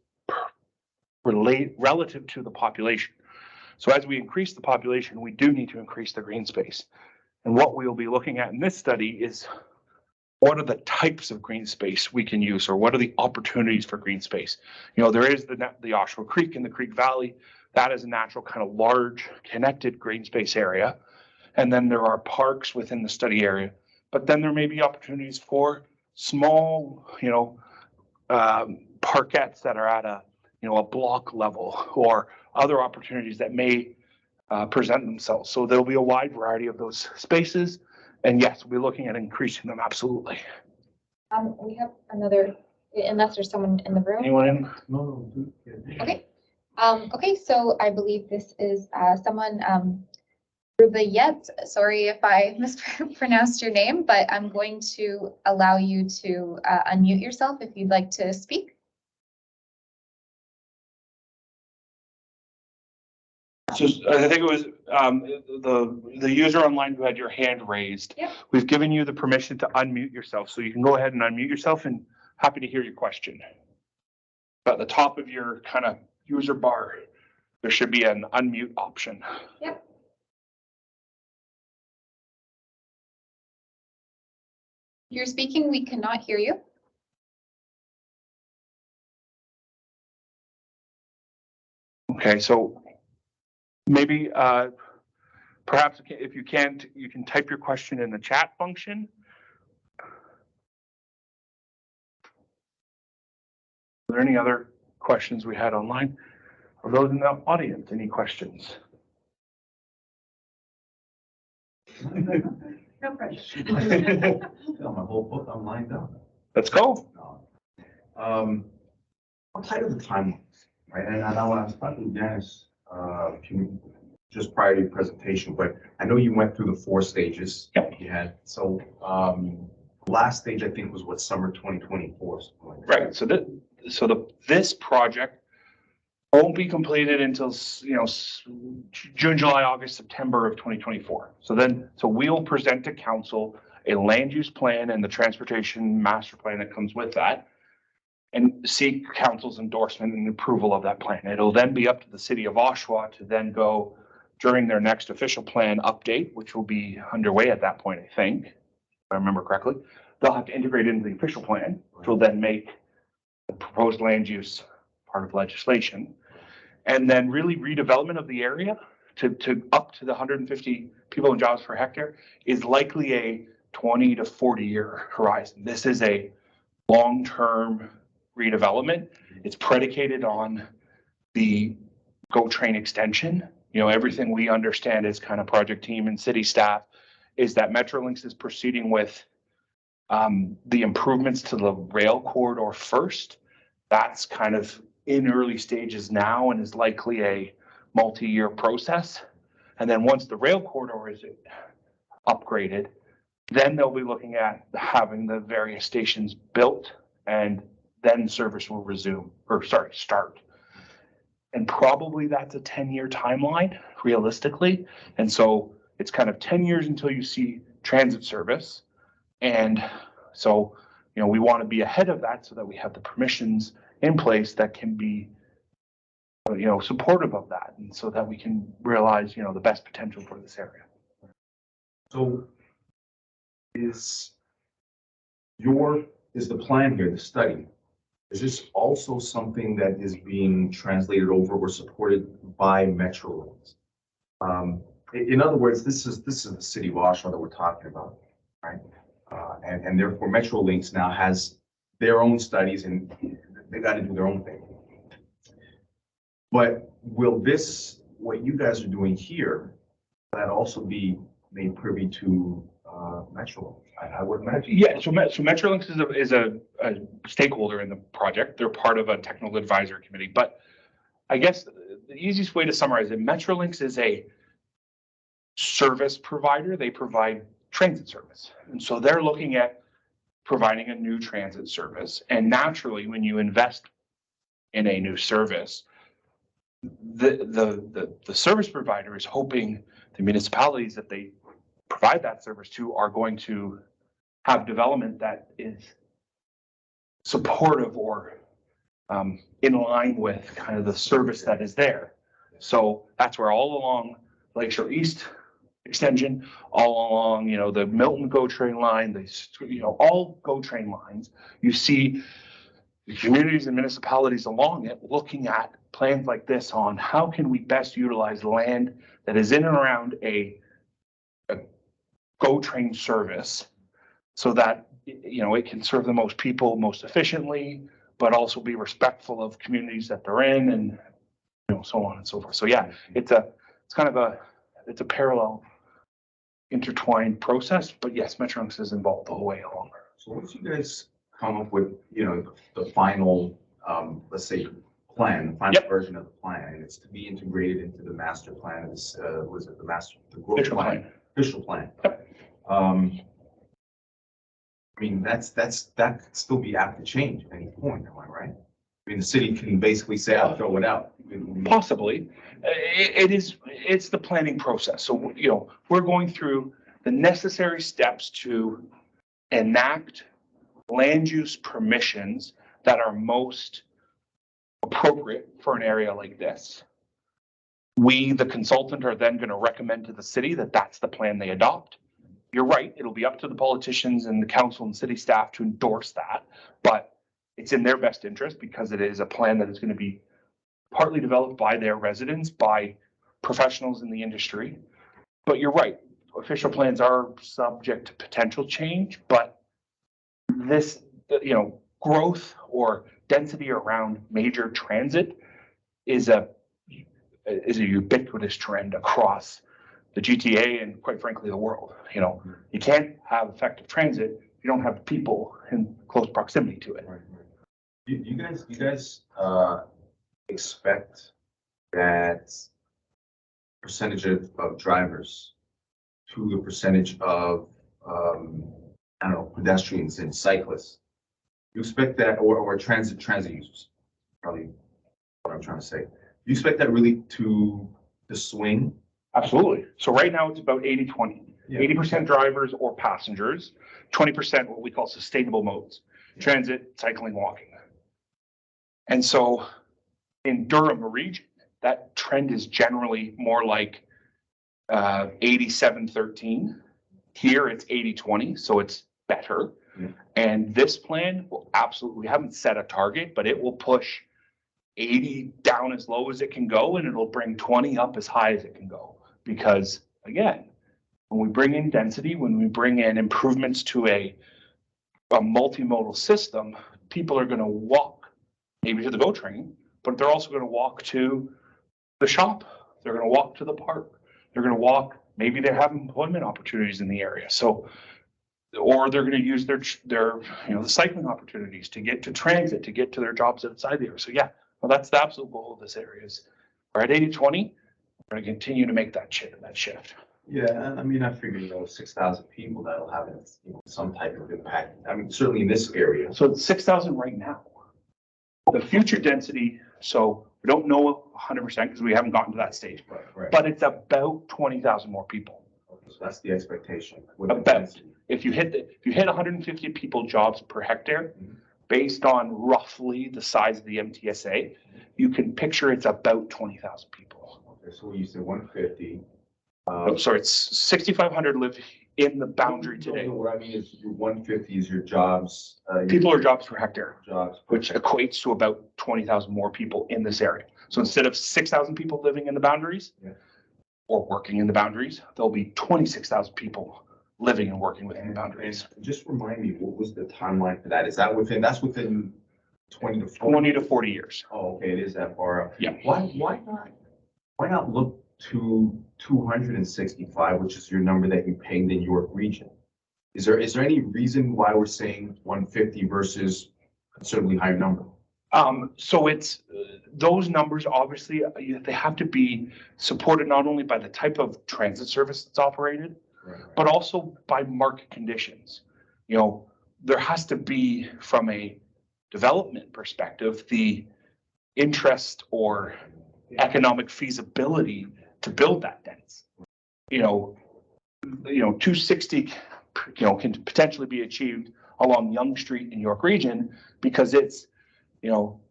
[SPEAKER 1] relative to the population. So as we increase the population, we do need to increase the green space. And what we will be looking at in this study is, what are the types of green space we can use, or what are the opportunities for green space? There is the Oshawa Creek and the Creek Valley. That is a natural kind of large connected green space area. And then there are parks within the study area. But then there may be opportunities for small, parkettes that are at a block level, or other opportunities that may present themselves. So there'll be a wide variety of those spaces. And yes, we'll be looking at increasing them, absolutely.
[SPEAKER 6] We have another unless there's someone in the room.
[SPEAKER 1] Anyone in?
[SPEAKER 2] No.
[SPEAKER 6] Okay. Okay, so I believe this is, someone, Rubayet, sorry if I mispronounced your name, but I'm going to allow you to, unmute yourself if you'd like to speak.
[SPEAKER 1] So I think it was the user online who had your hand raised.
[SPEAKER 6] Yep.
[SPEAKER 1] We've given you the permission to unmute yourself, so you can go ahead and unmute yourself, and happy to hear your question. At the top of your kind of user bar, there should be an unmute option.
[SPEAKER 6] Yep. You're speaking, we cannot hear you.
[SPEAKER 1] Okay, so maybe perhaps if you can't, you can type your question in the chat function. Are there any other questions we had online? Or those in the audience, any questions?
[SPEAKER 8] No pressure.
[SPEAKER 2] My whole book, I'm lined up.
[SPEAKER 1] Let's go.
[SPEAKER 19] Outside of the timelines, right? And I was talking to Dennis, just prior to your presentation, but I know you went through the 4 stages.
[SPEAKER 1] Yep.
[SPEAKER 19] You had, so, last stage, I think, was what, summer 2024.
[SPEAKER 1] Right, so this project won't be completed until, June, July, August, September of 2024. So we'll present to council a land use plan and the transportation master plan that comes with that, and seek council's endorsement and approval of that plan. It'll then be up to the city of Oshawa to then go during their next official plan update, which will be underway at that point, I think, if I remember correctly. They'll have to integrate into the official plan, which will then make the proposed land use part of legislation. And then really redevelopment of the area to up to the 150 people and jobs per hectare is likely a 20 to 40 year horizon. This is a long-term redevelopment. It's predicated on the GO Train extension. Everything we understand as kind of project team and city staff is that Metrolinx is proceeding with the improvements to the rail corridor first. That's kind of in early stages now and is likely a multi-year process. And then once the rail corridor is upgraded, then they'll be looking at having the various stations built, and then service will start. And probably that's a 10-year timeline, realistically. And so it's kind of 10 years until you see transit service. And so, we want to be ahead of that so that we have the permissions in place that can be, supportive of that, and so that we can realize, the best potential for this area.
[SPEAKER 19] So is the plan here, the study, is this also something that is being translated over or supported by Metrolinx? In other words, this is the city of Oshawa that we're talking about, right? And therefore Metrolinx now has their own studies and they got to do their own thing. But will this, what you guys are doing here, that also be made privy to Metrolinx? I would imagine.
[SPEAKER 1] Yeah, so Metrolinx is a stakeholder in the project. They're part of a technical advisory committee. But I guess the easiest way to summarize it, Metrolinx is a service provider. They provide transit service. And so they're looking at providing a new transit service. And naturally, when you invest in a new service, the service provider is hoping the municipalities that they provide that service to are going to have development that is supportive or in line with kind of the service that is there. So that's where all along Lakeshore East extension, all along, the Milton GO Train line, all GO Train lines, you see the communities and municipalities along it looking at plans like this on how can we best utilize land that is in and around a GO Train service so that, it can serve the most people most efficiently, but also be respectful of communities that they're in and, so on and so forth. So yeah, it's a parallel intertwined process, but yes, Metrolinx is involved the whole way along.
[SPEAKER 19] So once you guys come up with, the final, let's say, plan, the final version of the plan, and it's to be integrated into the master plan, this, was it the growth
[SPEAKER 1] Official
[SPEAKER 19] plan?
[SPEAKER 1] plan.
[SPEAKER 19] Official plan. I mean, that could still be apt to change at any point, am I right? I mean, the city can basically say, I'll throw it out.
[SPEAKER 1] Possibly. It's the planning process. So, we're going through the necessary steps to enact land use permissions that are most appropriate for an area like this. We, the consultant, are then going to recommend to the city that that's the plan they adopt. You're right, it'll be up to the politicians and the council and city staff to endorse that, but it's in their best interest because it is a plan that is going to be partly developed by their residents, by professionals in the industry. But you're right, official plans are subject to potential change, but this, growth or density around major transit is a ubiquitous trend across the GTA and quite frankly, the world. You can't have effective transit if you don't have people in close proximity to it.
[SPEAKER 19] You guys expect that percentage of drivers to the percentage of, pedestrians and cyclists? You expect that, or transit users, probably what I'm trying to say. You expect that really to swing?
[SPEAKER 1] Absolutely. So right now it's about 80-20. 80% drivers or passengers, 20% what we call sustainable modes, transit, cycling, walking. And so in Durham region, that trend is generally more like 87-13. Here it's 80-20, so it's better. And this plan will absolutely, we haven't set a target, but it will push 80 down as low as it can go, and it'll bring 20 up as high as it can go. Because again, when we bring in density, when we bring in improvements to a multimodal system, people are going to walk maybe to the GO train, but they're also going to walk to the shop. They're going to walk to the park. They're going to walk, maybe they have employment opportunities in the area. So, or they're going to use their the cycling opportunities to get to transit, to get to their jobs outside the area. So yeah, well, that's the absolute goal of this area is we're at 80-20. We're going to continue to make that shift.
[SPEAKER 19] Yeah, I mean, I figured, 6,000 people, that'll have, some type of impact. I mean, certainly in this area.
[SPEAKER 1] So it's 6,000 right now. The future density, so we don't know 100% because we haven't gotten to that stage,
[SPEAKER 19] Right.
[SPEAKER 1] but it's about 20,000 more people.
[SPEAKER 19] Okay, so that's the expectation.
[SPEAKER 1] About, if you hit 150 people jobs per hectare, based on roughly the size of the MTSA, you can picture it's about 20,000 people.
[SPEAKER 19] Okay, so you said 150.
[SPEAKER 1] Sorry, it's 6,500 live in the boundary today.
[SPEAKER 19] What I mean is your 150 is your jobs.
[SPEAKER 1] People are jobs per hectare,
[SPEAKER 19] Jobs.
[SPEAKER 1] which equates to about 20,000 more people in this area. So instead of 6,000 people living in the boundaries or working in the boundaries, there'll be 26,000 people living and working within the boundaries.
[SPEAKER 19] And just remind me, what was the timeline for that? Is that within 20 to 40?
[SPEAKER 1] 20 to 40 years.
[SPEAKER 19] Oh, okay, it is that far up.
[SPEAKER 1] Yeah.
[SPEAKER 19] Why not look to 265, which is your number that you pegged in York region? Is there any reason why we're saying 150 versus a considerably higher number?
[SPEAKER 1] So it's those numbers, obviously, they have to be supported not only by the type of transit service that's operated, but also by market conditions. There has to be, from a development perspective, the interest or economic feasibility to build that dense. 260, can potentially be achieved along Yonge Street in York region because it's,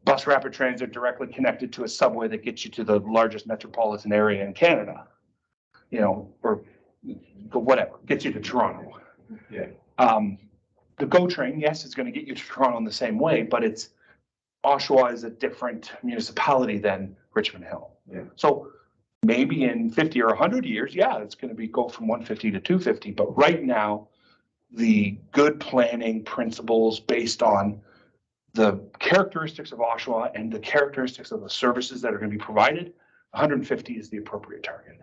[SPEAKER 1] bus rapid transit directly connected to a subway that gets you to the largest metropolitan area in Canada, or whatever, gets you to Toronto.
[SPEAKER 19] Yeah.
[SPEAKER 1] The GO train, yes, it's going to get you to Toronto in the same way, but Oshawa is a different municipality than Richmond Hill.
[SPEAKER 19] Yeah.
[SPEAKER 1] So maybe in 50 or 100 years, yeah, it's going to go from 150 to 250. But right now, the good planning principles based on the characteristics of Oshawa and the characteristics of the services that are going to be provided, 150 is the appropriate target.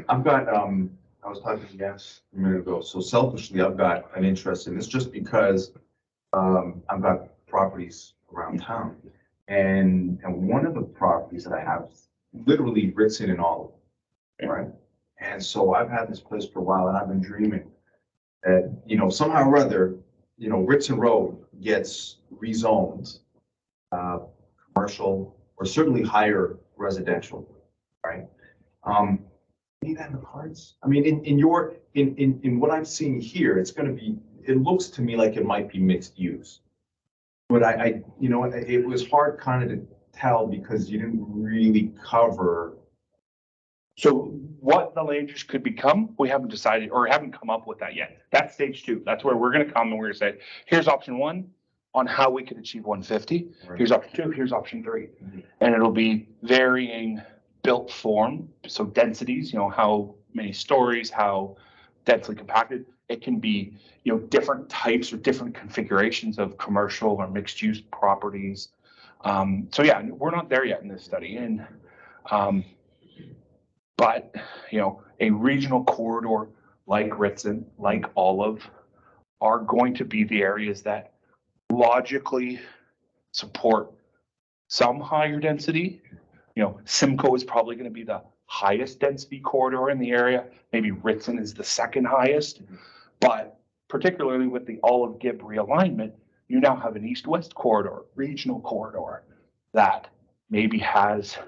[SPEAKER 19] I've got, I was talking to Jens a minute ago. So selfishly, I've got an interest in this just because I've got properties around town. And one of the properties that I have is literally Ritson and Olive, right? And so I've had this place for a while and I've been dreaming that, you know, somehow or other, you know, Ritson Road gets rezoned, commercial or certainly higher residential, right? Any that in the cards? I mean, in what I'm seeing here, it's gonna be, it looks to me like it might be mixed use. But you know, it was hard kind of to tell because you didn't really cover.
[SPEAKER 1] So what the land use could become, we haven't decided or haven't come up with that yet. That's stage 2. That's where we're gonna come and we're gonna say, here's option 1 on how we could achieve 150.
[SPEAKER 19] Right.
[SPEAKER 1] Here's option 2, here's option 3. And it'll be varying built form. So densities, you know, how many stories, how densely compacted. It can be, you know, different types or different configurations of commercial or mixed use properties. So yeah, we're not there yet in this study. And, but, you know, a regional corridor like Ritson, like Olive, are going to be the areas that logically support some higher density. You know, Simcoe is probably going to be the highest density corridor in the area. Maybe Ritson is the second highest, but particularly with the Olive Gib realignment, you now have an east-west corridor, regional corridor that maybe has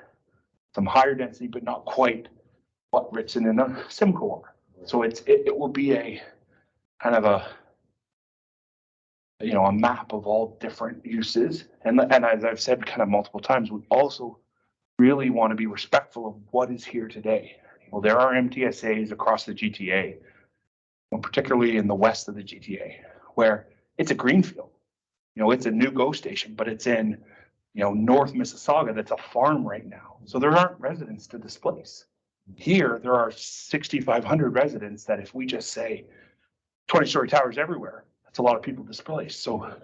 [SPEAKER 1] some higher density, but not quite what Ritson and Simcoe are. So it will be a kind of a, you know, a map of all different uses. And as I've said kind of multiple times, we also really want to be respectful of what is here today. Well, there are MTSAs across the GTA, and particularly in the west of the GTA, where it's a greenfield. You know, it's a new GO station, but it's in, you know, North Mississauga. That's a farm right now. So there aren't residents to displace. Here, there are 6,500 residents that if we just say 20-story towers everywhere, that's a lot of people displaced. So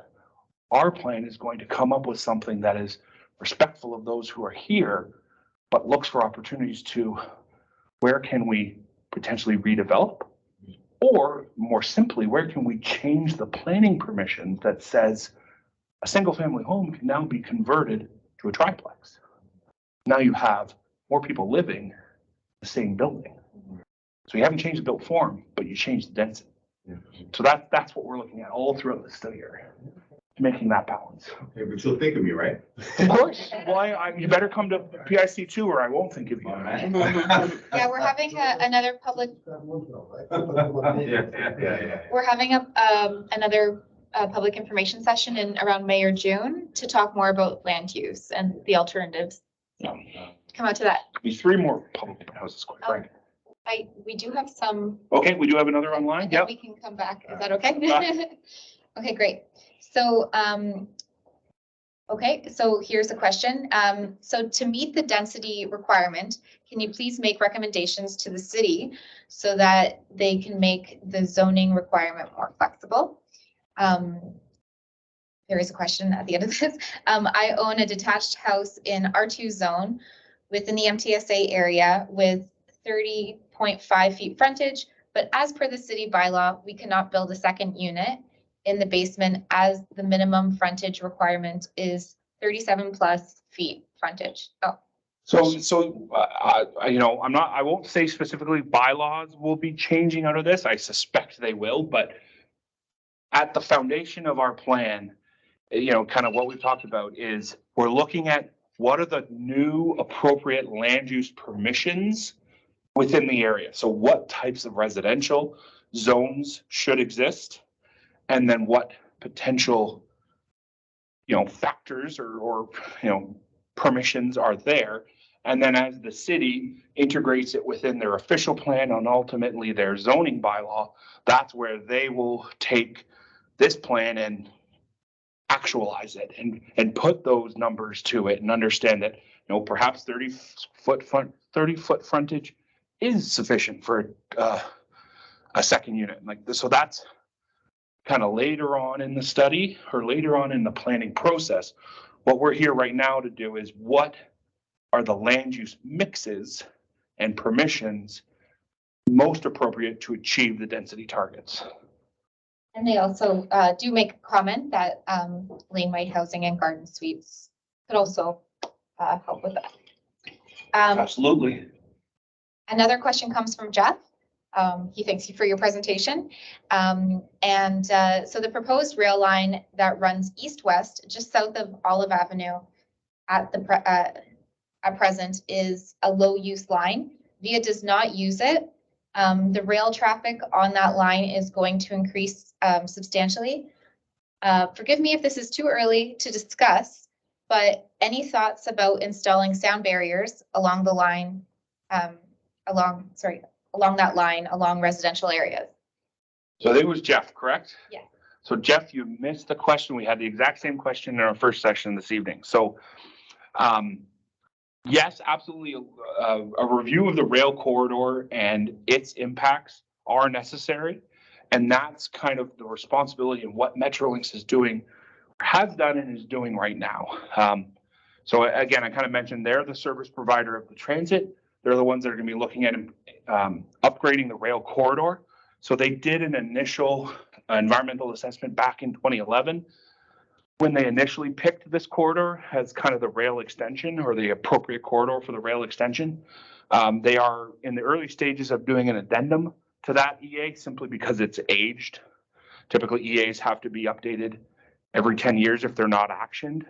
[SPEAKER 1] our plan is going to come up with something that is respectful of those who are here, but looks for opportunities to where can we potentially redevelop? Or more simply, where can we change the planning permission that says a single family home can now be converted to a triplex? Now you have more people living in the same building. So you haven't changed the built form, but you changed the density. So that's what we're looking at all throughout the study area, making that balance.
[SPEAKER 19] Okay, but you'll think of me, right?
[SPEAKER 1] Of course. Well, you better come to PIC 2 or I won't think of you.
[SPEAKER 6] Yeah, we're having another public,
[SPEAKER 19] Yeah.
[SPEAKER 6] we're having another public information session in around May or June to talk more about land use and the alternatives. So come out to that.
[SPEAKER 1] Could be 3 more public houses, quite frankly.
[SPEAKER 6] We do have some.
[SPEAKER 1] Okay, we do have another online.
[SPEAKER 6] And then
[SPEAKER 1] Yep.
[SPEAKER 6] we can come back. Is that okay? Okay, great. So, okay, so here's a question. So to meet the density requirement, can you please make recommendations to the city so that they can make the zoning requirement more flexible? There is a question at the end of this. I own a detached house in R2 zone within the MTSA area with 30.5 feet frontage, but as per the city bylaw, we cannot build a second unit in the basement as the minimum frontage requirement is 37 plus feet frontage. Oh.
[SPEAKER 1] So, you know, I won't say specifically bylaws will be changing out of this. I suspect they will, but at the foundation of our plan, you know, kind of what we've talked about is we're looking at what are the new appropriate land use permissions within the area. So what types of residential zones should exist? And then what potential, you know, factors or you know, permissions are there. And then as the city integrates it within their official plan and ultimately their zoning bylaw, that's where they will take this plan and actualize it and put those numbers to it and understand that, you know, perhaps 30 foot frontage is sufficient for a second unit like this. So that's kind of later on in the study or later on in the planning process. What we're here right now to do is what are the land use mixes and permissions most appropriate to achieve the density targets.
[SPEAKER 6] And they also do make a comment that laneway housing and garden suites could also help with that.
[SPEAKER 1] Absolutely.
[SPEAKER 6] Another question comes from Jeff. He thanks you for your presentation. So the proposed rail line that runs east-west, just south of Olive Avenue at present is a low-use line. VIA does not use it. The rail traffic on that line is going to increase substantially. Forgive me if this is too early to discuss, but any thoughts about installing sound barriers along the line, along that line, along residential areas?
[SPEAKER 1] So I think it was Jeff, correct?
[SPEAKER 6] Yeah.
[SPEAKER 1] So Jeff, you missed the question. We had the exact same question in our first session this evening. So yes, absolutely. A review of the rail corridor and its impacts are necessary. And that's kind of the responsibility of what Metrolinx is doing, has done and is doing right now. So again, I kind of mentioned they're the service provider of the transit. They're the ones that are going to be looking at upgrading the rail corridor. So they did an initial environmental assessment back in 2011. When they initially picked this corridor as kind of the rail extension or the appropriate corridor for the rail extension, they are in the early stages of doing an addendum to that EA simply because it's aged. Typically EAs have to be updated every 10 years if they're not actioned.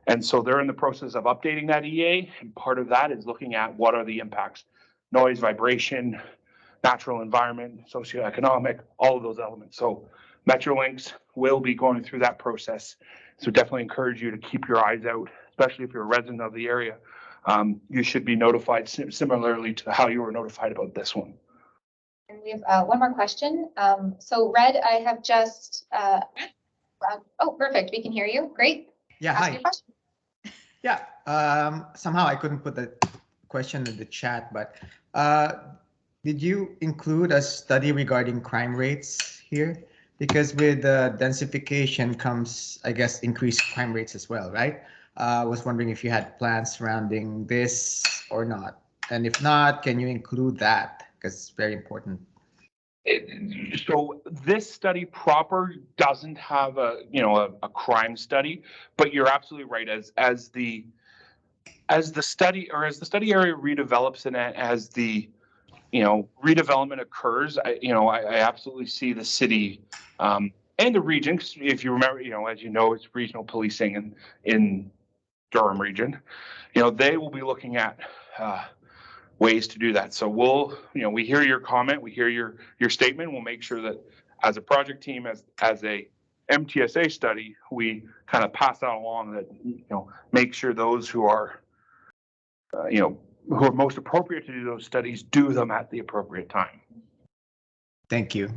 [SPEAKER 1] And so they're in the process of updating that EA. And part of that is looking at what are the impacts, noise, vibration, natural environment, socioeconomic, all of those elements. So Metrolinx will be going through that process. So definitely encourage you to keep your eyes out, especially if you're a resident of the area. You should be notified similarly to how you were notified about this one.
[SPEAKER 6] And we have one more question. So Red, I have just, oh, perfect. We can hear you. Great.
[SPEAKER 20] Yeah,
[SPEAKER 6] Ask
[SPEAKER 20] hi.
[SPEAKER 6] your question.
[SPEAKER 20] Yeah, somehow I couldn't put the question in the chat, but did you include a study regarding crime rates here? Because with densification comes, I guess, increased crime rates as well, right? I was wondering if you had plans surrounding this or not. And if not, can you include that? Because it's very important.
[SPEAKER 1] So this study proper doesn't have a crime study, but you're absolutely right. As the study area redevelops and as the redevelopment occurs, I absolutely see the city and the region. If you remember, as you know, it's regional policing in Durham region. They will be looking at ways to do that. So we hear your comment, we hear your statement. We'll make sure that as a project team, as a MTSA study, we kind of pass that along, that make sure those who are most appropriate to do those studies do them at the appropriate time.
[SPEAKER 20] Thank you.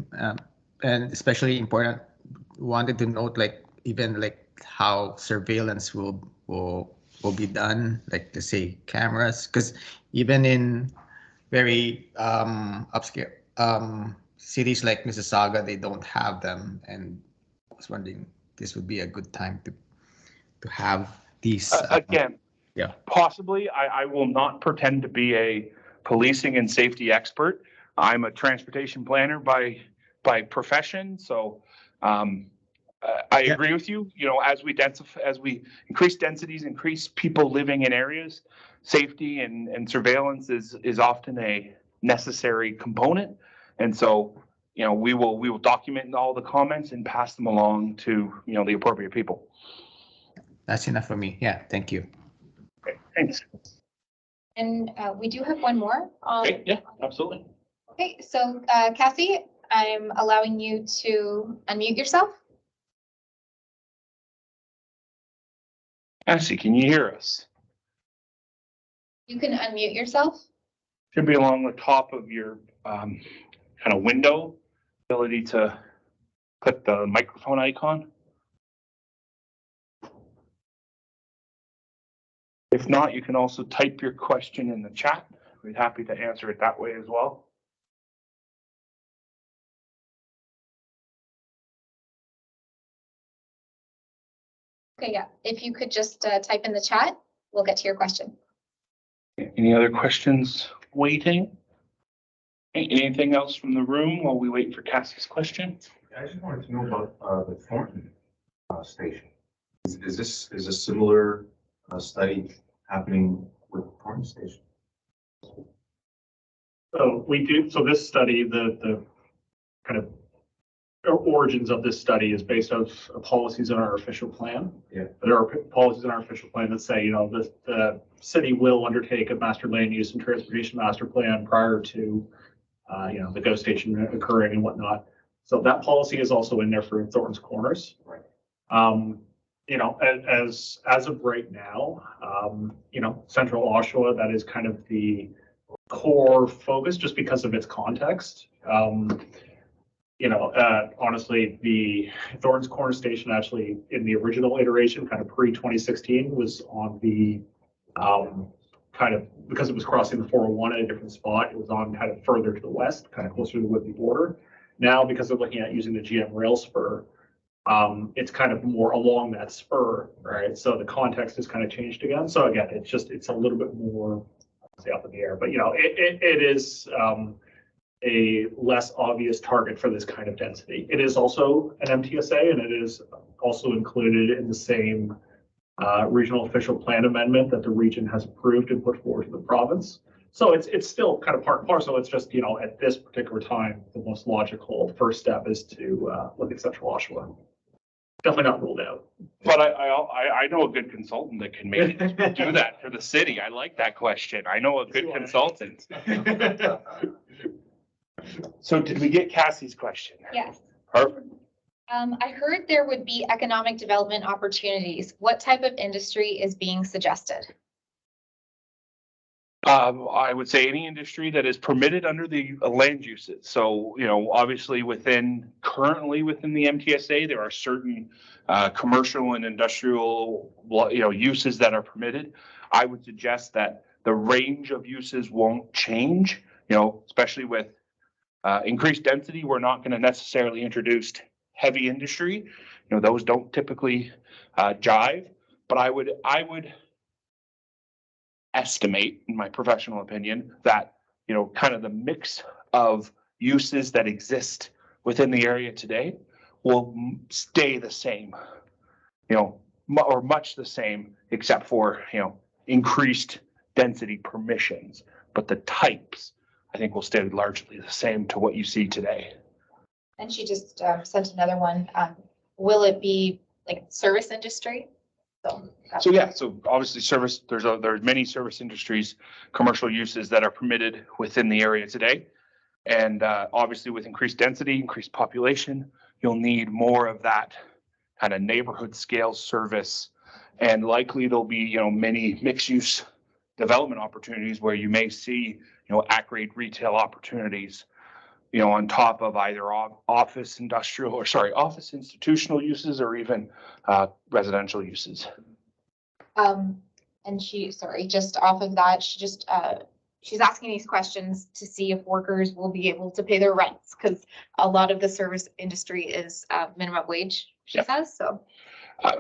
[SPEAKER 20] And especially important, wanted to note even how surveillance will be done, like to say cameras, because even in very upscale cities like Mississauga, they don't have them, and I was wondering this would be a good time to have these.
[SPEAKER 1] Again,
[SPEAKER 20] yeah,
[SPEAKER 1] possibly. I will not pretend to be a policing and safety expert. I'm a transportation planner by profession, so I agree with you. As we increase densities, increase people living in areas, safety and surveillance is often a necessary component. And so, we will document all the comments and pass them along to the appropriate people.
[SPEAKER 20] That's enough for me. Yeah, thank you.
[SPEAKER 1] Okay, thanks.
[SPEAKER 6] And we do have one more.
[SPEAKER 1] Okay, yeah, absolutely.
[SPEAKER 6] Okay, so Cassie, I'm allowing you to unmute yourself.
[SPEAKER 1] Cassie, can you hear us?
[SPEAKER 6] You can unmute yourself.
[SPEAKER 1] Should be along the top of your kind of window, ability to click the microphone icon. If not, you can also type your question in the chat. We'd be happy to answer it that way as well.
[SPEAKER 6] Okay, yeah. If you could just type in the chat, we'll get to your question.
[SPEAKER 1] Any other questions waiting? Anything else from the room while we wait for Cassie's question?
[SPEAKER 19] I just wanted to know about the Thornton station. Is this similar study happening with Thornton station?
[SPEAKER 15] So we do, so this study, the kind of origins of this study is based on policies in our official plan.
[SPEAKER 19] Yeah.
[SPEAKER 15] There are policies in our official plan that say, you know, the city will undertake a master land use and transportation master plan prior to, you know, the GO station occurring and whatnot. So that policy is also in there for Thornton's Corners.
[SPEAKER 19] Right.
[SPEAKER 15] You know, as of right now, you know, Central Oshawa, that is kind of the core focus just because of its context. You know, honestly, the Thornton's Corner station actually in the original iteration, kind of pre-2016, was on the kind of, because it was crossing the 401 at a different spot, it was on kind of further to the west, kind of closer to the Whitby border. Now, because they're looking at using the GM rail spur, it's kind of more along that spur, right? So the context has kind of changed again. So again, it's a little bit more, say, up in the air, but you know, it is a less obvious target for this kind of density. It is also an MTSA, and it is also included in the same regional official plan amendment that the region has approved and put forward to the province. So it's still kind of part and parcel. It's just, you know, at this particular time, the most logical first step is to look at Central Oshawa. Definitely not ruled out.
[SPEAKER 1] But I know a good consultant that can maybe do that for the city. I like that question. I know a good consultant. So did we get Cassie's question?
[SPEAKER 6] Yes.
[SPEAKER 1] Perfect.
[SPEAKER 6] I heard there would be economic development opportunities. What type of industry is being suggested?
[SPEAKER 1] I would say any industry that is permitted under the land uses. So, you know, obviously currently within the MTSA, there are certain commercial and industrial, you know, uses that are permitted. I would suggest that the range of uses won't change, you know, especially with increased density. We're not going to necessarily introduce heavy industry. You know, those don't typically jive, but I would estimate, in my professional opinion, that, you know, kind of the mix of uses that exist within the area today will stay the same, you know, or much the same, except for, you know, increased density permissions. But the types, I think, will stay largely the same to what you see today.
[SPEAKER 6] And she just sent another one. Will it be like service industry?
[SPEAKER 1] So yeah, so obviously there's many service industries, commercial uses that are permitted within the area today. And obviously with increased density, increased population, you'll need more of that kind of neighborhood scale service. And likely there'll be, you know, many mixed use development opportunities where you may see, you know, at-grade retail opportunities, you know, on top of either office institutional uses or even residential uses.
[SPEAKER 6] And just off of that, she's asking these questions to see if workers will be able to pay their rents, because a lot of the service industry is minimum wage, she says, so.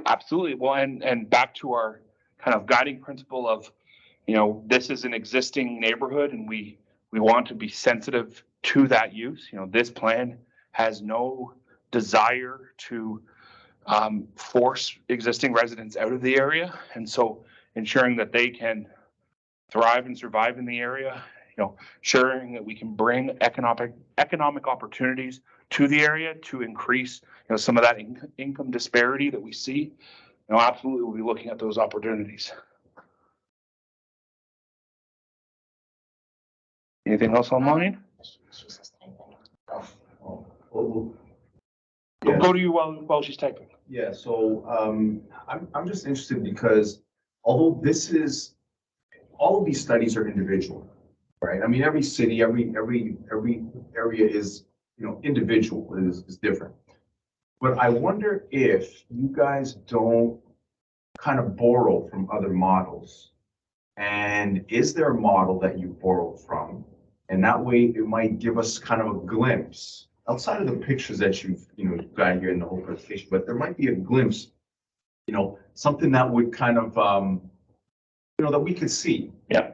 [SPEAKER 1] Absolutely. Well, and back to our kind of guiding principle of, you know, this is an existing neighborhood and we want to be sensitive to that use. You know, this plan has no desire to force existing residents out of the area. And so ensuring that they can thrive and survive in the area, you know, ensuring that we can bring economic opportunities to the area to increase, you know, some of that income disparity that we see. You know, absolutely we'll be looking at those opportunities. Anything else online? Go to you while she's typing.
[SPEAKER 19] Yeah, so I'm just interested because although all of these studies are individual, right? I mean, every city, every area is, you know, individual, is different. But I wonder if you guys don't kind of borrow from other models. And is there a model that you borrowed from? And that way it might give us kind of a glimpse outside of the pictures that you've got here in the whole presentation, but there might be a glimpse, you know, something that would kind of, you know, that we could see.
[SPEAKER 1] Yeah.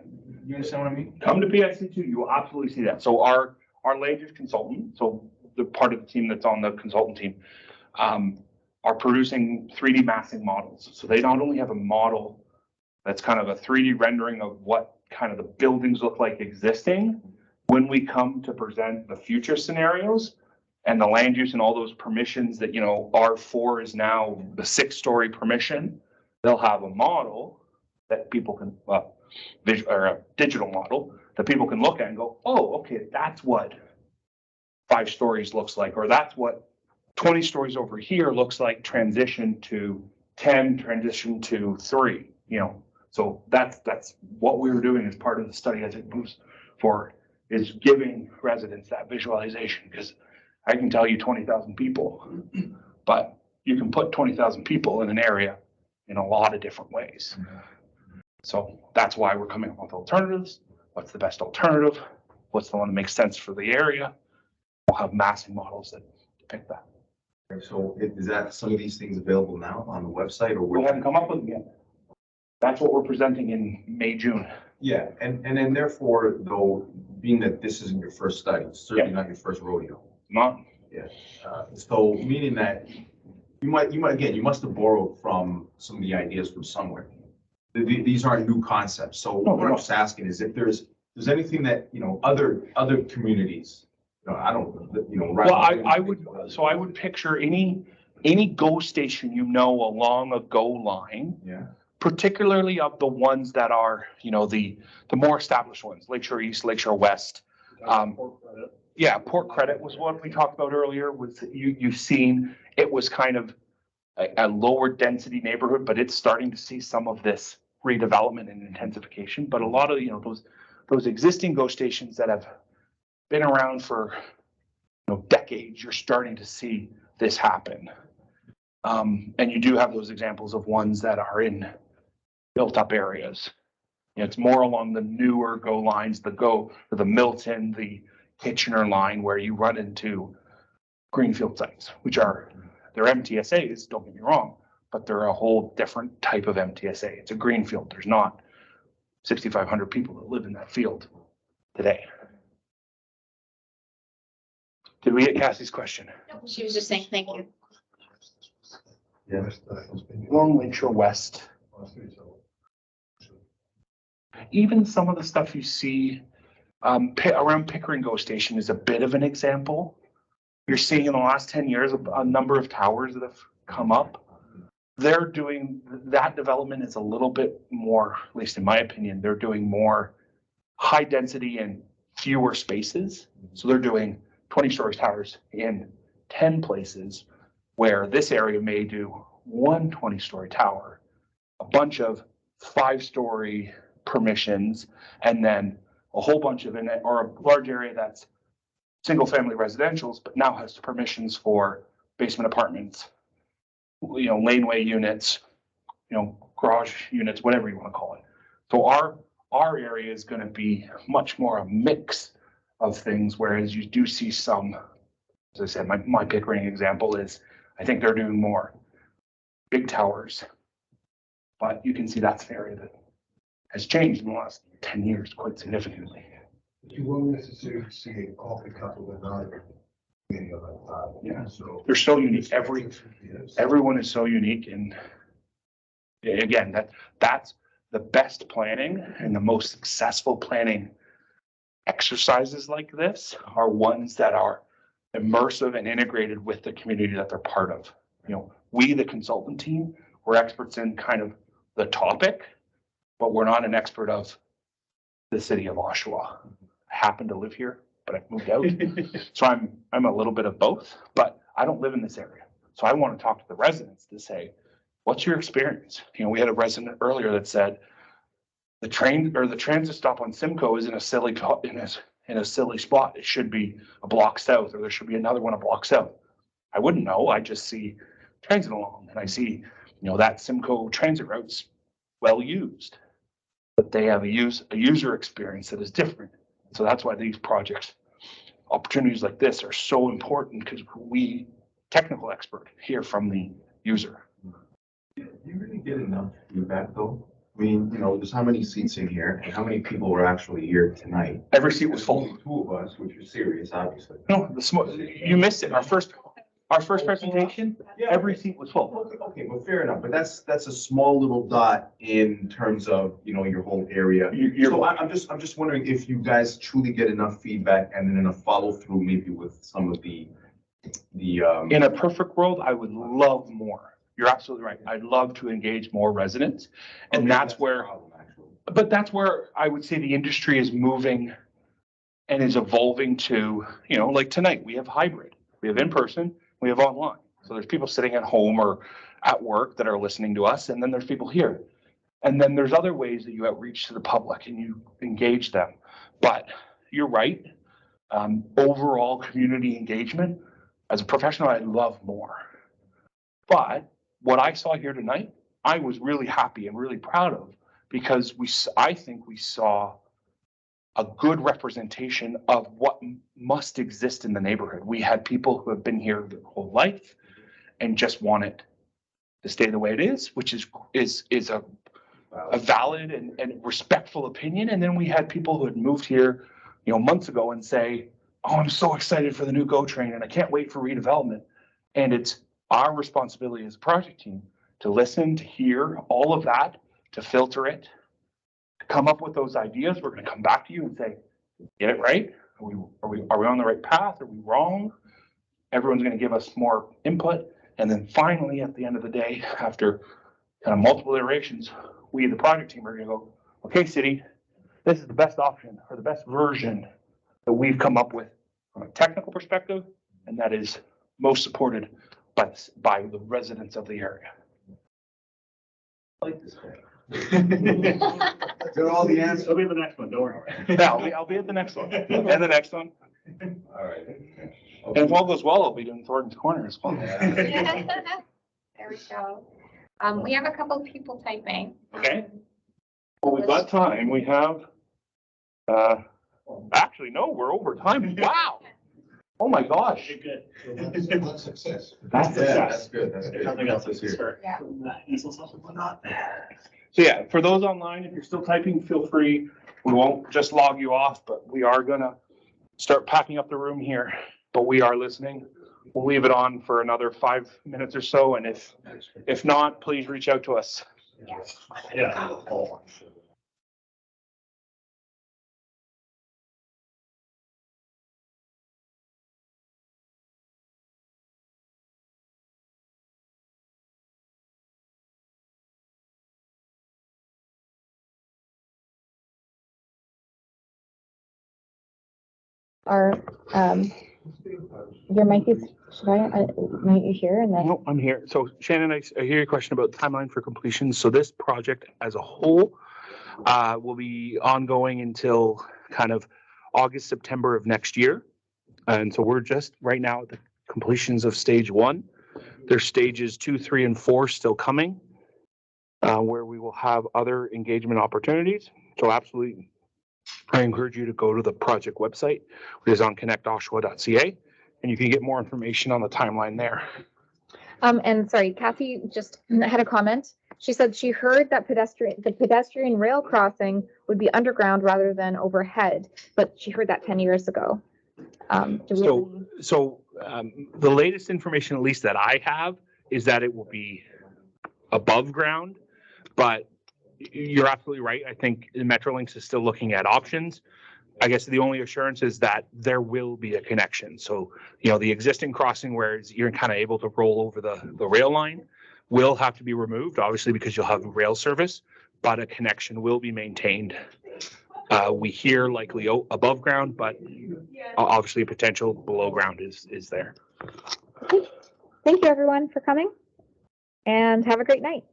[SPEAKER 19] You understand what I mean?
[SPEAKER 1] Come to PIC2, you will absolutely see that. So our land use consultant, so the part of the team that's on the consultant team, are producing 3D massing models. So they not only have a model that's kind of a 3D rendering of what kind of the buildings look like existing, when we come to present the future scenarios and the land use and all those permissions that, R4 is now the 6-story permission, they'll have a model that people can, or a digital model that people can look at and go, oh, okay, that's what 5 stories looks like, or that's what 20 stories over here looks like, transition to 10, transition to 3, So that's what we were doing as part of the study as it moves forward, is giving residents that visualization, because I can tell you 20,000 people, but you can put 20,000 people in an area in a lot of different ways. So that's why we're coming up with alternatives. What's the best alternative? What's the one that makes sense for the area? We'll have massing models that depict that.
[SPEAKER 19] So is that some of these things available now on the website, or
[SPEAKER 1] We haven't come up with them yet. That's what we're presenting in May, June.
[SPEAKER 19] Yeah, and then therefore, though, being that this isn't your first study, it's certainly not your first rodeo.
[SPEAKER 1] Not.
[SPEAKER 19] Yeah. So meaning that you must have borrowed from some of the ideas from somewhere. These aren't new concepts. So what I'm just asking is if there's anything that, other communities, I don't, right.
[SPEAKER 1] Well, I would picture any GO station, along a GO line.
[SPEAKER 19] Yeah.
[SPEAKER 1] Particularly of the ones that are, the more established ones, Lakeshore East, Lakeshore West. Port Credit was what we talked about earlier. Was you've seen it was kind of a lower density neighborhood, but it's starting to see some of this redevelopment and intensification. But a lot of those existing GO stations that have been around for decades, you're starting to see this happen. And you do have those examples of ones that are in built up areas. It's more along the newer GO lines, the Milton, the Kitchener line, where you run into greenfield sites, which are, they're MTSAs, don't get me wrong, but they're a whole different type of MTSA. It's a greenfield. There's not 6,500 people that live in that field today. Did we get Cassie's question?
[SPEAKER 6] No, she was just saying thank you.
[SPEAKER 19] Yeah.
[SPEAKER 1] Along Lakeshore West. Even some of the stuff you see around Pickering GO Station is a bit of an example. You're seeing in the last 10 years a number of towers that have come up. They're doing, that development is a little bit more, at least in my opinion, they're doing more high density and fewer spaces. So they're doing 20-story towers in 10 places, where this area may do one 20-story tower, a bunch of 5-story permissions, and then a whole bunch of or a large area that's single-family residentials, but now has permissions for basement apartments, laneway units, garage units, whatever you want to call it. So our area is going to be much more a mix of things, whereas you do see some, as I said, my Pickering example is, I think they're doing more big towers, but you can see that's an area that has changed in the last 10 years quite significantly.
[SPEAKER 10] You won't necessarily see a coffee cup with another.
[SPEAKER 1] Yeah, so they're so unique. Everyone is so unique, and again, that's the best planning and the most successful planning exercises like this are ones that are immersive and integrated with the community that they're part of. We, the consultant team, we're experts in kind of the topic, but we're not an expert of the city of Oshawa. I happen to live here, but I've moved out. So I'm a little bit of both, but I don't live in this area. So I want to talk to the residents to say, what's your experience? We had a resident earlier that said the train or the transit stop on Simcoe is in a silly spot. It should be a block south, or there should be another one a block south. I wouldn't know. I just see transit along, and I see, that Simcoe transit route's well used, but they have a user experience that is different. So that's why these projects, opportunities like this, are so important, because we, technical expert, hear from the user.
[SPEAKER 19] Do you really get enough feedback though I mean, you know, there's how many seats in here and how many people were actually here tonight?
[SPEAKER 1] Every seat was full.
[SPEAKER 19] Two of us, which is serious, obviously.
[SPEAKER 1] No, you missed it. Our first presentation, every seat was full.
[SPEAKER 19] Okay, well, fair enough, but that's a small little dot in terms of, you know, your whole area. So I'm just wondering if you guys truly get enough feedback and then enough follow through maybe with some of the.
[SPEAKER 1] In a perfect world, I would love more. You're absolutely right. I'd love to engage more residents. And that's where, but that's where I would say the industry is moving and is evolving to, you know, like tonight, we have hybrid. We have in person, we have online. So there's people sitting at home or at work that are listening to us, and then there's people here. And then there's other ways that you outreach to the public and you engage them. But you're right. Overall community engagement, as a professional, I'd love more. But what I saw here tonight, I was really happy and really proud of, because I think we saw a good representation of what must exist in the neighborhood. We had people who have been here their whole life and just want it to stay the way it is, which is a valid and respectful opinion. And then we had people who had moved here, you know, months ago and say, "Oh, I'm so excited for the new GO train and I can't wait for redevelopment." And it's our responsibility as a project team to listen, to hear all of that, to filter it, to come up with those ideas. We're going to come back to you and say, "Get it right? Are we on the right path? Are we wrong?" Everyone's going to give us more input. And then finally, at the end of the day, after kind of multiple iterations, we, the project team, are going to go, "Okay, city, this is the best option or the best version that we've come up with from a technical perspective, and that is most supported by the residents of the area."
[SPEAKER 19] I like this guy. They're all the answers.
[SPEAKER 15] I'll be the next one, don't worry.
[SPEAKER 1] Yeah, I'll be at the next one and the next one.
[SPEAKER 19] All right.
[SPEAKER 1] And if all goes well, I'll be doing Thornton's Corner as well.
[SPEAKER 6] There we go. We have a couple people typing.
[SPEAKER 1] Okay. Well, we've got time. We have, actually, no, we're over time. Wow. Oh my gosh.
[SPEAKER 15] Good.
[SPEAKER 19] That's success.
[SPEAKER 1] That's success.
[SPEAKER 19] That's good. That's good.
[SPEAKER 15] Nothing else
[SPEAKER 19] That's
[SPEAKER 15] is
[SPEAKER 19] here.
[SPEAKER 6] Yeah.
[SPEAKER 1] So yeah, for those online, if you're still typing, feel free. We won't just log you off, but we are gonna start packing up the room here, but we are listening. We'll leave it on for another 5 minutes or so. And if not, please reach out to us.
[SPEAKER 15] Yeah.
[SPEAKER 6] Your mic is, might you hear? And then
[SPEAKER 1] No, I'm here. So Shannon, I hear your question about timeline for completion. So this project as a whole will be ongoing until kind of August, September of next year. And so we're just right now at the completions of stage 1. There's stages 2, 3, and 4 still coming, where we will have other engagement opportunities. So absolutely, I encourage you to go to the project website, which is on connectoshawa.ca, and you can get more information on the timeline there.
[SPEAKER 6] And sorry, Kathy just had a comment. She said she heard that the pedestrian rail crossing would be underground rather than overhead, but she heard that 10 years ago.
[SPEAKER 1] So the latest information, at least that I have, is that it will be above ground, but you're absolutely right. I think Metrolinx is still looking at options. I guess the only assurance is that there will be a connection. So, you know, the existing crossing where you're kind of able to roll over the rail line will have to be removed, obviously, because you'll have rail service, but a connection will be maintained. We hear likely above ground, but obviously potential below ground is there.
[SPEAKER 6] Thank you, everyone, for coming, and have a great night.